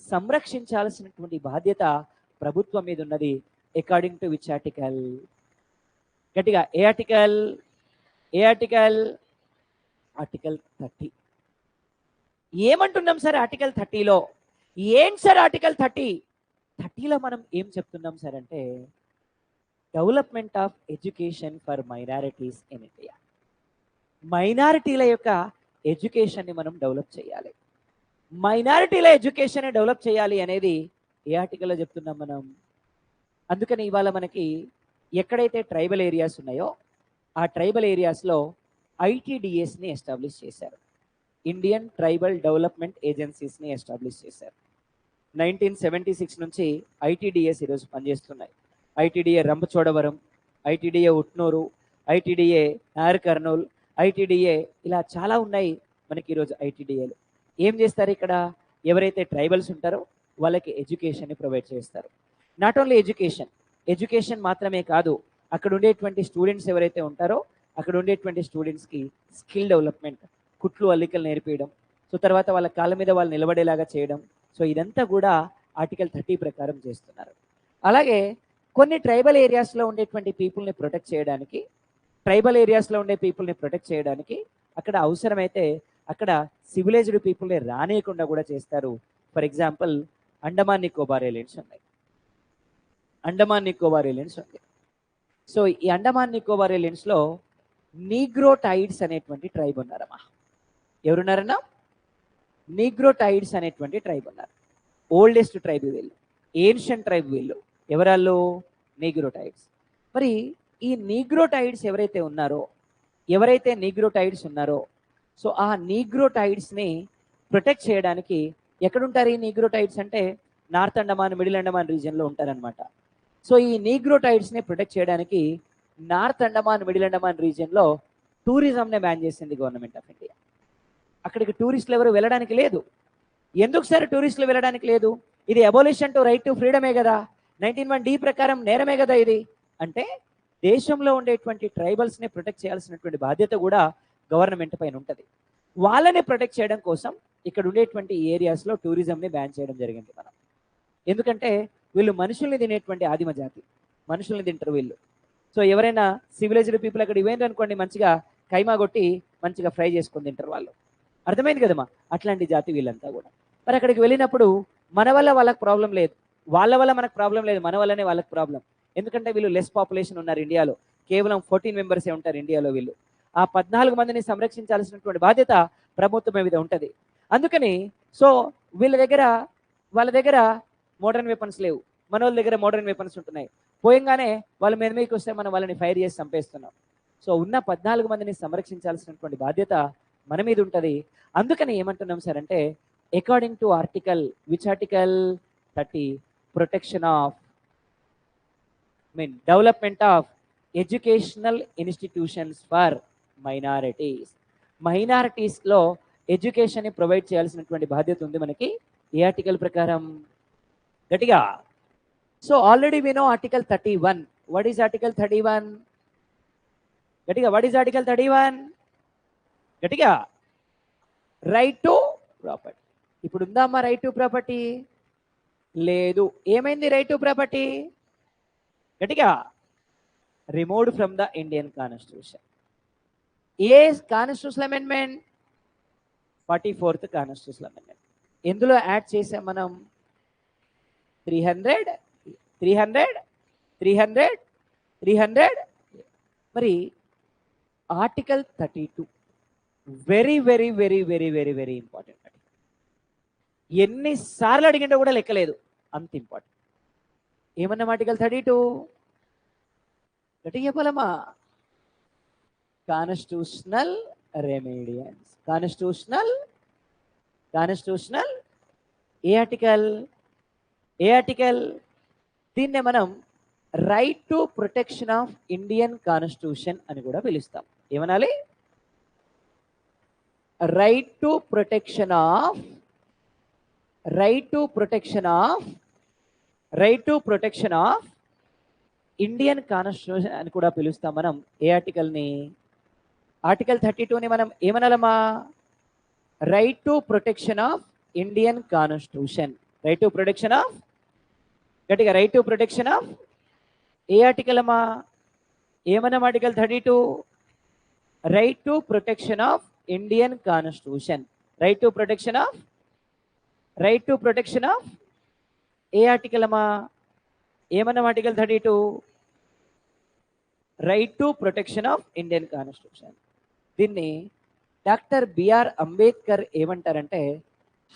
A: సంరక్షించాల్సినటువంటి బాధ్యత ప్రభుత్వం మీద ఉన్నది. According to which article? గట్టిగా, ఏ ఆర్టికల్? ఏ ఆర్టికల్? ఆర్టికల్ 30. ఏమంటున్నాం సార్ ఆర్టికల్ 30లో? ఏంటి సార్ ఆర్టికల్ 30లో మనం ఏం చెప్తున్నాం సార్ అంటే, development of education for minorities in India. మైనారిటీల యొక్క ఎడ్యుకేషన్ని మనం డెవలప్ చేయాలి. మైనారిటీల ఎడ్యుకేషన్ డెవలప్ చేయాలి అనేది ఏ ఆర్టికల్లో చెప్తున్నాం మనం? అందుకని ఇవాళ మనకి ఎక్కడైతే ట్రైబల్ ఏరియాస్ ఉన్నాయో ఆ ట్రైబల్ ఏరియాస్లో ఐటీడీఎస్ని ఎస్టాబ్లిష్ చేశారు. ఇండియన్ ట్రైబల్ డెవలప్మెంట్ ఏజెన్సీస్ని ఎస్టాబ్లిష్ చేశారు. 1976 నుంచి ఐటీడీఎస్ ఈరోజు పనిచేస్తున్నాయి. ITDA Rampachodavaram, ITDA Utnoor, ITDA Nagar Kurnool, ITDA, ఇలా చాలా ఉన్నాయి మనకి ఈరోజు ఐటీడీఏలు. ఏం చేస్తారు ఇక్కడ? ఎవరైతే ట్రైబల్స్ ఉంటారో వాళ్ళకి ఎడ్యుకేషన్ని ప్రొవైడ్ చేస్తారు. నాట్ ఓన్లీ ఎడ్యుకేషన్ మాత్రమే కాదు, అక్కడ ఉండేటువంటి స్టూడెంట్స్ ఎవరైతే ఉంటారో అక్కడ ఉండేటువంటి స్టూడెంట్స్కి స్కిల్ డెవలప్మెంట్, కుట్లు అల్లికలు నేర్పించడం, సో తర్వాత వాళ్ళ కాళ్ళ మీద వాళ్ళు నిలబడేలాగా చేయడం. సో ఇదంతా కూడా ఆర్టికల్ 30 ప్రకారం చేస్తున్నారు. అలాగే కొన్ని ట్రైబల్ ఏరియాస్లో ఉండేటువంటి పీపుల్ని ప్రొటెక్ట్ చేయడానికి, అక్కడ అవసరమైతే అక్కడ సివిలైజ్డ్ పీపుల్ని రానియకుండా కూడా చేస్తారు. For example, Andaman Nicobar islands ఉన్నాయి. సో ఈ అండమాన్ నికోబార్ ఐలాండ్స్లో నీగ్రోటైడ్స్ అనేటువంటి ట్రైబ్ ఉన్నారమ్మా. ఎవరున్నారన్నా? నీగ్రోటైడ్స్ అనేటువంటి ట్రైబ్ ఉన్నారు. ఓల్డెస్ట్ ట్రైబ్ వీళ్ళు, ఏన్షియంట్ ట్రైబ్ వీళ్ళు. ఎవరాళ్ళు? నీగ్రోటైడ్స్. మరి ఈ నీగ్రోటైడ్స్ ఎవరైతే నీగ్రోటైడ్స్ ఉన్నారో సో ఆ నీగ్రోటైడ్స్ని ప్రొటెక్ట్ చేయడానికి ఎక్కడుంటారు ఈ నీగ్రోటైడ్స్ అంటే నార్త్ అండమాన్, మిడిల్ అండమాన్ రీజియన్లో ఉంటారనమాట. సో ఈ నీగ్రోటైడ్స్ని ప్రొటెక్ట్ చేయడానికి నార్త్ అండమాన్, మిడిల్ అండమాన్ రీజియన్లో టూరిజంనే బ్యాన్ చేసింది గవర్నమెంట్ ఆఫ్ ఇండియా. అక్కడికి టూరిస్టులు ఎవరు వెళ్ళడానికి లేదు. ఎందుకు సార్ టూరిస్టులు వెళ్ళడానికి లేదు? ఇది అబోలిషన్ టు రైట్ టు ఫ్రీడమే కదా, 19(1)D ప్రకారం నేరమే కదా ఇది. అంటే దేశంలో ఉండేటువంటి ట్రైబల్స్ని ప్రొటెక్ట్ చేయాల్సినటువంటి బాధ్యత కూడా గవర్నమెంట్ పైన ఉంటుంది. వాళ్ళని ప్రొటెక్ట్ చేయడం కోసం ఇక్కడ ఉండేటువంటి ఏరియాస్లో టూరిజంని బ్యాన్ చేయడం జరిగింది మనం. ఎందుకంటే వీళ్ళు మనుషుల్ని తినేటువంటి ఆదిమ జాతి, మనుషుల్ని తింటారు వీళ్ళు. సో ఎవరైనా సివిలైజ్డ్ పీపుల్ అక్కడ ఇవేంటి అనుకోండి, మంచిగా కైమా కొట్టి మంచిగా ఫ్రై చేసుకొని తింటారు వాళ్ళు. అర్థమైంది కదమ్మా? అట్లాంటి జాతి వీళ్ళంతా కూడా. మరి అక్కడికి వెళ్ళినప్పుడు మన వల్ల వాళ్ళకి ప్రాబ్లం లేదు, వాళ్ళ వల్ల మనకు ప్రాబ్లం లేదు, మన వల్లనే వాళ్ళకి ప్రాబ్లం. ఎందుకంటే వీళ్ళు లెస్ పాపులేషన్ ఉన్నారు ఇండియాలో, కేవలం 14 మెంబర్సే ఉంటారు ఇండియాలో వీళ్ళు. ఆ 14 మందిని సంరక్షించాల్సినటువంటి బాధ్యత ప్రభుత్వం మీద ఉంటుంది. అందుకని సో వాళ్ళ దగ్గర మోడర్న్ వెపన్స్ లేవు, మన వాళ్ళ దగ్గర మోడర్న్ వెపన్స్ ఉంటున్నాయి. పోయంగానే వాళ్ళ మీద మీకు వస్తే మనం వాళ్ళని ఫైర్ చేసి చంపేస్తున్నాం. సో ఉన్న 14 మందిని సంరక్షించాల్సినటువంటి బాధ్యత మన మీద ఉంటుంది. అందుకని ఏమంటున్నాం సార్ అంటే, according to article, which article? 30, protection of development of educational institutions for minorities. మైనారిటీస్లో ఎడ్యుకేషన్ని ప్రొవైడ్ చేయాల్సినటువంటి బాధ్యత ఉంది మనకి ఏ ఆర్టికల్ ప్రకారం? గట్టిగా. So already we know article 31. What is article 31? గట్టిగా, వాట్ ఈస్ ఆర్టికల్ 31? గట్టిగా, రైట్ టు ప్రాపర్టీ. ఇప్పుడు ఉందమ్మా రైట్ టు ప్రాపర్టీ? లేదు. ఏమైంది రైట్ టు ప్రాపర్టీ? గట్టిగా, removed from the Indian constitution. A constitution amendment? 44th constitution amendment. ఎందులో add చేసాం మనం? 300 300, 300, 300. మరి article 32 very very very very very very important. ఎన్నిసార్లు అడిగిండో కూడా లెక్కలేదు, అంత ఇంపార్టెంట్. ఏమన్నా ఆర్టికల్ 32 గట్టి చెప్పాలమ్మా. Constitutional remedies. కాన్స్టిట్యూషనల్ ఏ ఆర్టికల్? దీన్నే మనం right to protection of Indian constitution అని కూడా పిలుస్తాం. ఏమనాలి? Right to protection of Indian constitution అని కూడా పిలుస్తాం మనం. ఏ ఆర్టికల్ని? ఆర్టికల్ 32ని మనం ఏమనాలమ్మా? Right to protection of Indian constitution. Right to protection of, గట్టిగా రైట్ టు ప్రొటెక్షన్ ఆఫ్ ఏ ఆర్టికల్ అమ్మా? ఏమన్నాం? Article 32 right to protection of Indian constitution. Right to protection of ఏ ఆర్టికల్ అమ్మా? ఏమన్నాం? Article 32 right to protection of Indian constitution. దీన్ని doctor B R Ambedkar ఏమంటారంటే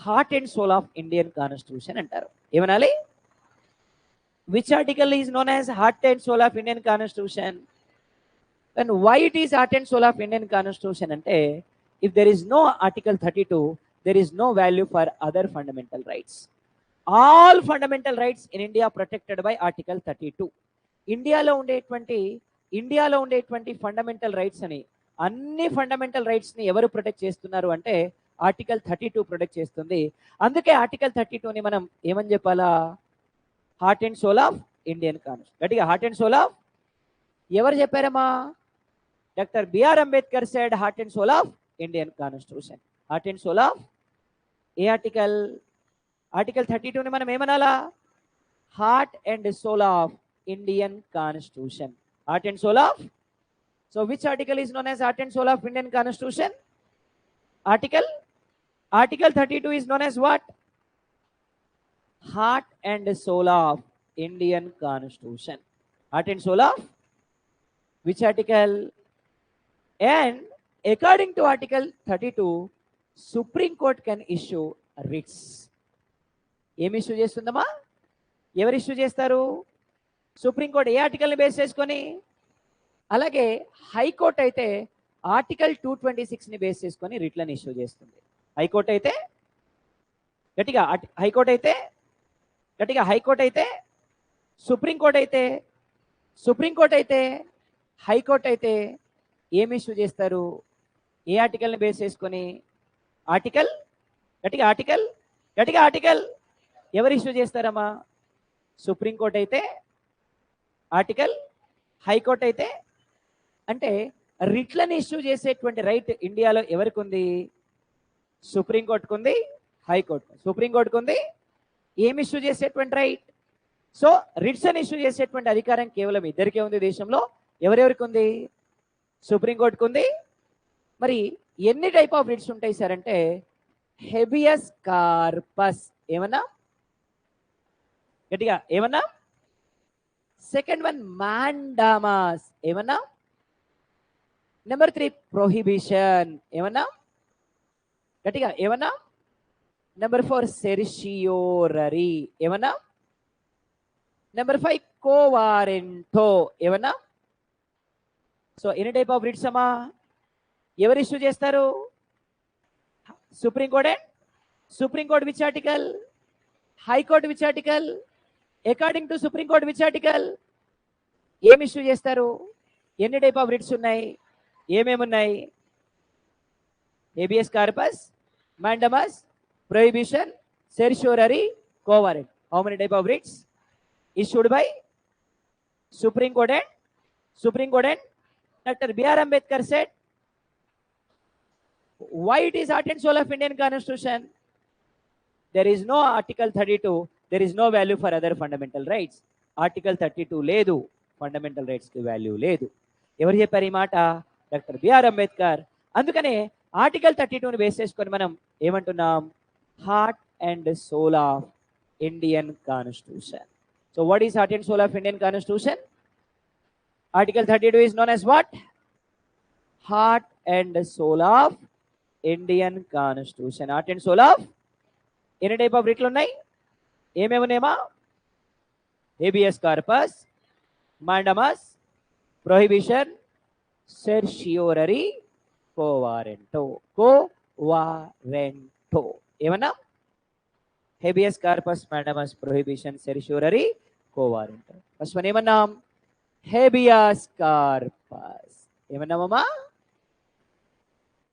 A: heart and soul of Indian constitution అంటారు. ఏమనాలి? Which article is known as heart and soul of Indian constitution? And why it is heart and soul of Indian constitution అంటే, if there is no article 32 there is no value for other fundamental rights. All fundamental rights in India protected by article 32. ఇండియాలో ఉండేటువంటి fundamental rights అని, అన్ని fundamental rights ని ఎవరు protect చేస్తున్నారు అంటే article 32 protect చేస్తుంది. అందుకే ఆర్టికల్ 32ని మనం ఏమని చెప్పాలా? Heart and soul of Indian constitution. గట్టిగా హార్ట్ అండ్ సోల్ ఆఫ్. ఎవరు చెప్పారమ్మా? Doctor B R Ambedkar said heart and soul of Indian constitution. Heart and soul of ఏ ఆర్టికల్? ఆర్టికల్ 32ని మనం ఏమనాలా? Heart and soul of Indian constitution. Heart and soul of. So which article is known as heart and soul of Indian constitution? Article 32 is known as what? Heart and soul of Indian Constitution. Heart and soul of which article? And according to Article 32, Supreme Court can issue writs. ఏమి issue చేస్తుందమ్మా? ఎవరు issue చేస్తారు? Supreme court. ఏ ఆర్టికల్ని base చేసుకొని? అలాగే high court అయితే article 226ని base చేసుకొని రిట్లను issue చేస్తుంది. High court అయితే గట్టిగా సుప్రీంకోర్టు అయితే హైకోర్టు అయితే ఏమి ఇష్యూ చేస్తారు? ఏ ఆర్టికల్ని బేస్ చేసుకొని? ఆర్టికల్ ఎవరు ఇష్యూ చేస్తారమ్మా? సుప్రీంకోర్టు అయితే ఆర్టికల్, హైకోర్టు అయితే. అంటే రిట్లను ఇష్యూ చేసేటువంటి రైట్ ఇండియాలో ఎవరికి ఉంది? సుప్రీంకోర్టుకు ఉంది, హైకోర్టు. సుప్రీంకోర్టుకు ఉంది ఏమి ఇష్యూ చేసేటువంటి రైట్. సో రిట్స్ అని ఇష్యూ చేసేటువంటి అధికారం కేవలం ఇద్దరికే ఉంది దేశంలో. ఎవరెవరికి ఉంది? సుప్రీంకోర్టుకు ఉంది. మరి ఎన్ని టైప్ ఆఫ్ రిట్స్ ఉంటాయి సార్ అంటే, హెబియస్ కార్పస్. ఏమన్నా? గట్టిగా ఏమన్నా? Second one mandamus. ఏమన్నా? Number 3 prohibition. ఏమన్నా? గట్టిగా ఏమన్నా? Number 4 certiorari. ఏమన్నా? Number 5 quo warranto. ఏమన్నా? సో ఎన్ని టైప్ ఆఫ్ రిట్స్ అమ్మా? ఎవరు ఇష్యూ చేస్తారు? Supreme Court which article? High Court which article? According to Supreme Court which article? ఏమి ఇష్యూ చేస్తారు? ఎన్ని టైప్ ఆఫ్ రిట్స్ ఉన్నాయి? ఏమేమున్నాయి? Habeas corpus, mandamus, prohibition, certiorari, quo warranto. How many type of writs issued by Supreme Court and Dr. B.R. Ambedkar said, why it is heart and soul of Indian Constitution? There is no Article 32, there is no value for other fundamental rights. Article 32 లేదు, fundamental rights కి value లేదు. ఎవరు చెప్పారు ఈ మాట? Doctor B R Ambedkar. అందుకనే article 32ని base చేసుకొని మనం ఏమంటున్నాం? Heart and soul of Indian constitution. So what is heart and soul of Indian Constitution? Article 32 is known as what? Heart and soul of Indian Constitution. Heart and soul of ఎన్ని type of రిట్లు ఉన్నాయి? ఏమేమి ఉన్నాయమ్మా? Habeas corpus, mandamus, prohibition, certiorari, quo warranto. ఏమన్నా? Habeas corpus, mandamus, prohibition, certiorari, quo warranto. First one ఏమన్నాం? Habeas corpus. ఏమన్నామమ్మా?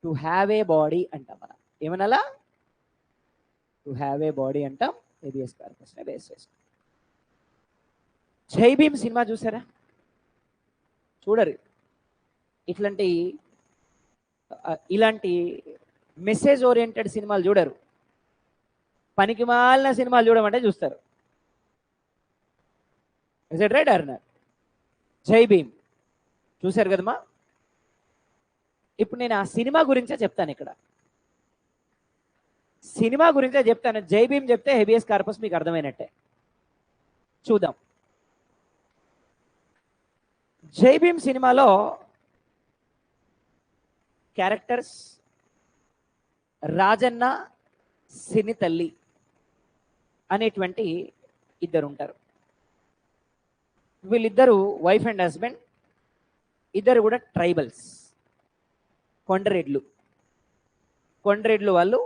A: To have a body అంటాం మనం. ఏమనాలా? టు హ్యావ్ ఏ బాడీ అంటాం. హేబియస్ కార్పస్ ని బేస్ చేస్తాం. జై భీమ్ సినిమా చూసారా? చూడరు. ఇలాంటి మెసేజ్ ఓరియంటెడ్ సినిమాలు చూడరు. పనికి మాలిన సినిమాలు చూడమంటే చూస్తారు. Is it right or not? జై భీమ్ చూశారు కదమ్మా. ఇప్పుడు నేను ఆ సినిమా గురించే చెప్తాను. ఇక్కడ సినిమా గురించే చెప్తాను. జై భీమ్ చెప్తే హేబియస్ కార్పస్ మీకు అర్థమైనట్టే. చూద్దాం. జై భీమ్ సినిమాలో క్యారెక్టర్స్ రాజన్న, సిని తల్లి అనేటువంటి ఇద్దరు ఉంటారు. వీళ్ళిద్దరు వైఫ్ అండ్ హస్బెండ్. ఇద్దరు కూడా ట్రైబల్స్, కొండరెడ్లు వాళ్ళు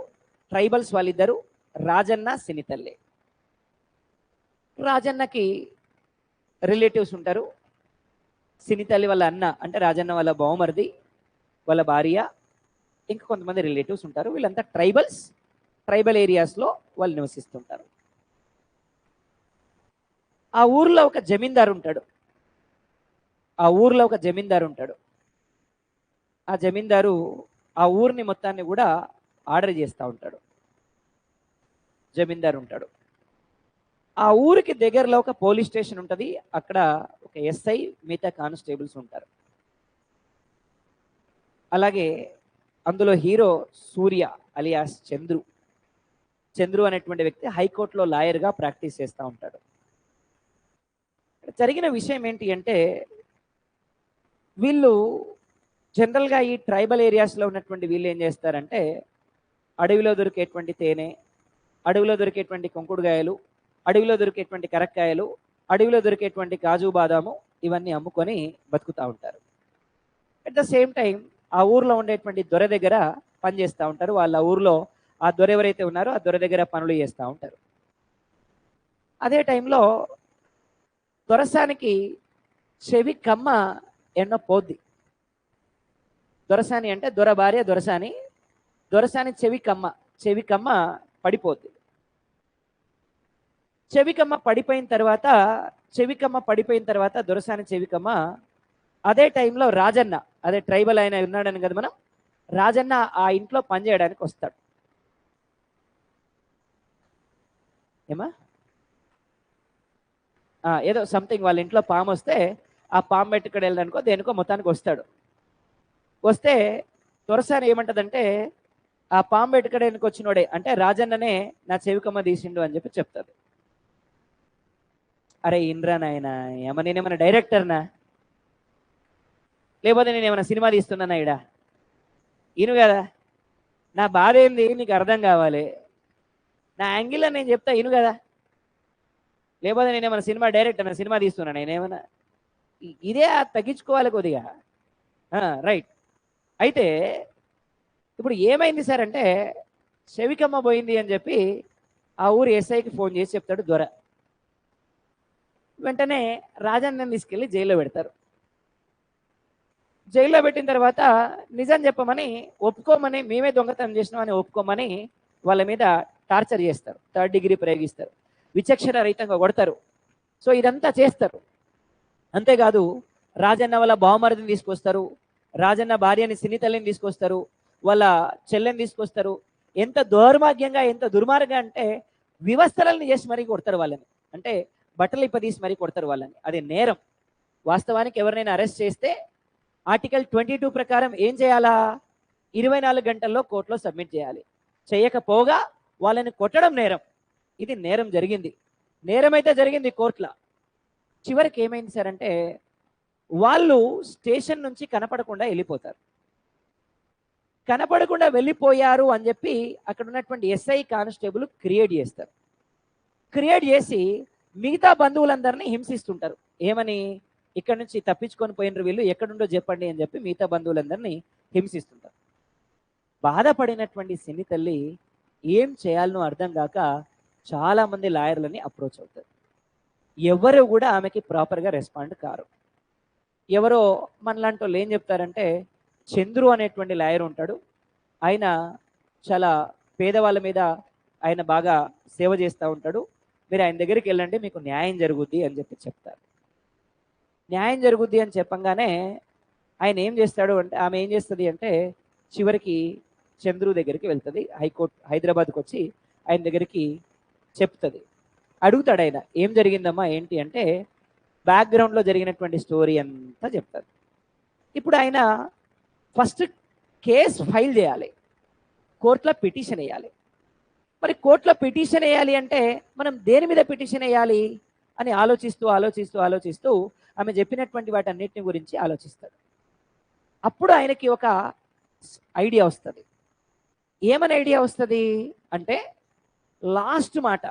A: ట్రైబల్స్. వాళ్ళిద్దరు రాజన్న, సిని తల్లి. రాజన్నకి రిలేటివ్స్ ఉంటారు. సిని తల్లి వాళ్ళ అన్న అంటే రాజన్న వాళ్ళ బావమరిది, వాళ్ళ భార్య, ఇంకా కొంతమంది రిలేటివ్స్ ఉంటారు. వీళ్ళంతా ట్రైబల్స్. ట్రైబల్ ఏరియాస్లో వాళ్ళు నివసిస్తుంటారు. ఆ ఊర్లో ఒక జమీందారు ఉంటాడు. ఆ జమీందారు ఆ ఊరిని మొత్తాన్ని కూడా ఆర్డర్ చేస్తూ ఉంటాడు. జమీందారు ఉంటాడు. ఆ ఊరికి దగ్గరలో ఒక పోలీస్ స్టేషన్ ఉంటుంది. అక్కడ ఒక ఎస్ఐ, మిగతా కానిస్టేబుల్స్ ఉంటారు. అలాగే అందులో హీరో సూర్య అలియాస్ చంద్రు అనేటువంటి వ్యక్తి హైకోర్టులో లాయర్గా ప్రాక్టీస్ చేస్తూ ఉంటాడు. జరిగిన విషయం ఏంటి అంటే, వీళ్ళు జనరల్గా ఈ ట్రైబల్ ఏరియాస్లో ఉన్నటువంటి వీళ్ళు ఏం చేస్తారంటే, అడవిలో దొరికేటువంటి తేనె, అడవిలో దొరికేటువంటి కొంకుడుగాయలు, అడవిలో దొరికేటువంటి కరక్కాయలు, అడవిలో దొరికేటువంటి కాజు బాదాము ఇవన్నీ అమ్ముకొని బతుకుతూ ఉంటారు. అట్ ద సేమ్ టైం ఆ ఊర్లో ఉండేటువంటి దొర దగ్గర పనిచేస్తూ ఉంటారు. వాళ్ళ ఊర్లో ఆ దొర ఎవరైతే ఉన్నారో ఆ దొర దగ్గర పనులు చేస్తూ ఉంటారు. అదే టైంలో దొరసానికి చెవి కమ్మ ఎన్నో పోద్ది. దొరసాని అంటే దొర భార్య దొరసాని. దొరసాని చెవి కమ్మ పడిపోద్ది. చెవికమ్మ పడిపోయిన తర్వాత దొరసాని చెవికమ్మ అదే టైంలో రాజన్న, అదే ట్రైబల్ ఆయన ఉన్నాడని కదా మనం, రాజన్న ఆ ఇంట్లో పనిచేయడానికి వస్తాడు. ఏమా ఏదో సంథింగ్ వాళ్ళ ఇంట్లో పాము వస్తే ఆ పాము పెట్టుకుని వెళ్ళడానికో దేనికో మొత్తానికి వస్తాడు. వస్తే దొరసాని ఏమంటదంటే, ఆ పాము పెట్టుకోవడానికి వచ్చినోడే అంటే రాజన్ననే నా చెవికమ్మ తీసిండు అని చెప్పి చెప్తాడు. అరే ఇన్రా నాయన, నేనేమన్నా డైరెక్టర్నా, లేకపోతే నేను ఏమైనా సినిమా తీస్తున్నానా? ఇను కదా, నా బాధ ఏంది నీకు అర్థం కావాలి. నా యాంగిల్లో నేను చెప్తా, ఇను కదా. లేకపోతే నేను ఏమైనా సినిమా డైరెక్టర్, సినిమా తీస్తున్నా నేనేమన్నా? ఇదే తగ్గించుకోవాలి కొద్దిగా. రైట్. అయితే ఇప్పుడు ఏమైంది సార్ అంటే, చెవికమ్మ పోయింది అని చెప్పి ఆ ఊరు ఎస్ఐకి ఫోన్ చేసి చెప్తాడు దొర. వెంటనే రాజన్నని తీసుకెళ్ళి జైల్లో పెడతారు. జైల్లో పెట్టిన తర్వాత నిజం చెప్పమని ఒప్పుకోమని, మేమే దొంగతనం చేసినామని ఒప్పుకోమని వాళ్ళ మీద టార్చర్ చేస్తారు. 3rd degree ప్రయోగిస్తారు. విచక్షణ రహితంగా కొడతారు. సో ఇదంతా చేస్తారు. అంతేకాదు రాజన్న వాళ్ళ బావమరిదిని తీసుకొస్తారు, రాజన్న భార్యని సిని తల్లిని తీసుకొస్తారు, వాళ్ళ చెల్లెని తీసుకొస్తారు. ఎంత దౌర్భాగ్యంగా, ఎంత దుర్మార్గంగా అంటే వివస్థలని చేసి మరీ కొడతారు వాళ్ళని. అంటే బట్టలు ఇప్పదీసి మరీ కొడతారు వాళ్ళని. అది నేరం. వాస్తవానికి ఎవరినైనా అరెస్ట్ చేస్తే ఆర్టికల్ 22 ప్రకారం ఏం చేయాలా? 24 గంటల్లో కోర్టులో సబ్మిట్ చేయాలి. చేయకపోగా వాళ్ళని కొట్టడం నేరం. ఇది నేరం జరిగింది. నేరం అయితే జరిగింది కోర్టులో. చివరికి ఏమైంది సార్ అంటే వాళ్ళు స్టేషన్ నుంచి కనపడకుండా వెళ్ళిపోతారు. కనపడకుండా వెళ్ళిపోయారు అని చెప్పి అక్కడ ఉన్నటువంటి ఎస్ఐ కానిస్టేబుల్ క్రియేట్ చేస్తారు. క్రియేట్ చేసి మిగతా బంధువులందరినీ హింసిస్తుంటారు. ఏమని, ఇక్కడ నుంచి తప్పించుకొని పోయినరు వీళ్ళు, ఎక్కడుండో చెప్పండి అని చెప్పి మిగతా బంధువులందరినీ హింసిస్తుంటారు. బాధపడినటువంటి సిని తల్లి ఏం చేయాలనో అర్థం కాక చాలా మంది లాయర్లని అప్రోచ్ అవుతారు. ఎవరు కూడా ఆమెకి ప్రాపర్గా రెస్పాండ్ కారు. ఎవరో మనలాంటి వాళ్ళు ఏం చెప్తారంటే, చంద్రు అనేటువంటి లాయర్ ఉంటాడు, ఆయన చాలా పేదవాళ్ళ మీద ఆయన బాగా సేవ చేస్తూ ఉంటాడు, మీరు ఆయన దగ్గరికి వెళ్ళండి మీకు న్యాయం జరుగుద్ది అని చెప్పి చెప్తారు. న్యాయం జరుగుద్ది అని చెప్పంగానే ఆయన ఏం చేస్తాడు అంటే, ఆమె ఏం చేస్తుంది అంటే చివరికి చంద్రు దగ్గరికి వెళ్తుంది. హైదరాబాద్కి వచ్చి ఆయన దగ్గరికి చెప్తుంది. అడుగుతాడు ఆయన, ఏం జరిగిందమ్మా ఏంటి అంటే బ్యాక్గ్రౌండ్లో జరిగినటువంటి స్టోరీ అంతా చెప్తారు. ఇప్పుడు ఆయన ఫస్ట్ కేస్ ఫైల్ చేయాలి, కోర్టులో పిటిషన్ వేయాలి. మరి కోర్టులో పిటిషన్ వేయాలి అంటే మనం దేని మీద పిటిషన్ వేయాలి అని ఆలోచిస్తూ ఆలోచిస్తూ ఆలోచిస్తూ ఆమె చెప్పినటువంటి వాటన్నిటిని గురించి ఆలోచిస్తాడు. అప్పుడు ఆయనకి ఒక ఐడియా వస్తుంది. ఏమని ఐడియా వస్తుంది అంటే, లాస్ట్ మాట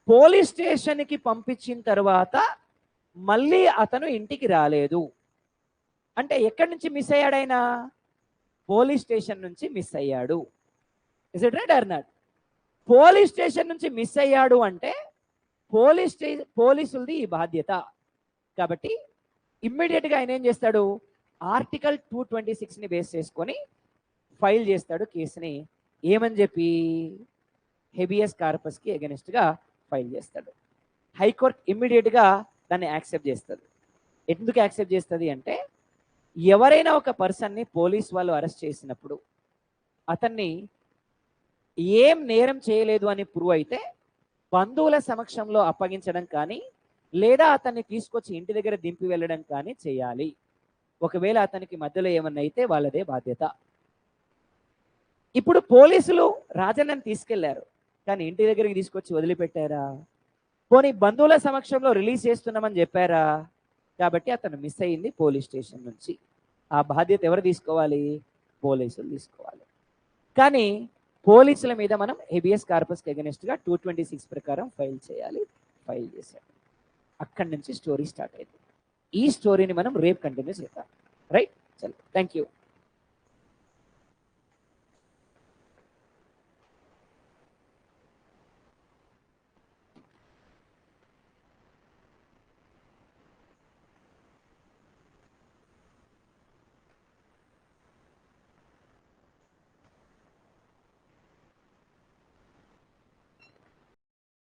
A: పోలీస్ స్టేషన్కి పంపించిన తర్వాత మళ్ళీ అతను ఇంటికి రాలేదు అంటే ఎక్కడి నుంచి మిస్ అయ్యాడు ఆయన? పోలీస్ స్టేషన్ నుంచి మిస్ అయ్యాడు. Is it right or not? Police station నుంచి మిస్ అయ్యాడు అంటే పోలీసులది ఈ బాధ్యత. కాబట్టి ఇమ్మీడియట్గా ఆయన ఏం చేస్తాడు, ఆర్టికల్ 226ని బేస్ చేసుకొని ఫైల్ చేస్తాడు కేసుని. ఏమని చెప్పి? హెబియస్ కార్పస్కి అగెనిస్ట్గా ఫైల్ చేస్తాడు. హైకోర్టు ఇమ్మీడియట్గా దాన్ని యాక్సెప్ట్ చేస్తుంది. ఎందుకు యాక్సెప్ట్ చేస్తుంది అంటే, ఎవరైనా ఒక పర్సన్ని పోలీస్ వాళ్ళు అరెస్ట్ చేసినప్పుడు అతన్ని ఏం నేరం చేయలేదు అని ప్రూవ్ అయితే బంధువుల సమక్షంలో అప్పగించడం కానీ లేదా అతన్ని తీసుకొచ్చి ఇంటి దగ్గర దింపి వెళ్ళడం కానీ చేయాలి. ఒకవేళ అతనికి మధ్యలో ఏమన్నా అయితే వాళ్ళదే బాధ్యత. ఇప్పుడు పోలీసులు రాజన్నని తీసుకెళ్లారు, కానీ ఇంటి దగ్గరికి తీసుకొచ్చి వదిలిపెట్టారా? పోనీ బంధువుల సమక్షంలో రిలీజ్ చేస్తున్నామని చెప్పారా? కాబట్టి అతను మిస్ అయ్యింది పోలీస్ స్టేషన్ నుంచి. ఆ బాధ్యత ఎవరు తీసుకోవాలి? పోలీసులు తీసుకోవాలి. కానీ పోలీసుల మీద మనం హెబియస్ కార్పస్కి అగెనిస్ట్గా 226 ప్రకారం ఫైల్ చేయాలి. ఫైల్ చేశాడు. అక్కడి నుంచి స్టోరీ స్టార్ట్ అయింది. ఈ స్టోరీని మనం రేపు కంటిన్యూ చేద్దాం. రైట్? చలో, థ్యాంక్ యూ.